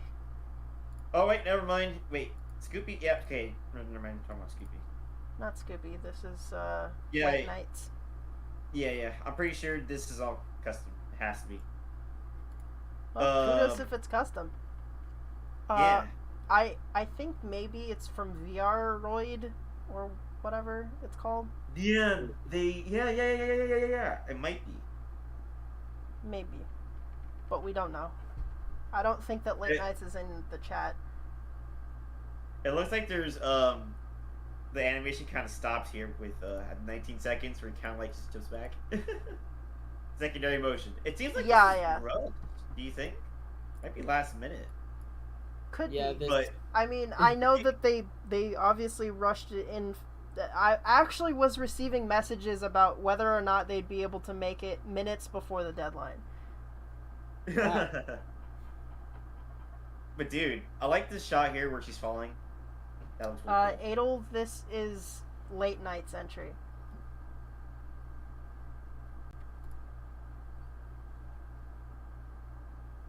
Speaker 3: Oh wait, never mind. Wait, Scoopy. Yeah, okay. Never mind. I'm talking about Scoopy.
Speaker 2: Not Scoopy. This is
Speaker 3: Yeah,
Speaker 2: White Knights.
Speaker 3: Yeah. I'm pretty sure this is all custom. It has to be.
Speaker 2: Well, kudos if it's custom.
Speaker 3: Yeah.
Speaker 2: I think maybe it's from VRroid or whatever it's called.
Speaker 3: Yeah. Yeah. It might be.
Speaker 2: Maybe, but we don't know. I don't think that Late Nights is in the chat.
Speaker 3: It looks like there's the animation kind of stops here with at 19 seconds where it kind of just jumps back. Secondary motion. It seems like
Speaker 2: Yeah.
Speaker 3: rushed. Do you think? Might be last minute.
Speaker 2: Could
Speaker 1: Yeah,
Speaker 2: be.
Speaker 3: But
Speaker 2: I mean, I know that they obviously rushed it in. I actually was receiving messages about whether or not they'd be able to make it minutes before the deadline.
Speaker 3: But dude, I like this shot here where she's falling. That looks really cool.
Speaker 2: Adel, this is Late Night's entry.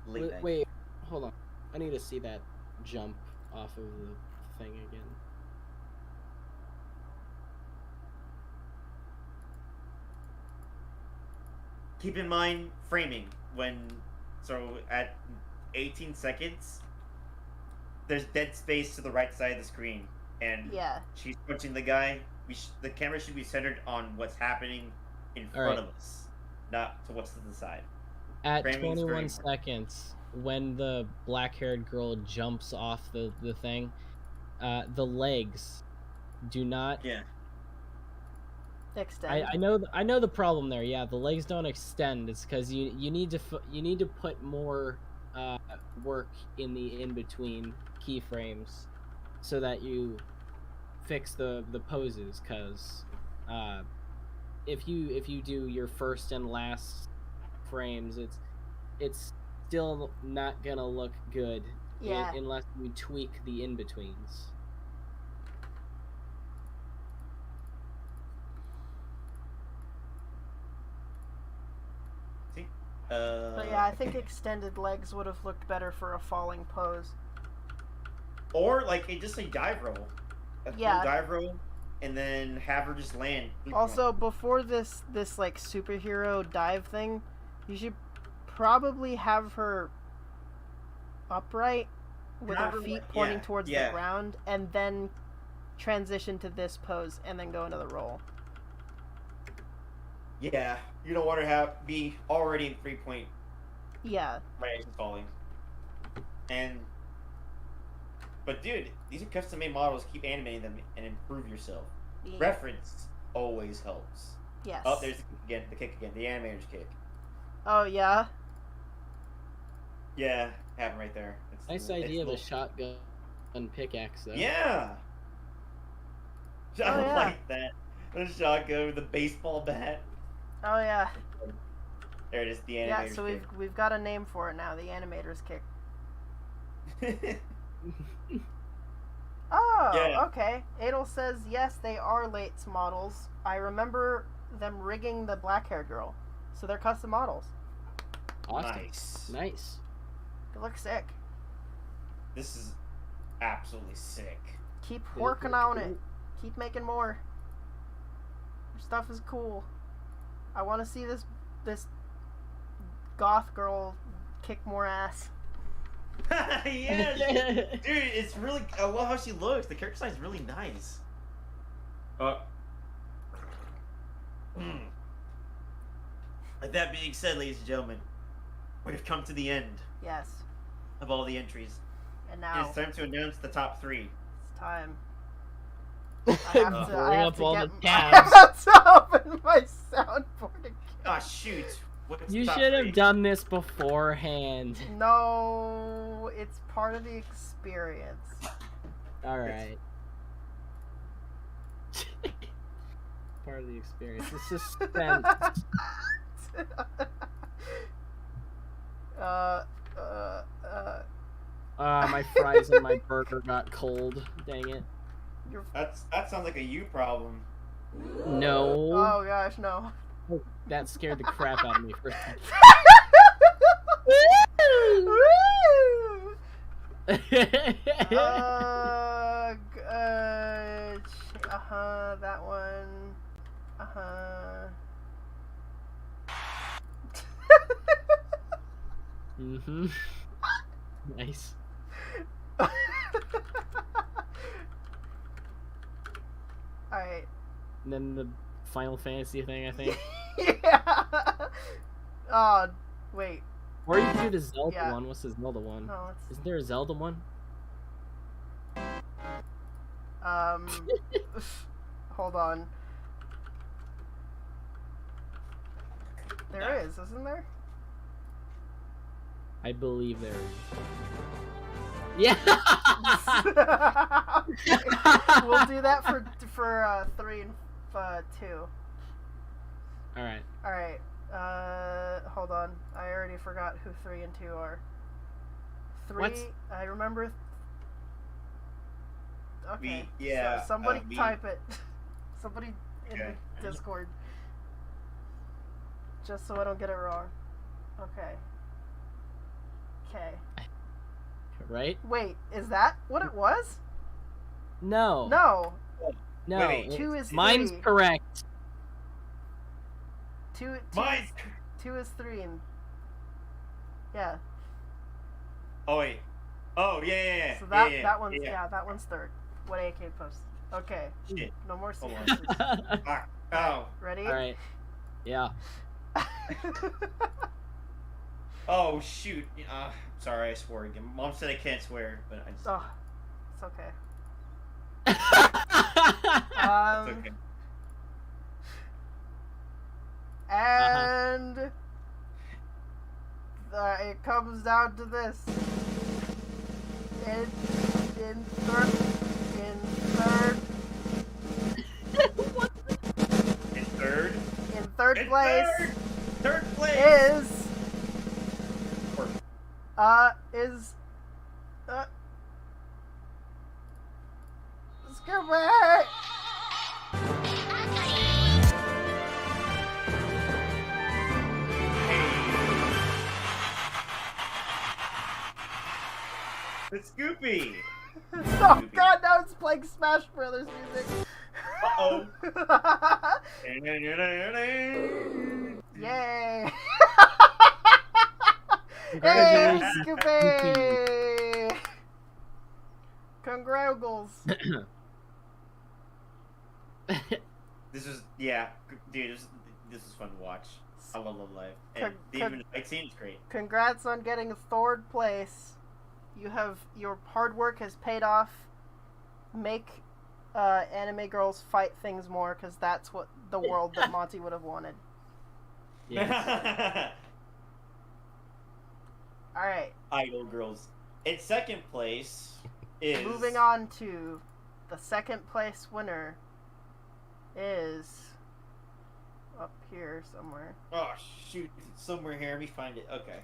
Speaker 3: Late night.
Speaker 1: Wait, hold on. I need to see that jump off of the thing again.
Speaker 3: keep in mind framing so at 18 seconds, there's dead space to the right side of the screen, and she's punching the guy. The camera should be centered on what's happening in front of us, not to what's to the side.
Speaker 1: At
Speaker 3: Framing's
Speaker 1: 21 seconds, when the black-haired girl jumps off the thing, the legs do not.
Speaker 3: Yeah.
Speaker 2: Extend.
Speaker 1: I know the problem there. Yeah, the legs don't extend. It's because you need to put more work in the in-between keyframes so that you fix the poses. Because if you do your first and last frames, it's still not gonna look good unless you tweak the in-betweens.
Speaker 2: But yeah, I think extended legs would have looked better for a falling pose.
Speaker 3: Or like just a dive roll. A full dive roll, and then have her just land.
Speaker 2: Also, before this like superhero dive thing, you should probably have her upright with her feet pointing towards the ground, and then transition to this pose, and then go into the roll.
Speaker 3: Yeah, you don't want her to be already in 3-point.
Speaker 2: Yeah.
Speaker 3: Right, she's falling. But dude, these are custom-made models. Keep animating them and improve yourself. Yeah. Reference always helps.
Speaker 2: Yes.
Speaker 3: Oh, there's the kick again. The animator's kick.
Speaker 2: Oh yeah.
Speaker 3: Yeah, happened right there.
Speaker 1: Nice idea of a shotgun pickaxe, though.
Speaker 3: Yeah. I like that. The shotgun with the baseball bat.
Speaker 2: Oh yeah.
Speaker 3: There it is, the animator's
Speaker 2: kick. Yeah, so we've got a name for it now, the animator's kick. Okay. Adel says yes, they are Late's models. I remember them rigging the black-haired girl, so they're custom models.
Speaker 1: Awesome. Nice.
Speaker 2: They look sick.
Speaker 3: This is absolutely sick.
Speaker 2: Keep working on it. Keep making more. Your stuff is cool. I want to see this goth girl kick more ass.
Speaker 3: Yeah, dude, it's really. I love how she looks. The character design is really nice. With that being said, ladies and gentlemen, we've come to the end.
Speaker 2: Yes.
Speaker 3: Of all the entries.
Speaker 2: And now
Speaker 3: it's time to announce the top 3.
Speaker 2: It's time.
Speaker 1: I have to
Speaker 2: open my soundboard again.
Speaker 3: Oh shoot.
Speaker 1: You should have done this beforehand.
Speaker 2: No, it's part of the experience.
Speaker 1: Alright. Part of the experience. The suspense. My fries and my burger got cold. Dang it.
Speaker 3: That sounds like a you problem.
Speaker 1: No.
Speaker 2: Oh gosh, no.
Speaker 1: Oh, that scared the crap out of me. First
Speaker 2: that one.
Speaker 1: Mm-hmm. Nice.
Speaker 2: Alright.
Speaker 1: And then the Final Fantasy thing, I think.
Speaker 2: Yeah. Oh, wait.
Speaker 1: Or you can do the Zelda one. What's the Zelda one?
Speaker 2: No,
Speaker 1: Isn't there a Zelda one?
Speaker 2: Hold on. There is, isn't there?
Speaker 1: I believe there is. Yeah.
Speaker 2: We'll do that for 3 and 2.
Speaker 1: All right.
Speaker 2: All right. Hold on. I already forgot who 3 and 2 are. 3.
Speaker 1: What's...
Speaker 2: I remember. Okay.
Speaker 3: Yeah.
Speaker 2: So somebody type it. Somebody in the Discord. Just so I don't get it wrong. Okay. Okay.
Speaker 1: Right?
Speaker 2: Wait, is that what it was?
Speaker 1: No.
Speaker 2: No.
Speaker 1: No.
Speaker 3: Wait.
Speaker 2: 2 is
Speaker 1: mine's
Speaker 2: 3.
Speaker 1: correct.
Speaker 2: 2
Speaker 3: Mine's
Speaker 2: 2 is 3, and yeah.
Speaker 3: Oh wait. Oh yeah.
Speaker 2: So that one's third. What AK posted. Okay.
Speaker 3: Shit.
Speaker 2: No more
Speaker 3: Hold on.
Speaker 2: sequences.
Speaker 3: Fuck. Oh.
Speaker 2: Ready?
Speaker 1: All right. Yeah.
Speaker 3: Oh shoot. Sorry, I swore again. Mom said I can't swear, but I just.
Speaker 2: Oh, it's okay.
Speaker 3: It's okay.
Speaker 2: And it comes down to this. In third place.
Speaker 3: Third place
Speaker 2: is Scooby.
Speaker 3: It's Scoopy.
Speaker 2: Oh God, now it's playing Smash Brothers music.
Speaker 3: Uh-oh.
Speaker 2: Yay!
Speaker 1: Congratulations,
Speaker 2: Hey, Scoopy! Congrats.
Speaker 3: This is dude. This is fun to watch. I love Live, and even the fight scene is great.
Speaker 2: Congrats on getting third place. Your hard work has paid off. Make anime girls fight things more, because that's what the world that Monty would have wanted.
Speaker 1: Yeah.
Speaker 2: All right.
Speaker 3: Idol girls. In second place is
Speaker 2: Moving on to the second place winner is up here somewhere.
Speaker 3: Oh shoot! It's somewhere here. Let me find it. Okay.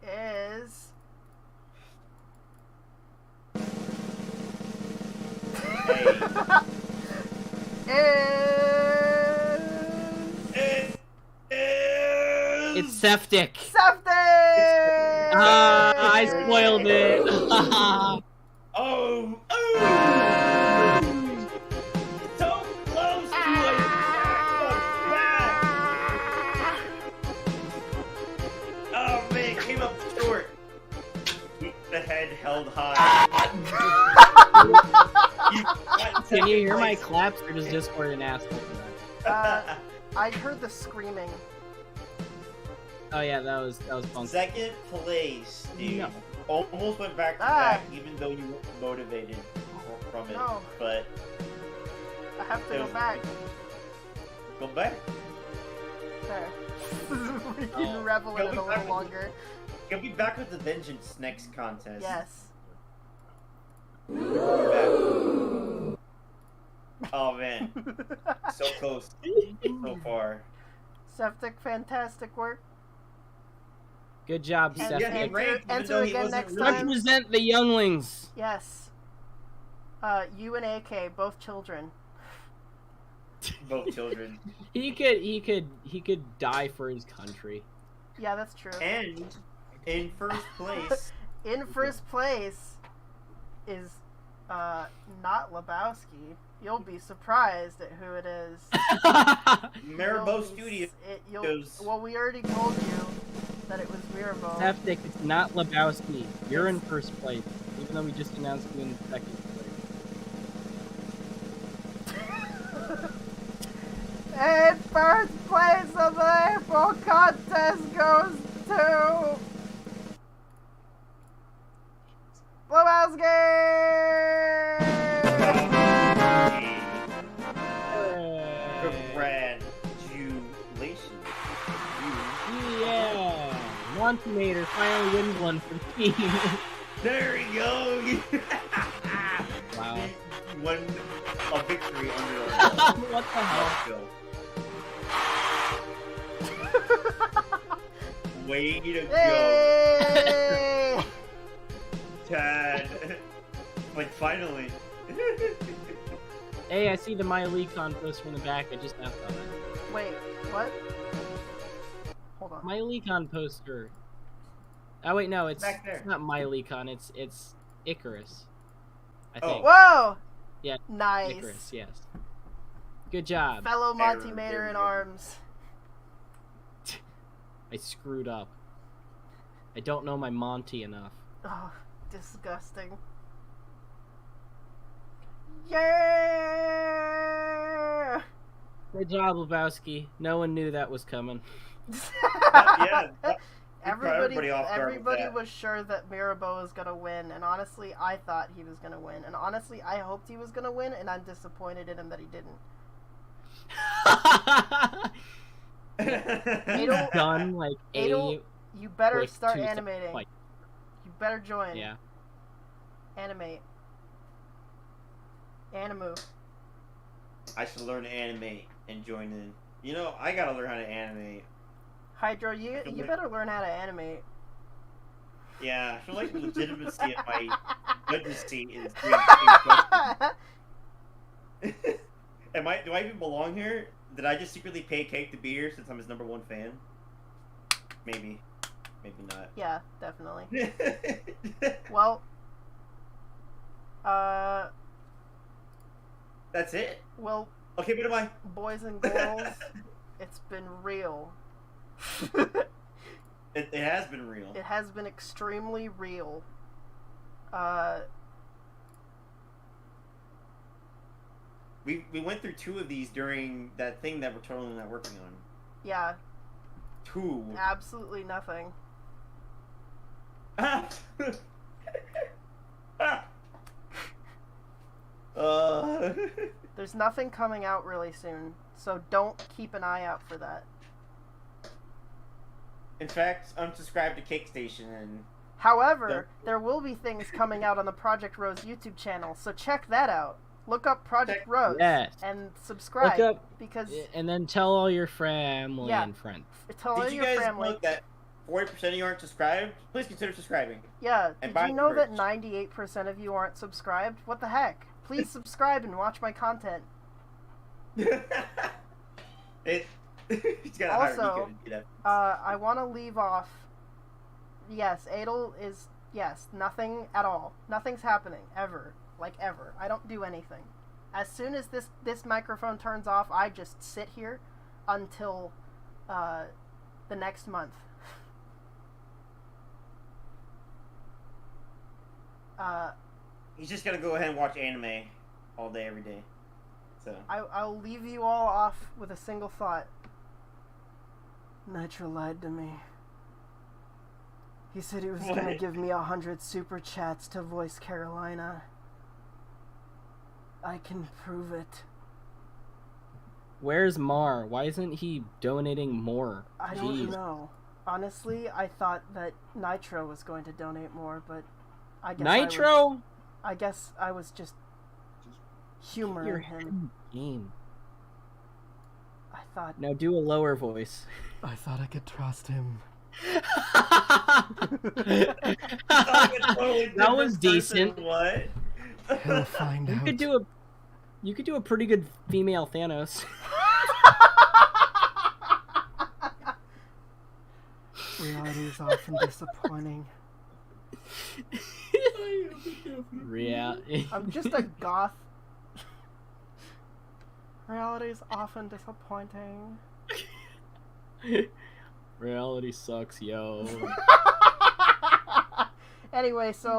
Speaker 2: Is
Speaker 1: It's Septic.
Speaker 2: Septic!
Speaker 1: I spoiled it.
Speaker 3: Oh! So close to it! Oh man, it came up short. Keep the head held high.
Speaker 1: Can you hear my claps, or does Discord an asshole?
Speaker 2: I heard the screaming.
Speaker 1: Oh yeah, that was fun.
Speaker 3: Second place, dude.
Speaker 1: No.
Speaker 3: Almost went back to back, even though you were motivated from it.
Speaker 2: No.
Speaker 3: But
Speaker 2: I have to go back.
Speaker 3: Go back.
Speaker 2: Okay. We can revel in it a little longer.
Speaker 3: You'll be back with the Vengeance next contest.
Speaker 2: Yes.
Speaker 3: Oh man, so close, so far.
Speaker 2: Septic, fantastic work.
Speaker 1: Good job,
Speaker 2: And
Speaker 1: Septic.
Speaker 2: enter again next time.
Speaker 1: Represent the younglings.
Speaker 2: Yes. You and AK, both children.
Speaker 3: Both children.
Speaker 1: He could die for his country.
Speaker 2: Yeah, that's true.
Speaker 3: And in first place.
Speaker 2: In first place is not Lebowski. You'll be surprised at who it is.
Speaker 3: Mirabo Studios.
Speaker 2: Well, we already told you that it was Mirabo.
Speaker 1: Septic, it's not Lebowski. You're in first place, even though we just announced you in second place.
Speaker 2: And first place of the April contest goes to Lebowski!
Speaker 3: Congratulations.
Speaker 1: Yeah! Montimator finally wins one for team.
Speaker 3: There you go!
Speaker 1: Wow.
Speaker 3: He won a victory under our
Speaker 1: What the hell?
Speaker 3: Way to go.
Speaker 2: Yay!
Speaker 3: Tad. Like, finally.
Speaker 1: Hey, I see the MyLeakon poster in the back. I just asked on it.
Speaker 2: Wait, what? Hold on.
Speaker 1: MyLeakon poster. Oh wait, no, it's
Speaker 3: Back there.
Speaker 1: not MyLeakon. It's Icarus. I
Speaker 3: Oh.
Speaker 1: think.
Speaker 2: Whoa!
Speaker 1: Yeah.
Speaker 2: Nice.
Speaker 1: Icarus, yes. Good job.
Speaker 2: Fellow Monty
Speaker 3: Error,
Speaker 2: Mater
Speaker 3: there
Speaker 2: in
Speaker 3: we go.
Speaker 2: arms.
Speaker 1: I screwed up. I don't know my Monty enough.
Speaker 2: Oh, disgusting. Yeah!
Speaker 1: Good job, Lebowski. No one knew that was coming.
Speaker 2: Everybody
Speaker 3: off guard with that.
Speaker 2: was sure that Mirabo was gonna win, and honestly, I thought he was gonna win, and honestly, I hoped he was gonna win, and I'm disappointed in him that he didn't. Adel,
Speaker 1: done like
Speaker 2: Adel, you better
Speaker 1: like
Speaker 2: start
Speaker 1: 2
Speaker 2: animating.
Speaker 1: like,
Speaker 2: You better join.
Speaker 1: yeah.
Speaker 2: Animate. Animu.
Speaker 3: I should learn to animate and join in. You know, I gotta learn how to animate.
Speaker 2: Hydro, you better learn how to animate.
Speaker 3: Yeah, I feel like the legitimacy of my legitimacy is being do I even belong here? Did I just secretly pay Cake to be here since I'm his #1 fan? Maybe. Maybe not.
Speaker 2: Yeah, definitely. Well,
Speaker 3: that's it?
Speaker 2: Well,
Speaker 3: okay, what am I?
Speaker 2: Boys and girls, it's been real.
Speaker 3: It has been real.
Speaker 2: It has been extremely real.
Speaker 3: We went through 2 of these during that thing that we're totally not working on.
Speaker 2: Yeah.
Speaker 3: 2.
Speaker 2: Absolutely nothing. There's nothing coming out really soon, so don't keep an eye out for that.
Speaker 3: In fact, unsubscribe to Cake Station and...
Speaker 2: However, there will be things coming out on the Project Rose YouTube channel, so check that out. Look up Project Rose and subscribe.
Speaker 1: Look up,
Speaker 2: because
Speaker 1: and then tell all your family and friends.
Speaker 2: Tell all
Speaker 3: Did you
Speaker 2: your
Speaker 3: guys
Speaker 2: family.
Speaker 3: know that 40% of you aren't subscribed? Please consider subscribing.
Speaker 2: Yeah,
Speaker 3: and
Speaker 2: did you know that 98% of you aren't subscribed? What the heck? Please subscribe and watch my content. Also, I want to leave off. Yes, Adel is nothing at all. Nothing's happening ever, like ever. I don't do anything. As soon as this microphone turns off, I just sit here until the next month.
Speaker 3: He's just gonna go ahead and watch anime all day, every day. So
Speaker 2: I'll leave you all off with a single thought. Nitro lied to me. He said he was gonna give me 100 super chats to voice Carolina. I can prove it.
Speaker 1: Where's Mar? Why isn't he donating more?
Speaker 2: I don't know. Honestly, I thought that Nitro was going to donate more, but I guess
Speaker 1: Nitro?
Speaker 2: I guess I was just humoring him.
Speaker 1: Game.
Speaker 2: I thought.
Speaker 1: Now do a lower voice.
Speaker 2: I thought I could trust him.
Speaker 1: That was decent.
Speaker 3: What?
Speaker 2: He'll find out.
Speaker 1: You could do a pretty good female Thanos.
Speaker 2: Reality is often disappointing. I'm just a goth. Reality is often disappointing.
Speaker 1: Reality sucks, yo.
Speaker 2: Anyway, so